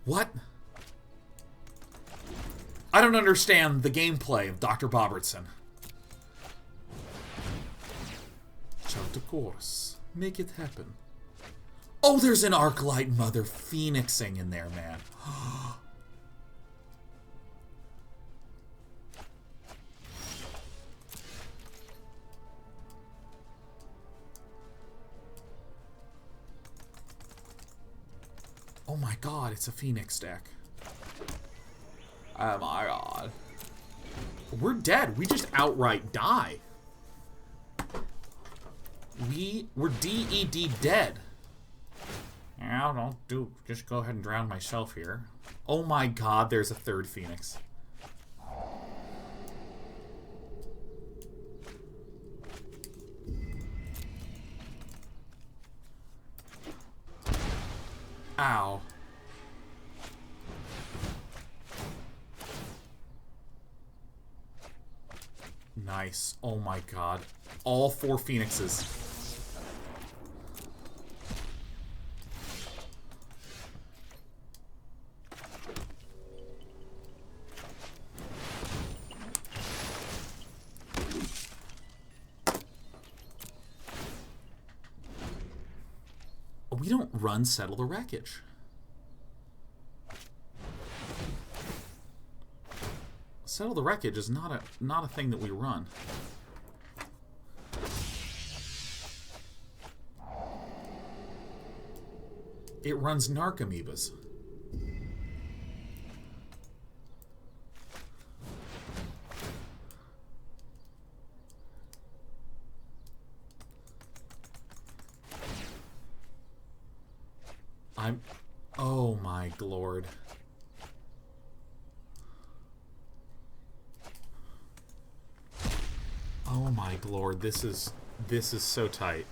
What? I don't understand the gameplay of Dr. Bobertson. Chart of course. Make it happen. Oh, there's an Arclight Mother Phoenixing in there, man. Oh my god, it's a Phoenix deck. Oh my god. We're dead. We just outright die. We're DED dead. Yeah, just go ahead and drown myself here. Oh my god, there's a 3rd Phoenix. Ow. Nice. Oh my god. All 4 Phoenixes. We don't run Settle the Wreckage. Settle the Wreckage is not a thing that we run. It runs Narcomoebas. Oh my lord. Oh my lord, this is so tight.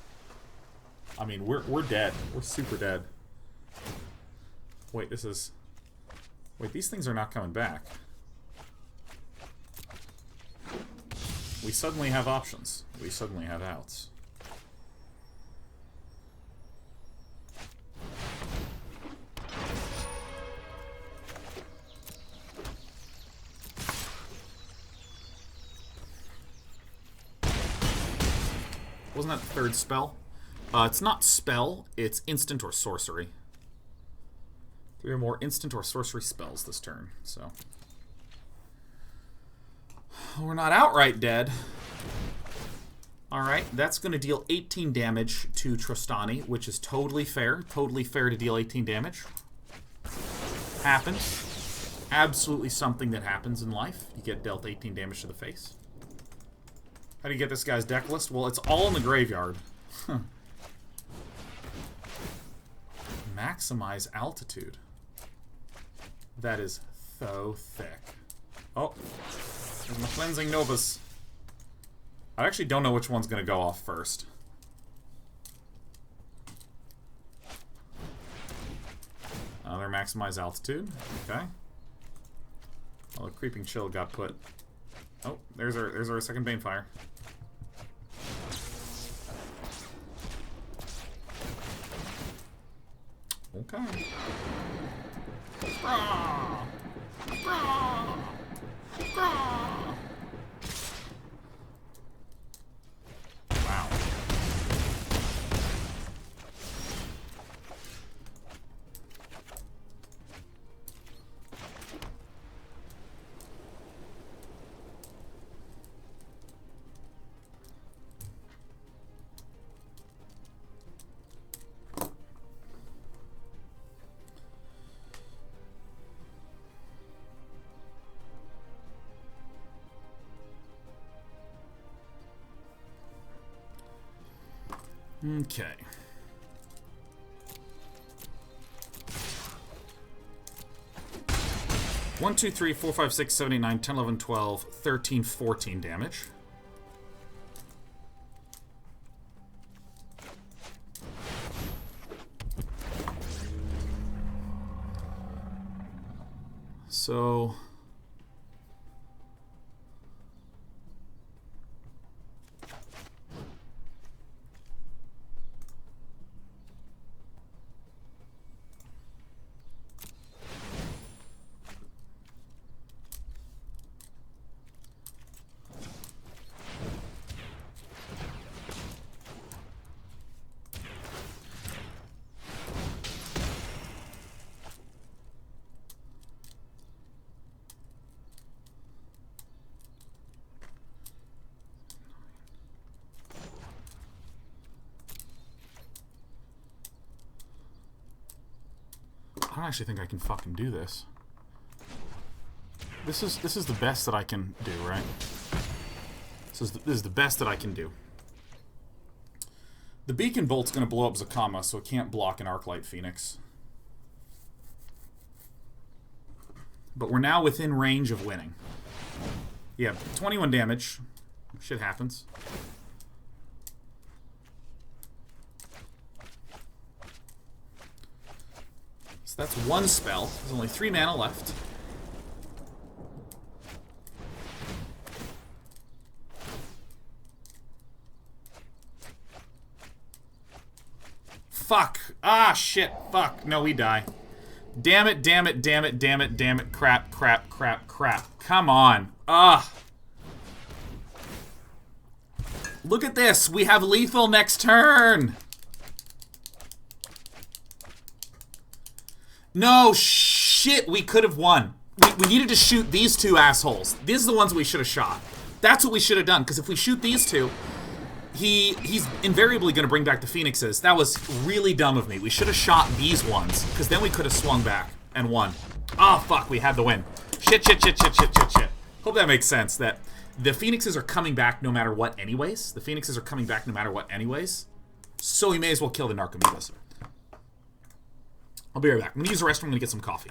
I mean, we're dead. We're super dead. Wait, these things are not coming back. We suddenly have options. We suddenly have outs. Wasn't that the third spell? It's not spell, it's instant or sorcery. 3 or more instant or sorcery spells this turn, so. We're not outright dead. Alright, that's going to deal 18 damage to Trostani, which is totally fair. Totally fair to deal 18 damage. Happens. Absolutely something that happens in life. You get dealt 18 damage to the face. How do you get this guy's deck list? Well, it's all in the graveyard. Maximize altitude. That is so thick. Oh, there's my Cleansing Novus. I actually don't know which one's going to go off first. Another Maximize altitude. Okay. Well, the Creeping Chill got put... Oh, there's our second Banefire. Okay. Wow. Okay. One, 2, 3, 4, 5, 6, 7, 8, 9, 10, 11, 12, 13, 14 damage. So... I don't actually think I can fucking do this. This is the best that I can do, right? This is the best that I can do. The Beacon Bolt's gonna blow up Zacama, so it can't block an Arclight Phoenix. But we're now within range of winning. Yeah, 21 damage. Shit happens. So that's one spell. There's only 3 mana left. Fuck. Ah, shit. Fuck. No, we die. Damn it, damn it, damn it, damn it, damn it. Crap, crap, crap, crap. Come on. Ugh. Look at this. We have lethal next turn. No, shit, we could have won. We needed to shoot these two assholes. These are the ones we should have shot. That's what we should have done, because if we shoot these two, he's invariably going to bring back the Phoenixes. That was really dumb of me. We should have shot these ones, because then we could have swung back and won. Oh, fuck, we had the win. Shit, shit, shit, shit, shit, shit, shit. Hope that makes sense, that the Phoenixes are coming back no matter what anyways. The Phoenixes are coming back no matter what anyways. So we may as well kill the Narcomoebas. I'll be right back. I'm going to use the restroom. I'm going to get some coffee.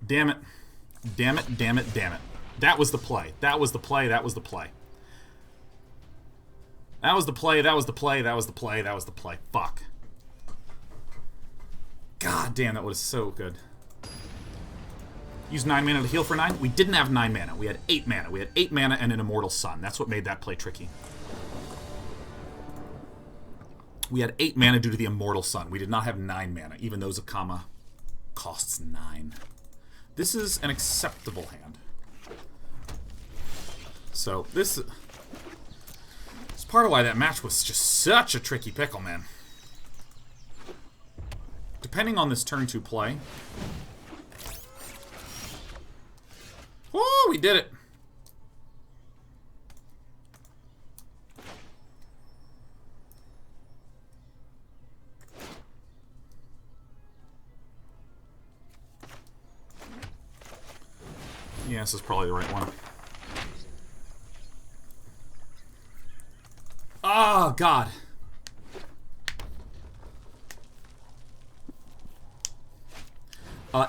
Damn it. Damn it, damn it, damn it. That was the play. That was the play, that was the play. That was the play, that was the play, that was the play, that was the play. Fuck. God damn, that was so good. Use 9 mana to heal for 9. We didn't have 9 mana. We had 8 mana. We had 8 mana and an Immortal Sun. That's what made that play tricky. We had 8 mana due to the Immortal Sun. We did not have 9 mana, even though Zacama costs 9. This is an acceptable hand. So, this is part of why that match was just such a tricky pickle, man. Depending on this turn 2 play... Oh, we did it. Yeah, this is probably the right one. Oh, God.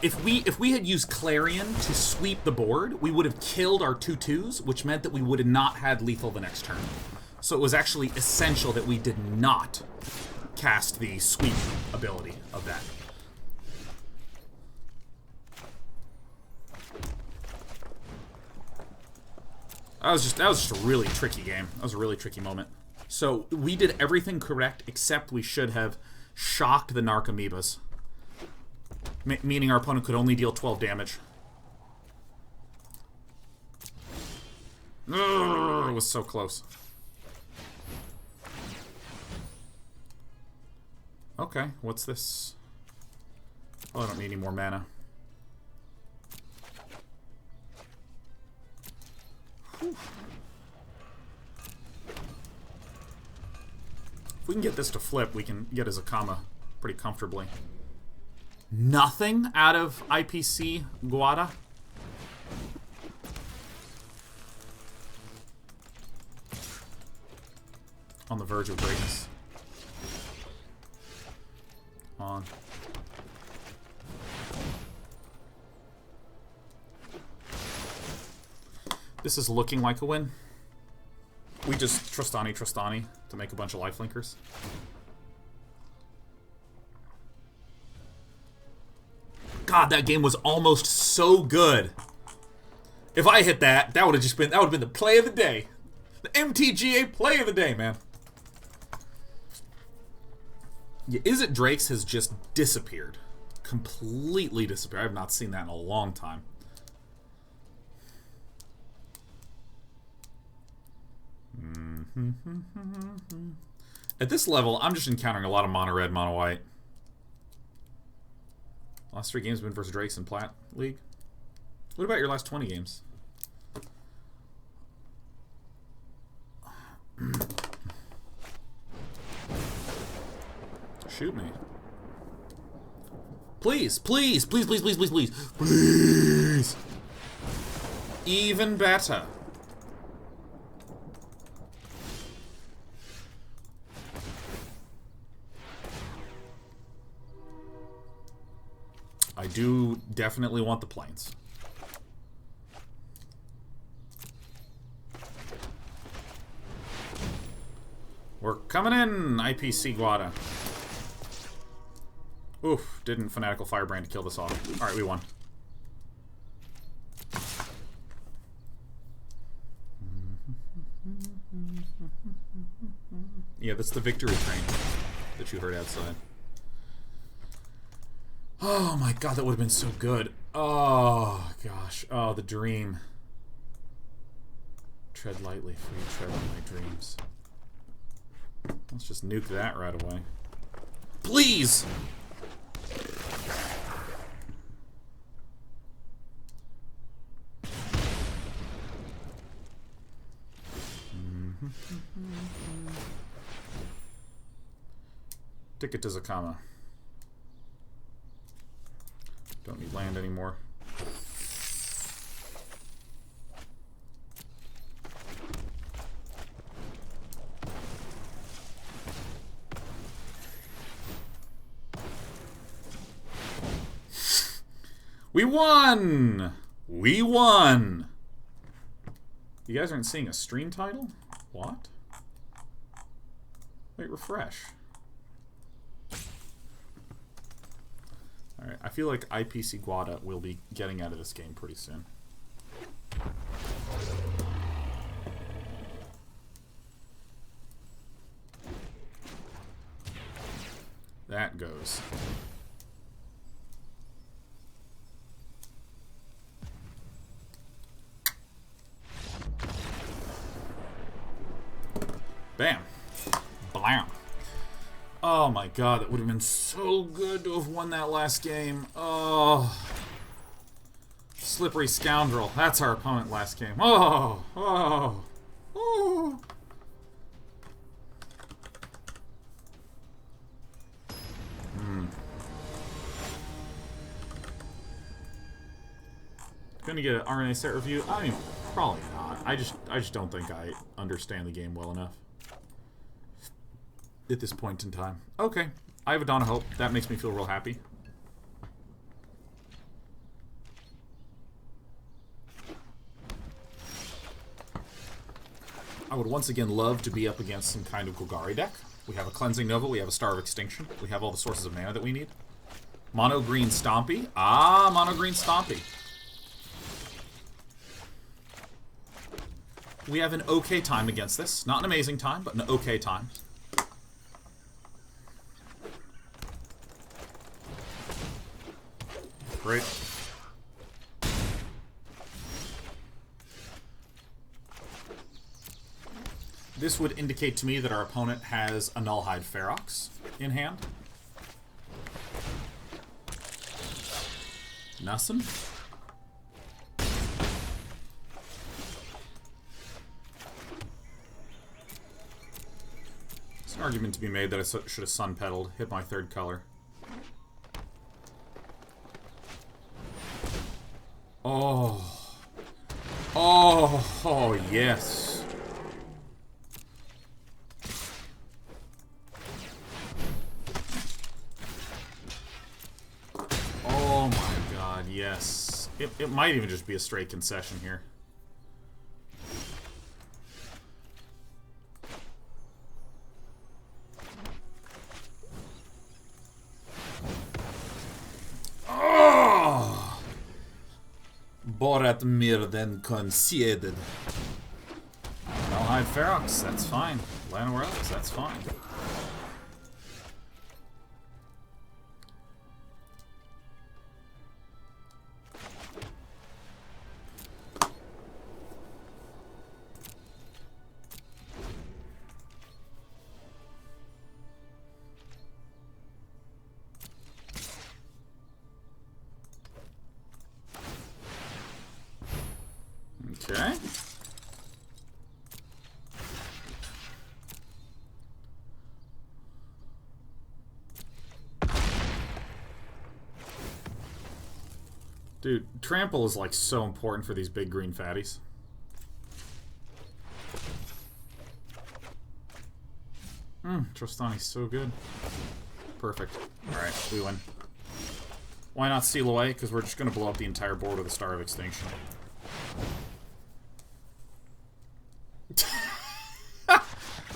If we had used Clarion to sweep the board, we would have killed our 2/2s, which meant that we would have not had lethal the next turn. So it was actually essential that we did not cast the sweep ability of that. That was just a really tricky game. That was a really tricky moment. So we did everything correct except we should have shocked the Narcomoebas. Meaning our opponent could only deal 12 damage. It was so close. Okay, what's this? Oh, I don't need any more mana. Whew. If we can get this to flip, we can get a Zacama pretty comfortably. Nothing out of IPC Guada. On the verge of greatness. On. This is looking like a win. We just Trostani to make a bunch of lifelinkers. God, that game was almost so good. If I hit that, that would have been the play of the day. The MTGA play of the day, man. Yeah, Is It Drake's has just disappeared. Completely disappeared. I have not seen that in a long time. At this level, I'm just encountering a lot of mono red, mono white. Last 3 games have been versus Drakes in Plat League. What about your last 20 games? Shoot me. Please, please, please, please, please, please, please. Please. Even better. I do definitely want the planes. We're coming in, IPC Guada. Oof, didn't Fanatical Firebrand to kill this off. Alright, we won. Yeah, that's the victory train that you heard outside. Oh my god, that would have been so good. Oh gosh. Oh, the dream. Tread lightly, free tread on my dreams. Let's just nuke that right away. Please! Ticket to Zacama. Don't need land anymore. We won! We won! You guys aren't seeing a stream title? What? Wait, refresh. Alright, I feel like IPC Guada will be getting out of this game pretty soon. That goes. Bam. Blam. Oh my god, that would have been so good to have won that last game. Oh. Slippery scoundrel. That's our opponent last game. Oh. Oh. Oh. Gonna get an RNA set review? I mean, probably not. I just don't think I understand the game well enough at this point in time. Okay, I have a Dawn of Hope. That makes me feel real happy. I would once again love to be up against some kind of Golgari deck. We have a Cleansing Nova, we have a Star of Extinction, we have all the sources of mana that we need. Mono Green Stompy. Ah, Mono Green Stompy. We have an okay time against this. Not an amazing time, but an okay time. Great. This would indicate to me that our opponent has a Nullhide Ferox in hand. Nothing. There's an argument to be made that I should have Sunpetaled, hit my third color. Oh. Oh, oh yes. Oh my god, yes. It might even just be a straight concession here. Borat mir then conceded. Nullhide Ferox, that's fine. Land Aurelia, that's fine. Okay. Dude, trample is like so important for these big green fatties. Trostani's so good. Perfect. Alright, we win. Why not seal away? Because we're just going to blow up the entire board with a Star of Extinction.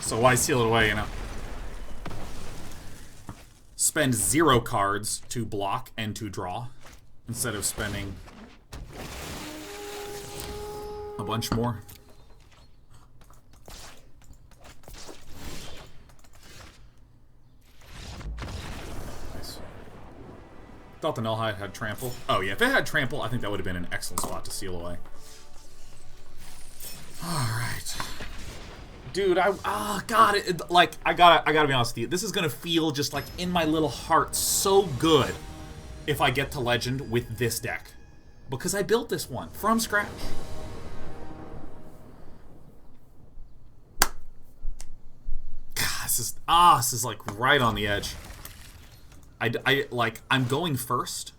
So why seal it away, you know? Spend 0 cards to block and to draw, instead of spending a bunch more. Nice. Thought the Nullhide had trample. Oh yeah, if it had trample, I think that would have been an excellent spot to seal away. Alright. Dude, God, like, I gotta be honest with you. This is gonna feel just like in my little heart so good if I get to Legend with this deck. Because I built this one from scratch. God, this is like right on the edge. I'm going first,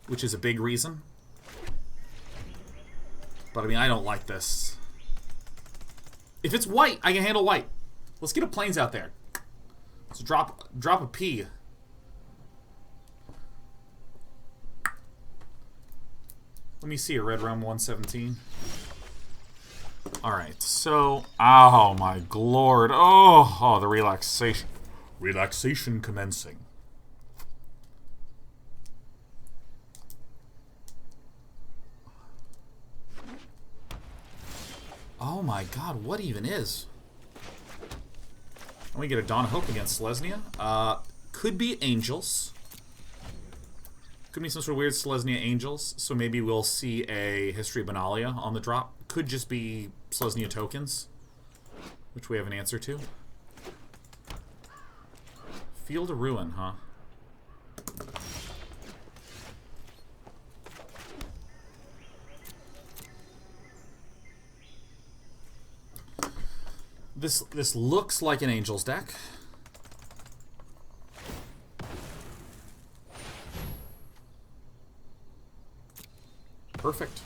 which is a big reason. But I mean, I don't like this. If it's white, I can handle white. Let's get a plains out there. Let's drop a P. Let me see a Red Realm 117. Alright, so... Oh, my lord. Oh, the relaxation. Relaxation commencing. Oh my god, what even is? And we get a Dawn of Hope against Selesnya. Could be Angels. Could be some sort of weird Selesnya Angels. So maybe we'll see a History of Benalia on the drop. Could just be Selesnya tokens, which we have an answer to. Field of Ruin, huh? This looks like an Angels deck. Perfect.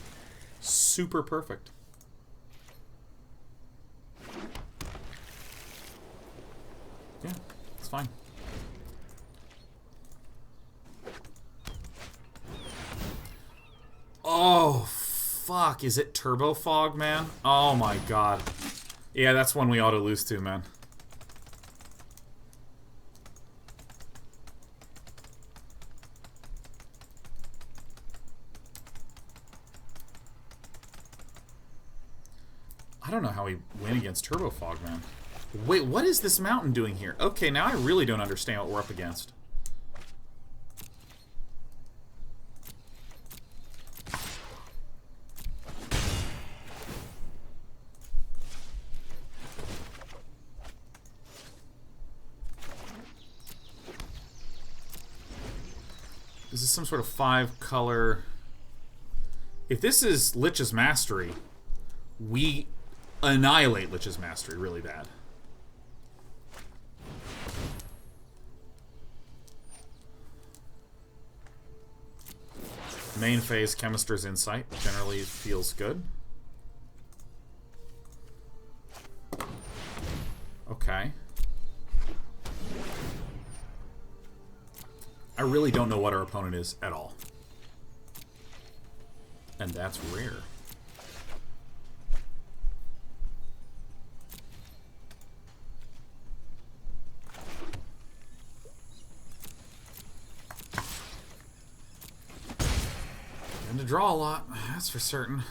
Super perfect. Yeah, it's fine. Oh, fuck. Is it Turbo Fog, man? Oh my god. Yeah, that's one we ought to lose to, man. I don't know how we win against Turbo Fog, man. Wait, what is this mountain doing here? Okay, now I really don't understand what we're up against. Is this some sort of 5-color... If this is Lich's Mastery, we annihilate Lich's Mastery really bad. Main phase, Chemister's Insight. Generally feels good. Okay. I really don't know what our opponent is at all. And that's rare. And to draw a lot, that's for certain.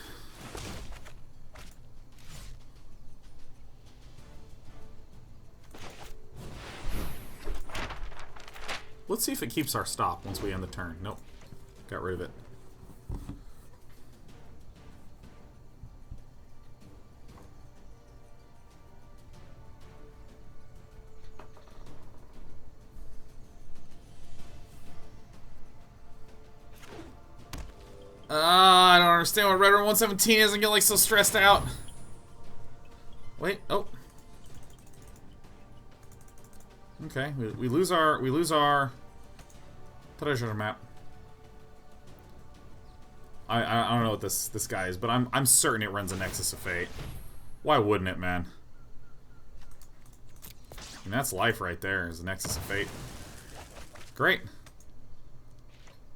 Let's see if it keeps our stop once we end the turn. Nope. Got rid of it. I don't understand what Red Room 117 is and get like so stressed out. Wait, oh. Okay, we lose our treasure map. I don't know what this guy is, but I'm certain it runs a Nexus of Fate. Why wouldn't it, man? I mean, that's life right there, is a Nexus of Fate. Great.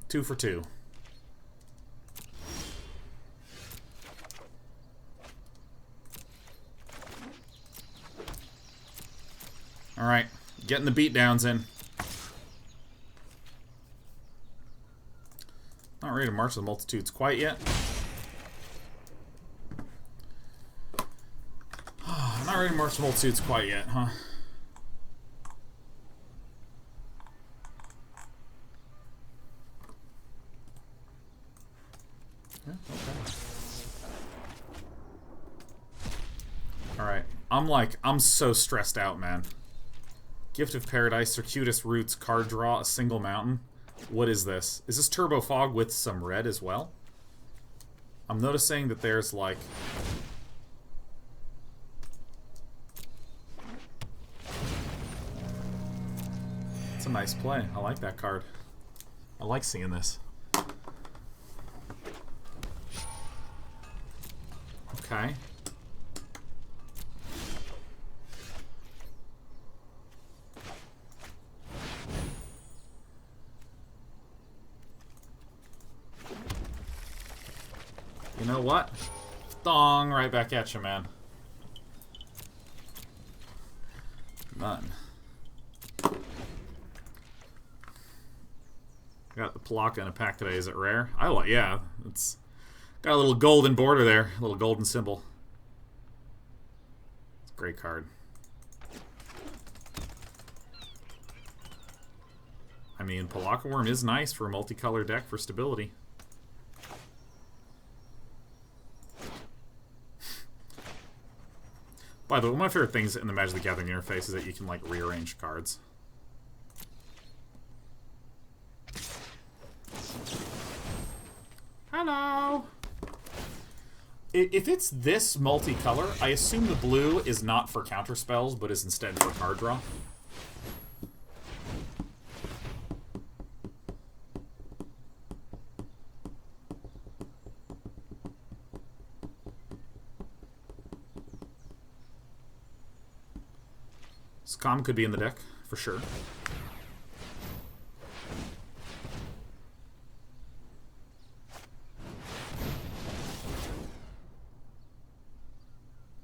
2 for 2. Alright, getting the beatdowns in. Not ready to march the multitudes quite yet. Not ready to march the multitudes quite yet, huh? Yeah, okay. Alright, I'm so stressed out, man. Gift of Paradise, Circuitous Roots, card draw, a single mountain. What is this? Is this Turbo Fog with some red as well? I'm noticing that there's like... It's a nice play. I like that card. I like seeing this. Okay. know what? Thong right back at you, man. None. Got the Palaka in a pack today. Is it rare? Yeah. It's got a little golden border there. A little golden symbol. It's a great card. I mean, Palaka Worm is nice for a multicolor deck for stability. By the way, one of my favorite things in the Magic the Gathering interface is that you can, like, rearrange cards. Hello! If it's this multicolor, I assume the blue is not for counter spells, but is instead for card draw. Zacama could be in the deck, for sure.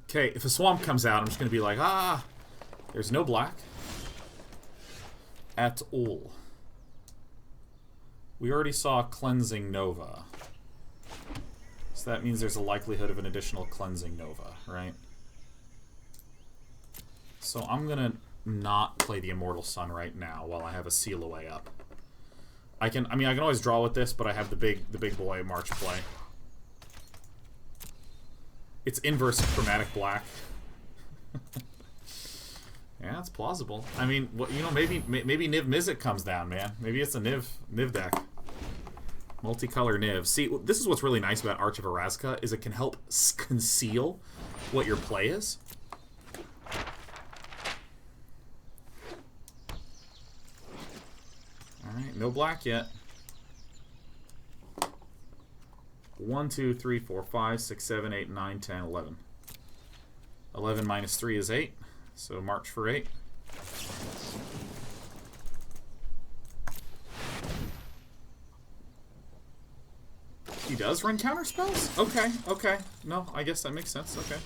Okay, if a swamp comes out, I'm just going to be like, ah, there's no black at all. We already saw Cleansing Nova. So that means there's a likelihood of an additional Cleansing Nova, right? So I'm going to not play the Immortal Sun right now while I have a Seal Away up. I can always draw with this, but I have the big boy March play. It's inverse chromatic black. Yeah, it's plausible. I mean, you know, maybe Niv Mizzet comes down, man. Maybe it's a Niv deck. Multicolor Niv. See, this is what's really nice about Arch of Orazca, is it can help conceal what your play is. Alright, no black yet. 1, 2, 3, 4, 5, 6, 7, 8, 9, 10, 11. 11 minus 3 is 8, so march for 8. He does run counter spells? Okay, okay. No, I guess that makes sense, okay.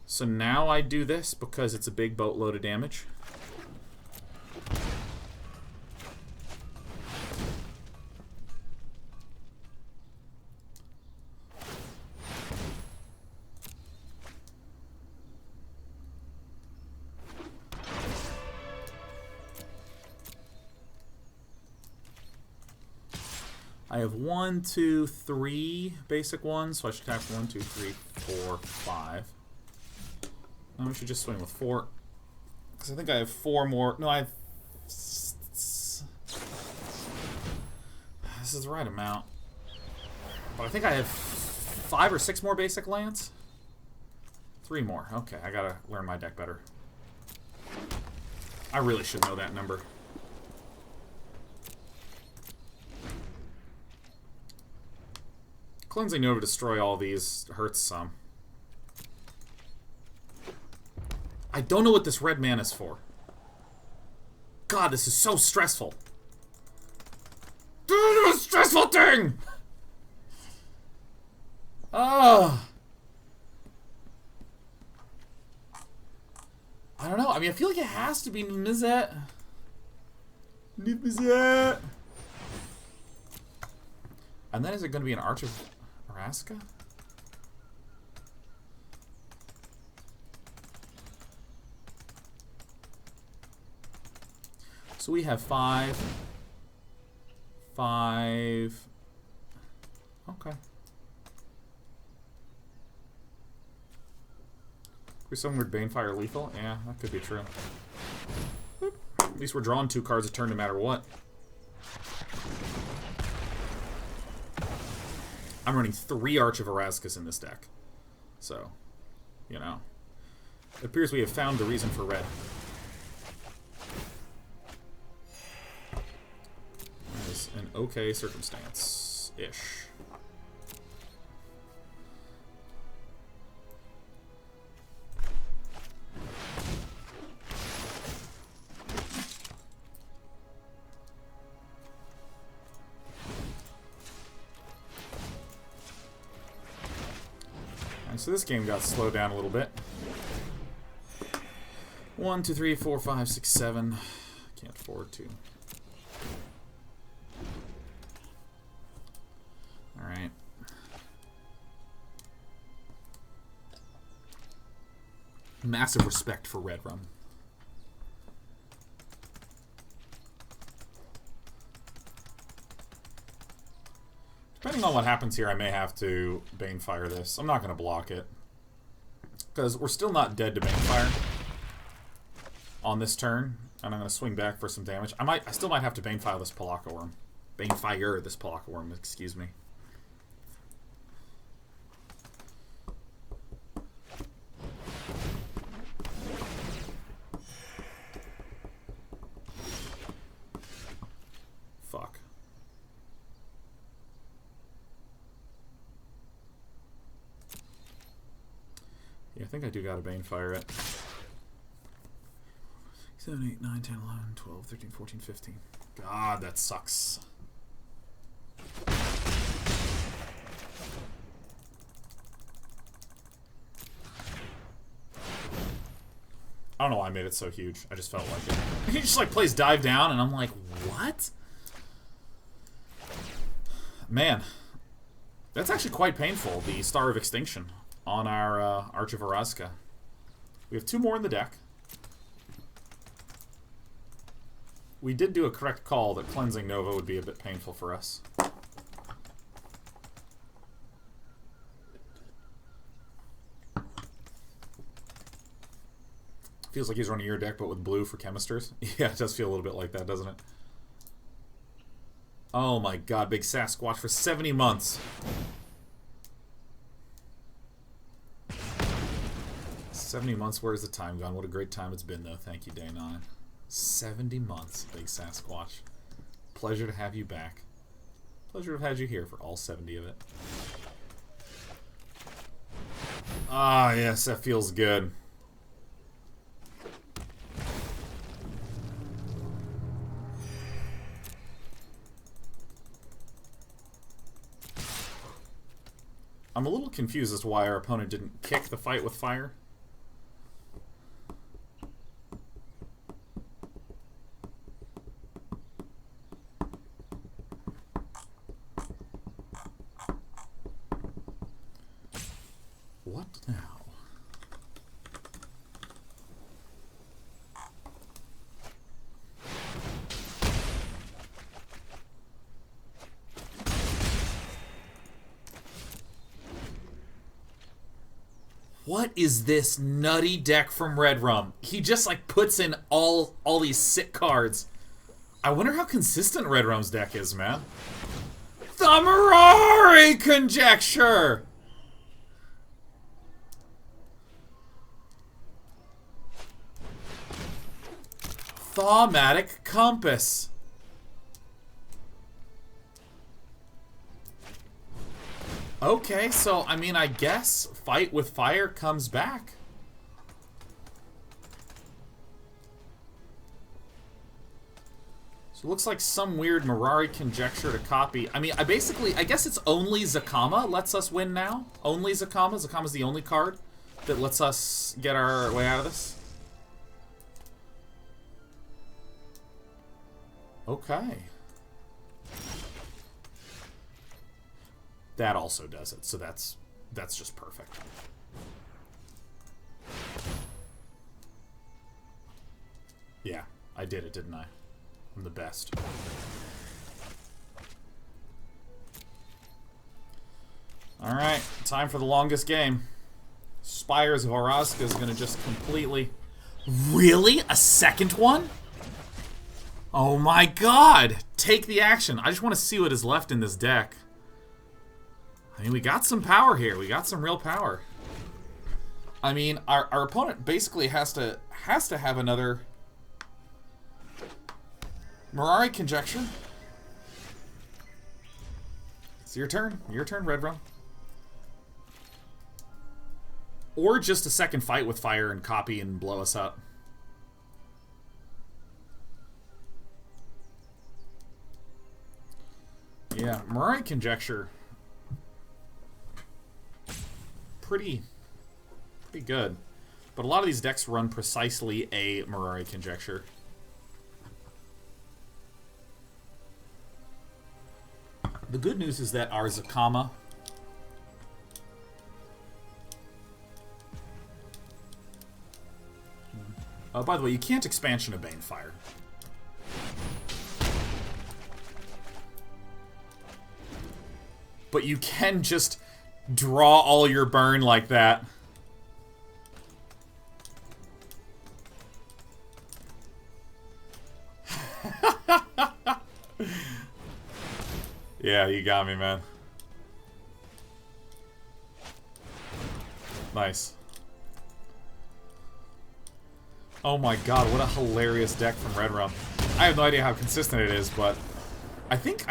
So now I do this because it's a big boatload of damage. I have 1, 2, 3 basic ones, so I should tap 1, 2, 3, 4, 5. No, we should just swing with 4. Because I think I have 4 more. No, I have. This is the right amount. But I think I have 5 or 6 more basic lands. 3 more. Okay, I gotta learn my deck better. I really should know that number. Cleansing Nova destroy all these hurts some. I don't know what this red mana is for. God, this is so stressful. This is a stressful thing! Ugh. I don't know. I mean, I feel like it has to be Mizzet. Mizzet. And then is it going to be an Arch of Orazca? So we have 5. 5. Okay. We're some weird Banefire lethal? Yeah, that could be true. Boop. At least we're drawing 2 cards a turn no matter what. I'm running 3 Arch of Orazcas in this deck. So, you know. It appears we have found the reason for red. That is an okay circumstance-ish. And so this game got slowed down a little bit. 1, 2, 3, 4, 5, 6, 7. Can't afford to. Alright. Massive respect for Red Rum. Depending on what happens here, I may have to Banefire this. I'm not going to block it. Because we're still not dead to Banefire on this turn. And I'm going to swing back for some damage. I still might have to Banefire this Pelakka Worm. Banefire this Pelakka Worm, excuse me. Fuck. Yeah, I think I do gotta Banefire it. 7, 8, 9, 10, 11, 12, 13, 14, 15. God, that sucks. I don't know why I made it so huge. I just felt like it. He just like plays Dive Down, and I'm like, what? Man, that's actually quite painful, the Star of Extinction on our Arch of Orazca. We have 2 more in the deck. We did do a correct call that Cleansing Nova would be a bit painful for us. Feels like he's running your deck, but with blue for Chemisters. Yeah, it does feel a little bit like that, doesn't it? Oh my god, big Sasquatch for 70 months. 70 months, where's the time gone? What a great time it's been, though. Thank you, Day 9. 70 months, big Sasquatch. Pleasure to have you back. Pleasure to have had you here for all 70 of it. Ah, yes, that feels good. I'm a little confused as to why our opponent didn't kick the fight with fire. What now? What is this nutty deck from Red Rum? He just like puts in all these sick cards. I wonder how consistent Red Rum's deck is, man. The Mirari Conjecture! Thaumatic Compass. Okay, so, I mean, I guess Fight with Fire comes back. So it looks like some weird Mirari Conjecture to copy. I mean, I guess it's only Zacama lets us win now. Only Zacama. Zacama's the only card that lets us get our way out of this. Okay. That also does it, so that's just perfect. Yeah, I did it, didn't I? I'm the best. Alright, time for the longest game. Spires of Orazca is gonna just completely... Really? A second one? Oh my god! Take the action. I just want to see what is left in this deck. I mean, we got some power here. We got some real power. I mean, our opponent basically has to have another Mirari Conjecture. It's your turn. Your turn, Red Rum. Or just a second Fight with Fire and copy and blow us up. Yeah, Mirari Conjecture. pretty good. But a lot of these decks run precisely a Mirari Conjecture. The good news is that our Zacama by the way, you can't expansion a Banefire. But you can just draw all your burn like that. Yeah, you got me, man. Nice. Oh my god, what a hilarious deck from Red Rum. I have no idea how consistent it is, but I think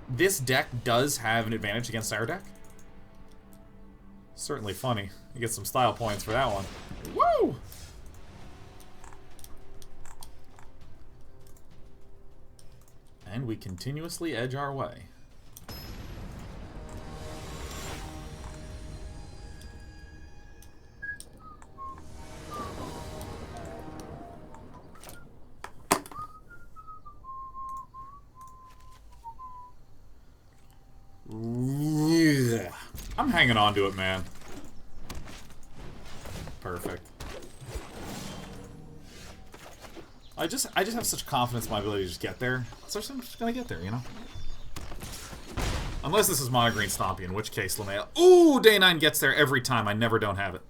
this deck does have an advantage against our deck. Certainly funny. You get some style points for that one. Woo! And we continuously edge our way. I'm hanging on to it, man. Perfect. I just have such confidence in my ability to just get there. So I'm just gonna get there, you know? Unless this is Mono Green Stompy, in which case LeMail. Ooh, Day 9 gets there every time. I never don't have it.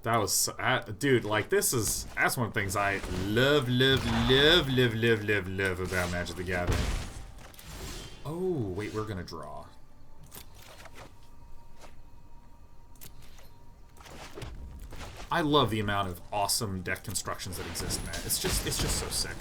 That was... dude, like, that's one of the things I love about Magic the Gathering. Oh, wait, we're gonna draw. I love the amount of awesome deck constructions that exist, man. It's just so sick.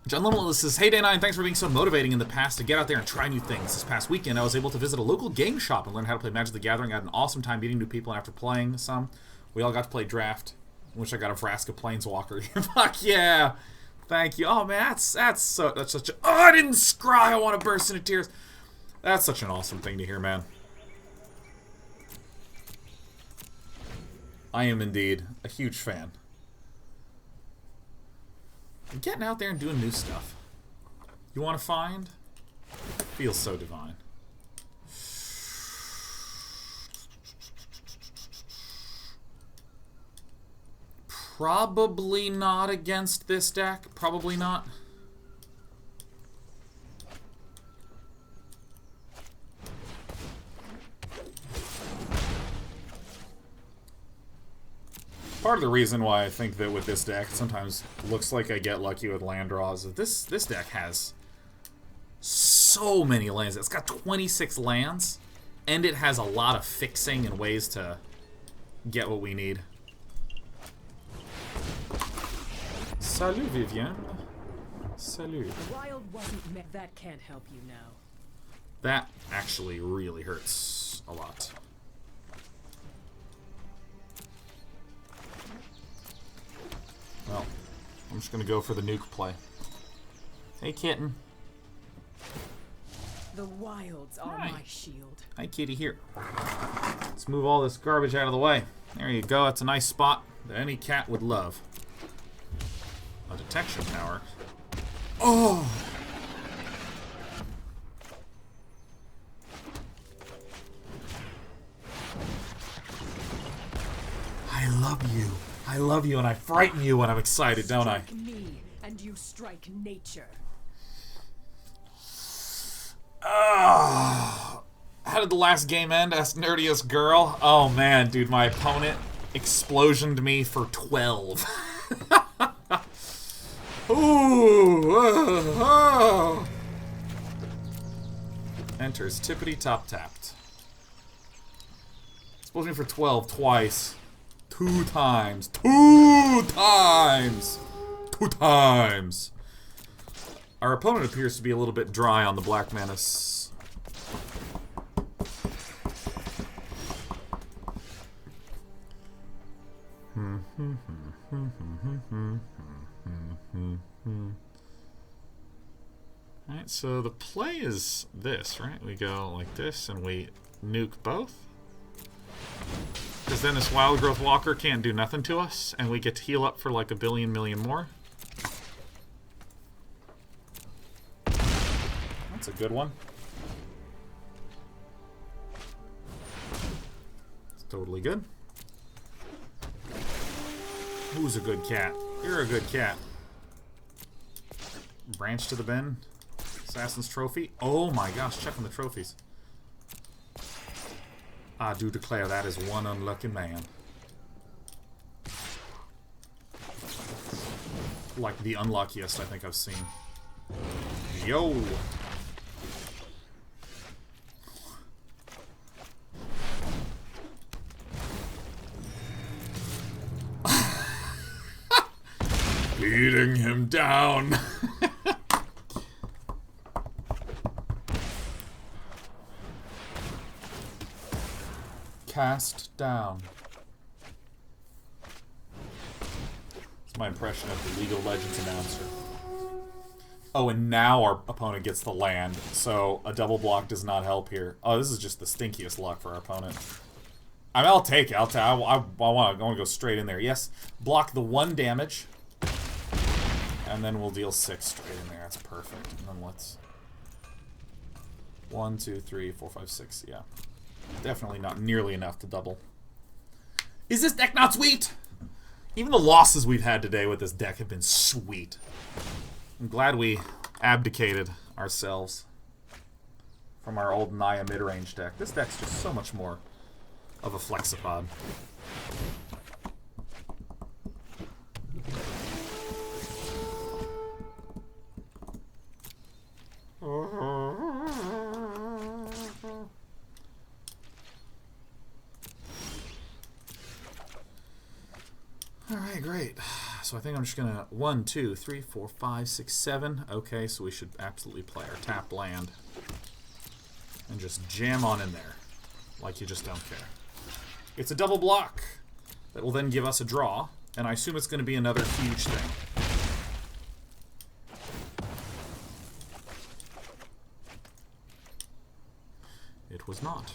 John Limmel says, "Hey Day 9, thanks for being so motivating in the past to get out there and try new things. This past weekend, I was able to visit a local game shop and learn how to play Magic the Gathering. I had an awesome time meeting new people, and after playing some, we all got to play draft, in which I got a Vraska Planeswalker. Fuck yeah! Thank you. Oh man, that's such a... Oh, I didn't scry! I want to burst into tears. That's such an awesome thing to hear, man. I am indeed a huge fan. Getting out there and doing new stuff. You want to find? Feels so divine. Probably not against this deck. Probably not. Part of the reason why I think that with this deck, sometimes looks like I get lucky with land draws. This deck has so many lands. It's got 26 lands, and it has a lot of fixing and ways to get what we need. Salut, Vivien. Salut. The wild wasn't met. That can't help you now. That actually really hurts a lot. Well, I'm just gonna go for the nuke play. Hey, kitten. The wilds are Hi. my shield. Hi, kitty. Here. Let's move all this garbage out of the way. There you go. It's a nice spot that any cat would love. A detection tower. Oh! I love you. I love you, and I frighten you when I'm excited, don't I? Strike me, and you strike nature. How did the last game end? Asked Nerdiest Girl. Oh man, dude, my opponent explosioned me for 12. Ooh, Enters tippity top tapped. Explosioned me for 12 twice. 2 times. 2 times! 2 times! Our opponent appears to be a little bit dry on the Black Menace. Alright, so the play is this, right? We go like this and we nuke both. Because then this Wildgrowth Walker can't do nothing to us, and we get to heal up for like a billion million more. That's a good one. It's totally good. Who's a good cat? You're a good cat. Branch to the Bend. Assassin's Trophy. Oh my gosh, checking the trophies. I do declare that is one unlucky man. Like the unluckiest I think I've seen. Yo! Beating him down! Cast down. It's my impression of the League of Legends announcer. Oh, and now our opponent gets the land, so a double block does not help here. Oh, this is just the stinkiest luck for our opponent. I mean, I'll take it. I want to go straight in there. Yes, block the 1 damage, and then we'll deal 6 straight in there. That's perfect. And then let's 1, 2, 3, 4, 5, 6. Yeah. Definitely not nearly enough to double. Is this deck not sweet? Even the losses we've had today with this deck have been sweet. I'm glad we abdicated ourselves from our old Naya Midrange deck. This deck's just so much more of a flexipod. Alright, great. So I think I'm just gonna 1, 2, 3, 4, 5, 6, 7. Okay, so we should absolutely play our tapped land. And just jam on in there. Like you just don't care. It's a double block that will then give us a draw, and I assume it's gonna be another huge thing. It was not.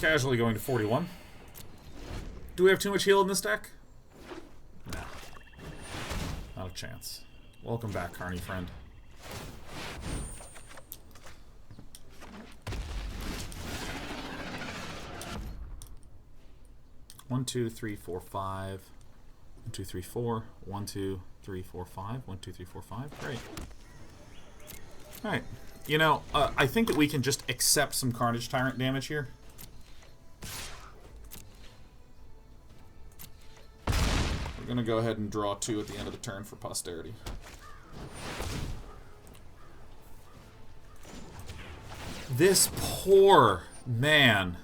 Casually going to 41. Do we have too much heal in this deck? No. Not a chance. Welcome back, Carney friend. One, 2, 3, 4, 5. 1, 2, 3, 4. 1, 2, 3, 4, 5. 1, 2, 3, 4, 5. Great. Alright. You know, I think that we can just accept some Carnage Tyrant damage here. We're going to go ahead and draw 2 at the end of the turn for posterity. This poor man.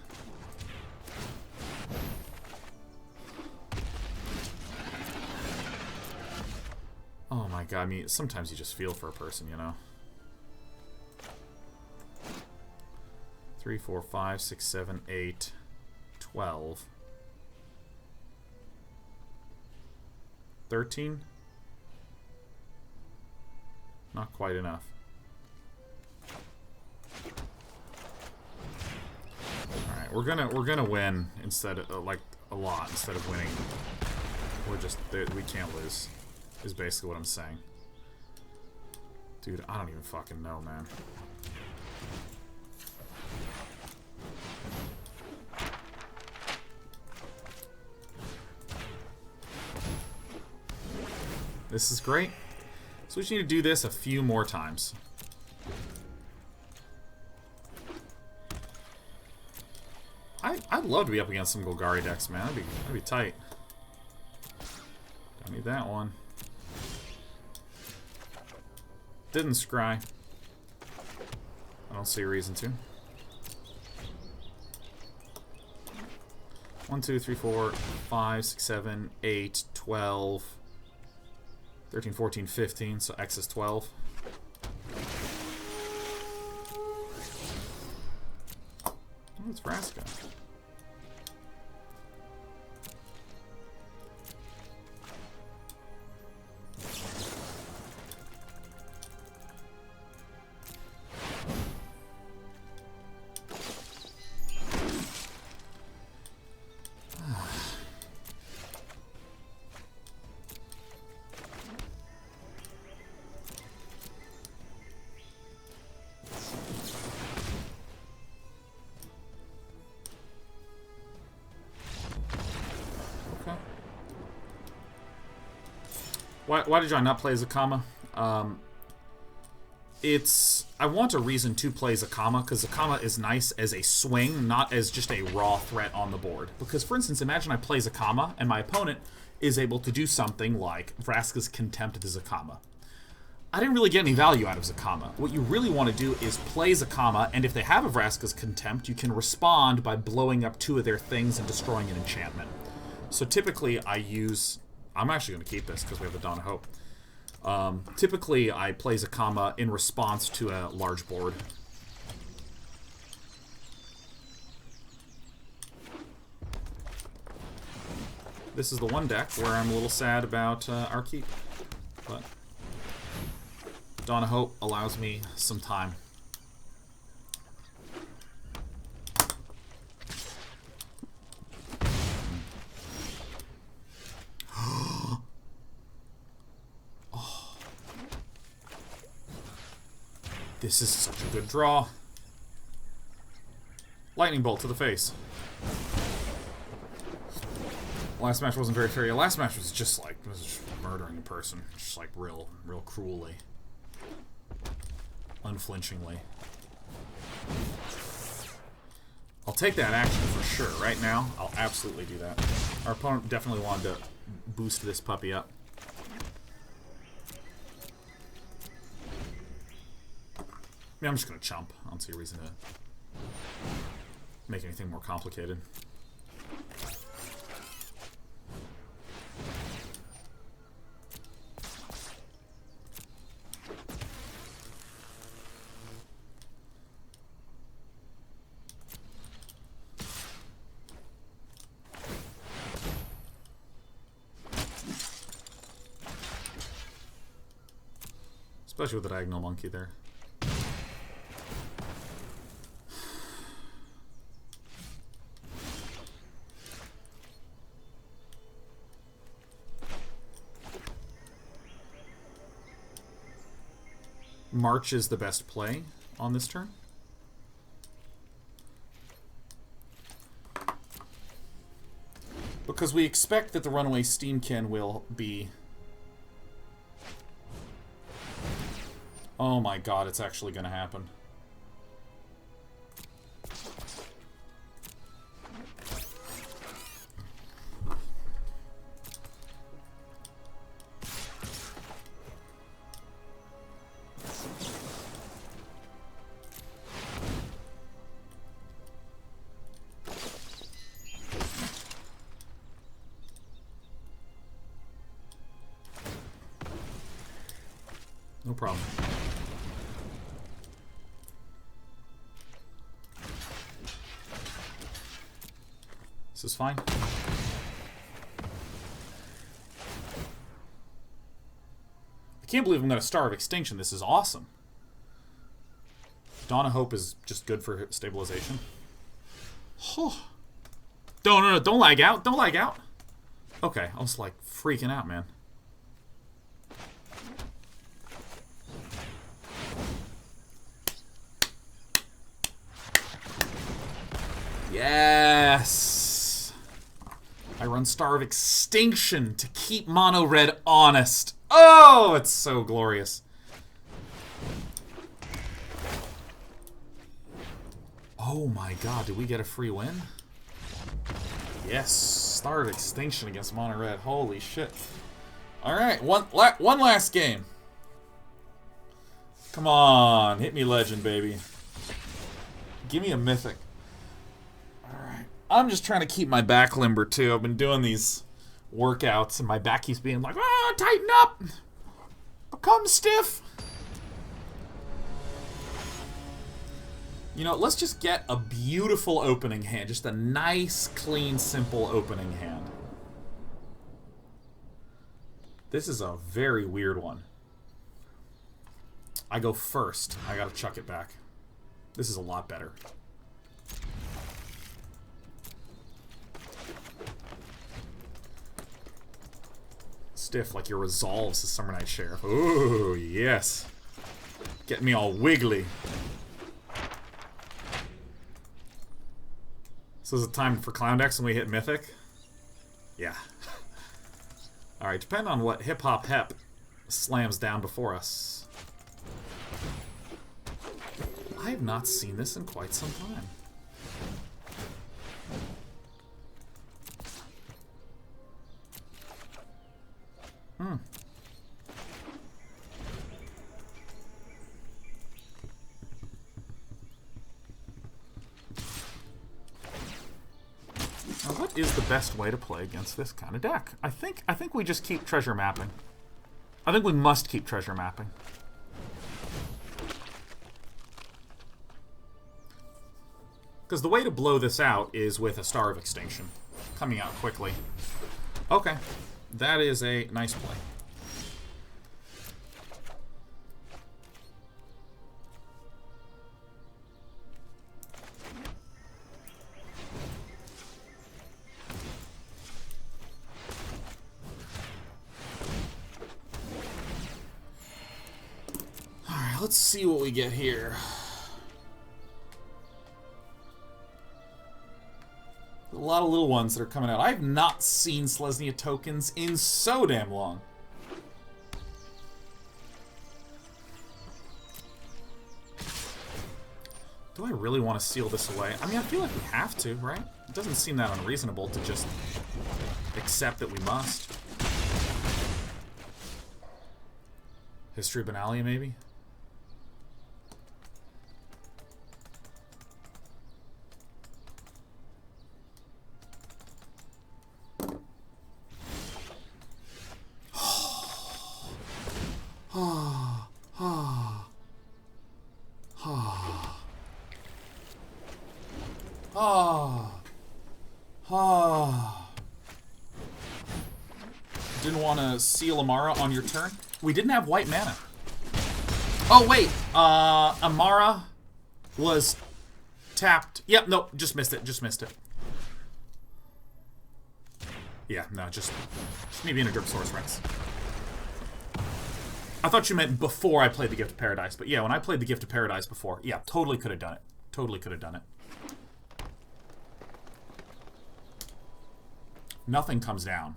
Oh my god, I mean, sometimes you just feel for a person, you know? 3, 4, 5, 6, 7, 8, 12. 13? Not quite enough. Alright, we're gonna win instead of like a lot instead of winning. We can't lose. Is basically what I'm saying. Dude, I don't even fucking know, man. This is great. So we just need to do this a few more times. I'd love to be up against some Golgari decks, man. That'd be tight. Don't need that one. Didn't scry. I don't see a reason to. 1, 2, 3, 4, 5, 6, 7, 8, 12, 13, 14, 15, so X is 12. Oh, it's Vraska. Why did I not play Zacama? I want a reason to play Zacama, because Zacama is nice as a swing, not as just a raw threat on the board. Because, for instance, imagine I play Zacama, and my opponent is able to do something like Vraska's Contempt the Zacama. I didn't really get any value out of Zacama. What you really want to do is play Zacama, and if they have a Vraska's Contempt, you can respond by blowing up 2 of their things and destroying an enchantment. So typically I use... I'm actually going to keep this because we have the Dawn of Hope. Typically I play Zacama in response to a large board. This is the one deck where I'm a little sad about our keep, but Dawn of Hope allows me some time. This is such a good draw. Lightning bolt to the face. Last match wasn't very fair. Yeah, last match was just like just murdering a person, just like real cruelly, unflinchingly. I'll take that action for sure. Right now, I'll absolutely do that. Our opponent definitely wanted to boost this puppy up. Yeah, I'm just gonna chump. I don't see a reason to make anything more complicated. Especially with the diagonal monkey there. March is the best play on this turn. Because we expect that the Runaway Steamkin will be... Oh my god, it's actually going to happen. No problem. This is fine. I can't believe I'm going to starve Extinction. This is awesome. Dawn of Hope is just good for stabilization. Oh. No, don't lag out. Don't lag out. Okay, I was like freaking out, man. Yes! I run Starve Extinction to keep Mono Red honest. Oh, it's so glorious. Oh my god, did we get a free win? Yes, Starve Extinction against Mono Red. Holy shit. Alright, one last game. Come on, hit me legend, baby. Give me a Mythic. I'm just trying to keep my back limber, too. I've been doing these workouts, and my back keeps being like, ah, tighten up! Become stiff! You know, let's just get a beautiful opening hand. Just a nice, clean, simple opening hand. This is a very weird one. I go first. I gotta chuck it back. This is a lot better. Stiff like your resolves as Summer Night Sheriff. Ooh, yes. Getting me all wiggly. So is it time for Clown decks when we hit Mythic? Yeah. Alright, depending on what Hip Hop Hep slams down before us. I have not seen this in quite some time. Now, what is the best way to play against this kind of deck? I think we just keep treasure mapping. I think we must keep treasure mapping. Because the way to blow this out is with a Star of Extinction. Coming out quickly. Okay. That is a nice play. Alright, let's see what we get here. A lot of little ones that are coming out. I've not seen Selesnya tokens in so damn long. Do I really want to seal this away? I mean, I feel like we have to, right? It doesn't seem that unreasonable to just accept that we must. History of Benalia, maybe? Didn't want to seal Amara on your turn? We didn't have white mana. Oh, wait. Amara was tapped. Yep, no, just missed it. Just missed it. Yeah, no, just maybe in a Drip Source Rex. I thought you meant before I played the Gift of Paradise, but yeah, when I played the Gift of Paradise before, yeah, totally could have done it. Totally could have done it. Nothing comes down.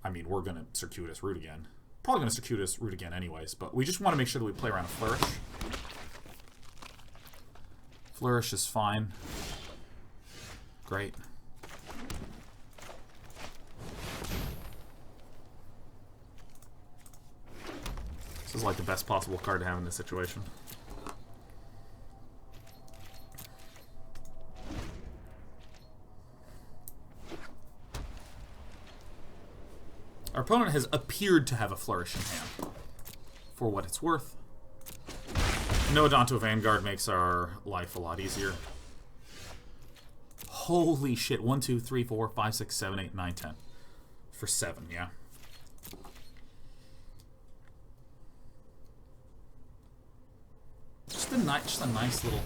I mean, we're going to Circuitous Root again. Probably going to Circuitous Root again anyways, but we just want to make sure that we play around a Flourish. Flourish is fine. Great. This is like the best possible card to have in this situation. Our opponent has appeared to have a Flourish in hand. For what it's worth. No Adonto Vanguard makes our life a lot easier. Holy shit. 1, 2, 3, 4, 5, 6, 7, 8, 9, 10. For 7, yeah. Just a nice little...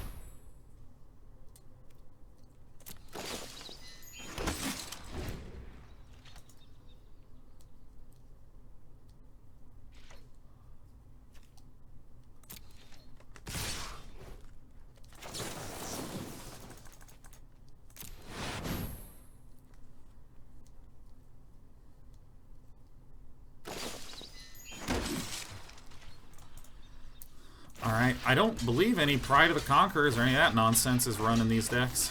Alright, I don't believe any Pride of the Conquerors or any of that nonsense is running these decks.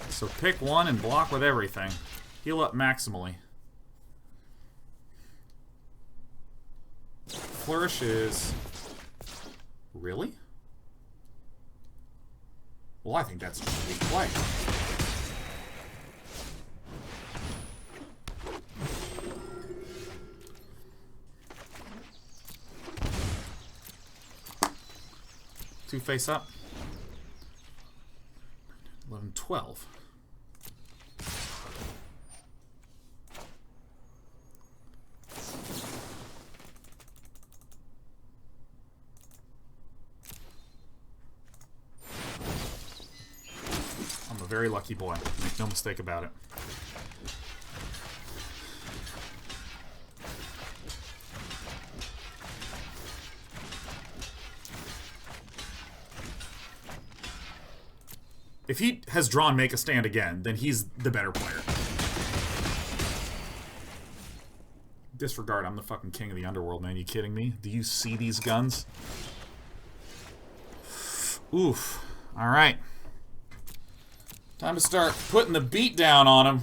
So pick one and block with everything. Heal up maximally. Flourish is... Really? Well, I think that's just a weak play. Two face up. 11, 12. I'm a very lucky boy. Make no mistake about it. If he has drawn Make a Stand again, then he's the better player. Disregard, I'm the fucking king of the underworld, man. You kidding me? Do you see these guns? Oof. Alright. Time to start putting the beat down on him.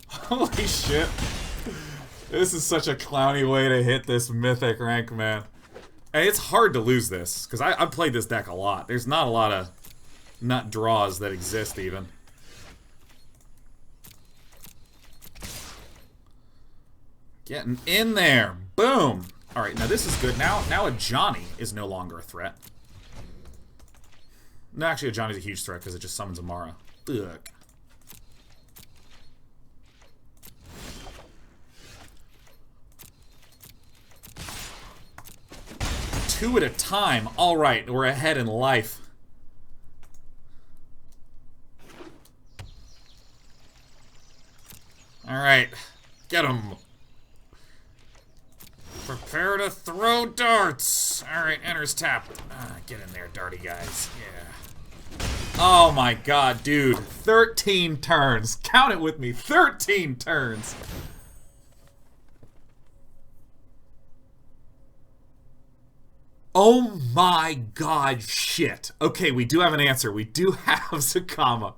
Holy shit. This is such a clowny way to hit this mythic rank, man. And it's hard to lose this, because I've played this deck a lot. There's not a lot of nut draws that exist, even. Getting in there. Boom. Alright, now this is good. Now Ajani is no longer a threat. No, actually, Ajani's a huge threat because it just summons Amara. Ugh. Two at a time. Alright, we're ahead in life. Alright. Get him. Prepare to throw darts. Alright, enters tap. Get in there, darty guys. Yeah. Oh my god, dude. 13 turns. Count it with me. 13 turns. Oh my god, shit. Okay, we do have an answer. We do have Zacama.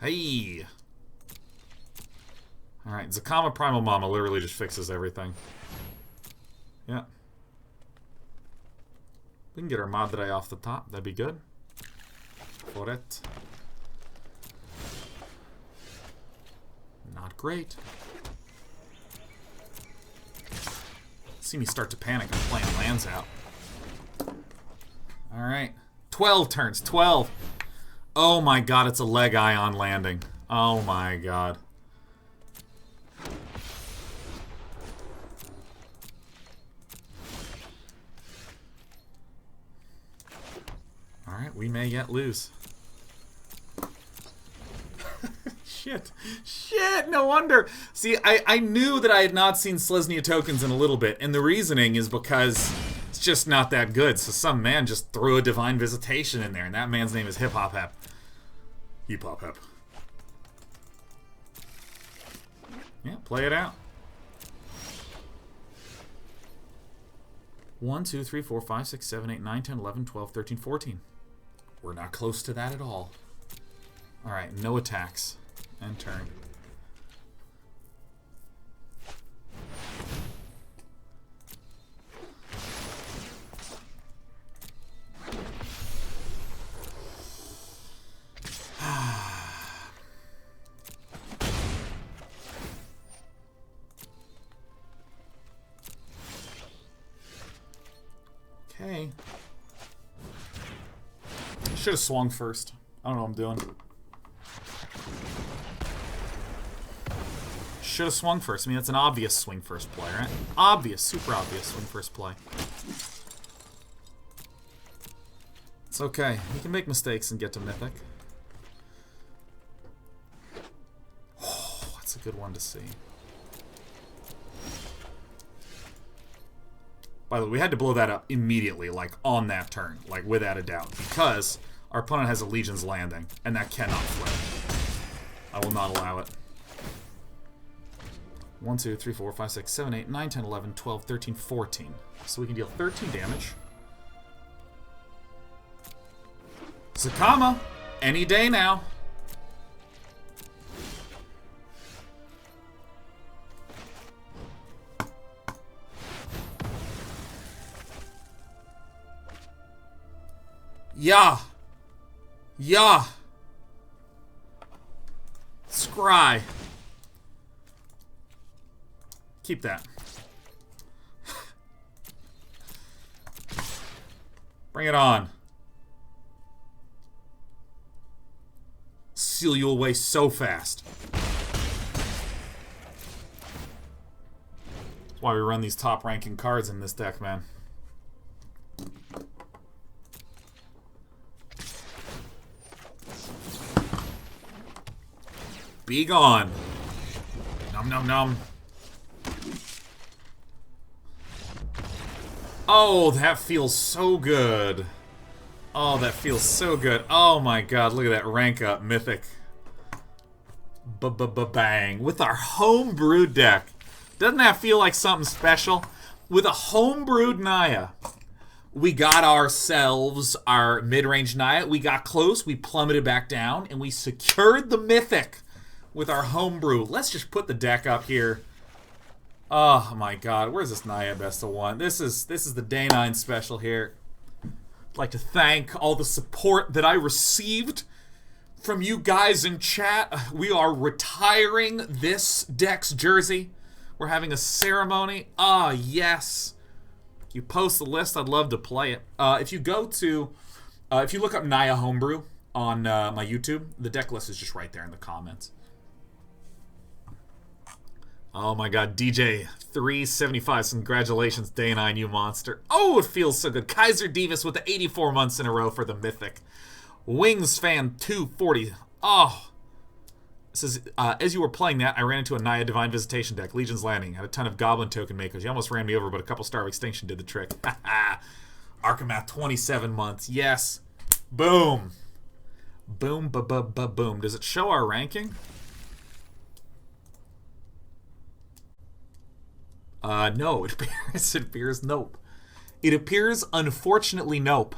Hey. Alright, Zacama Primal Mama literally just fixes everything. Yeah. We can get our Madre off the top. That'd be good. For it. Not great. See me start to panic. I'm playing lands out. Alright. 12 turns. 12. Oh my god, it's a leg ion landing. Oh my god. Alright, we may yet lose. Shit. Shit, no wonder. See, I knew that I had not seen Selesnya tokens in a little bit, and the reasoning is because it's just not that good. So some man just threw a Divine Visitation in there, and that man's name is Hip Hop Hep. Hip Hop Hep. Yeah, play it out. 1, 2, 3, 4, 5, 6, 7, 8, 9, 10, 11, 12, 13, 14. We're not close to that at all. Alright, no attacks. End turn. Okay. Should have swung first. I don't know what I'm doing. Should have swung first. I mean, that's an obvious swing first play, right? Obvious, super obvious swing first play. It's okay. We can make mistakes and get to Mythic. Oh, that's a good one to see. By the way, we had to blow that up immediately, like on that turn, like without a doubt, because our opponent has a Legion's Landing, and that cannot flip. I will not allow it. 1, 2, 3, 4, 5, 6, 7, 8, 9, 10, 11, 12, 13, 14. So we can deal 13 damage. Zacama, any day now. Yeah. Yeah. Scry. Keep that. Bring it on. Seal you away so fast. That's why we run these top ranking cards in this deck, man. Be gone. Nom nom nom. Oh, that feels so good. Oh, that feels so good. Oh my god, look at that rank up, Mythic. Bang. With our homebrew deck. Doesn't that feel like something special? With a homebrewed Naya, we got ourselves our mid-range Naya. We got close, we plummeted back down, and we secured the Mythic with our homebrew. Let's just put the deck up here. Oh my god, where's this Naya best of one? This is the Day 9 special here. I'd like to thank all the support that I received from you guys in chat. We are retiring this deck's jersey. We're having a ceremony. Ah, yes. If you post the list, I'd love to play it. If you go to, if you look up Naya Homebrew on my YouTube, the deck list is just right there in the comments. Oh my god, DJ375, congratulations, Day 9, you monster. Oh, it feels so good. Kaiser Davis with the 84 months in a row for the Mythic. Wings Fan 240. Oh. It says, as you were playing that, I ran into a Naya Divine Visitation deck, Legion's Landing. Had a ton of Goblin Token Makers. You almost ran me over, but a couple Star of Extinction did the trick. Archamath 27 months. Yes. Boom. Boom, boom. Does it show our ranking? No, it appears nope. It appears, unfortunately, nope.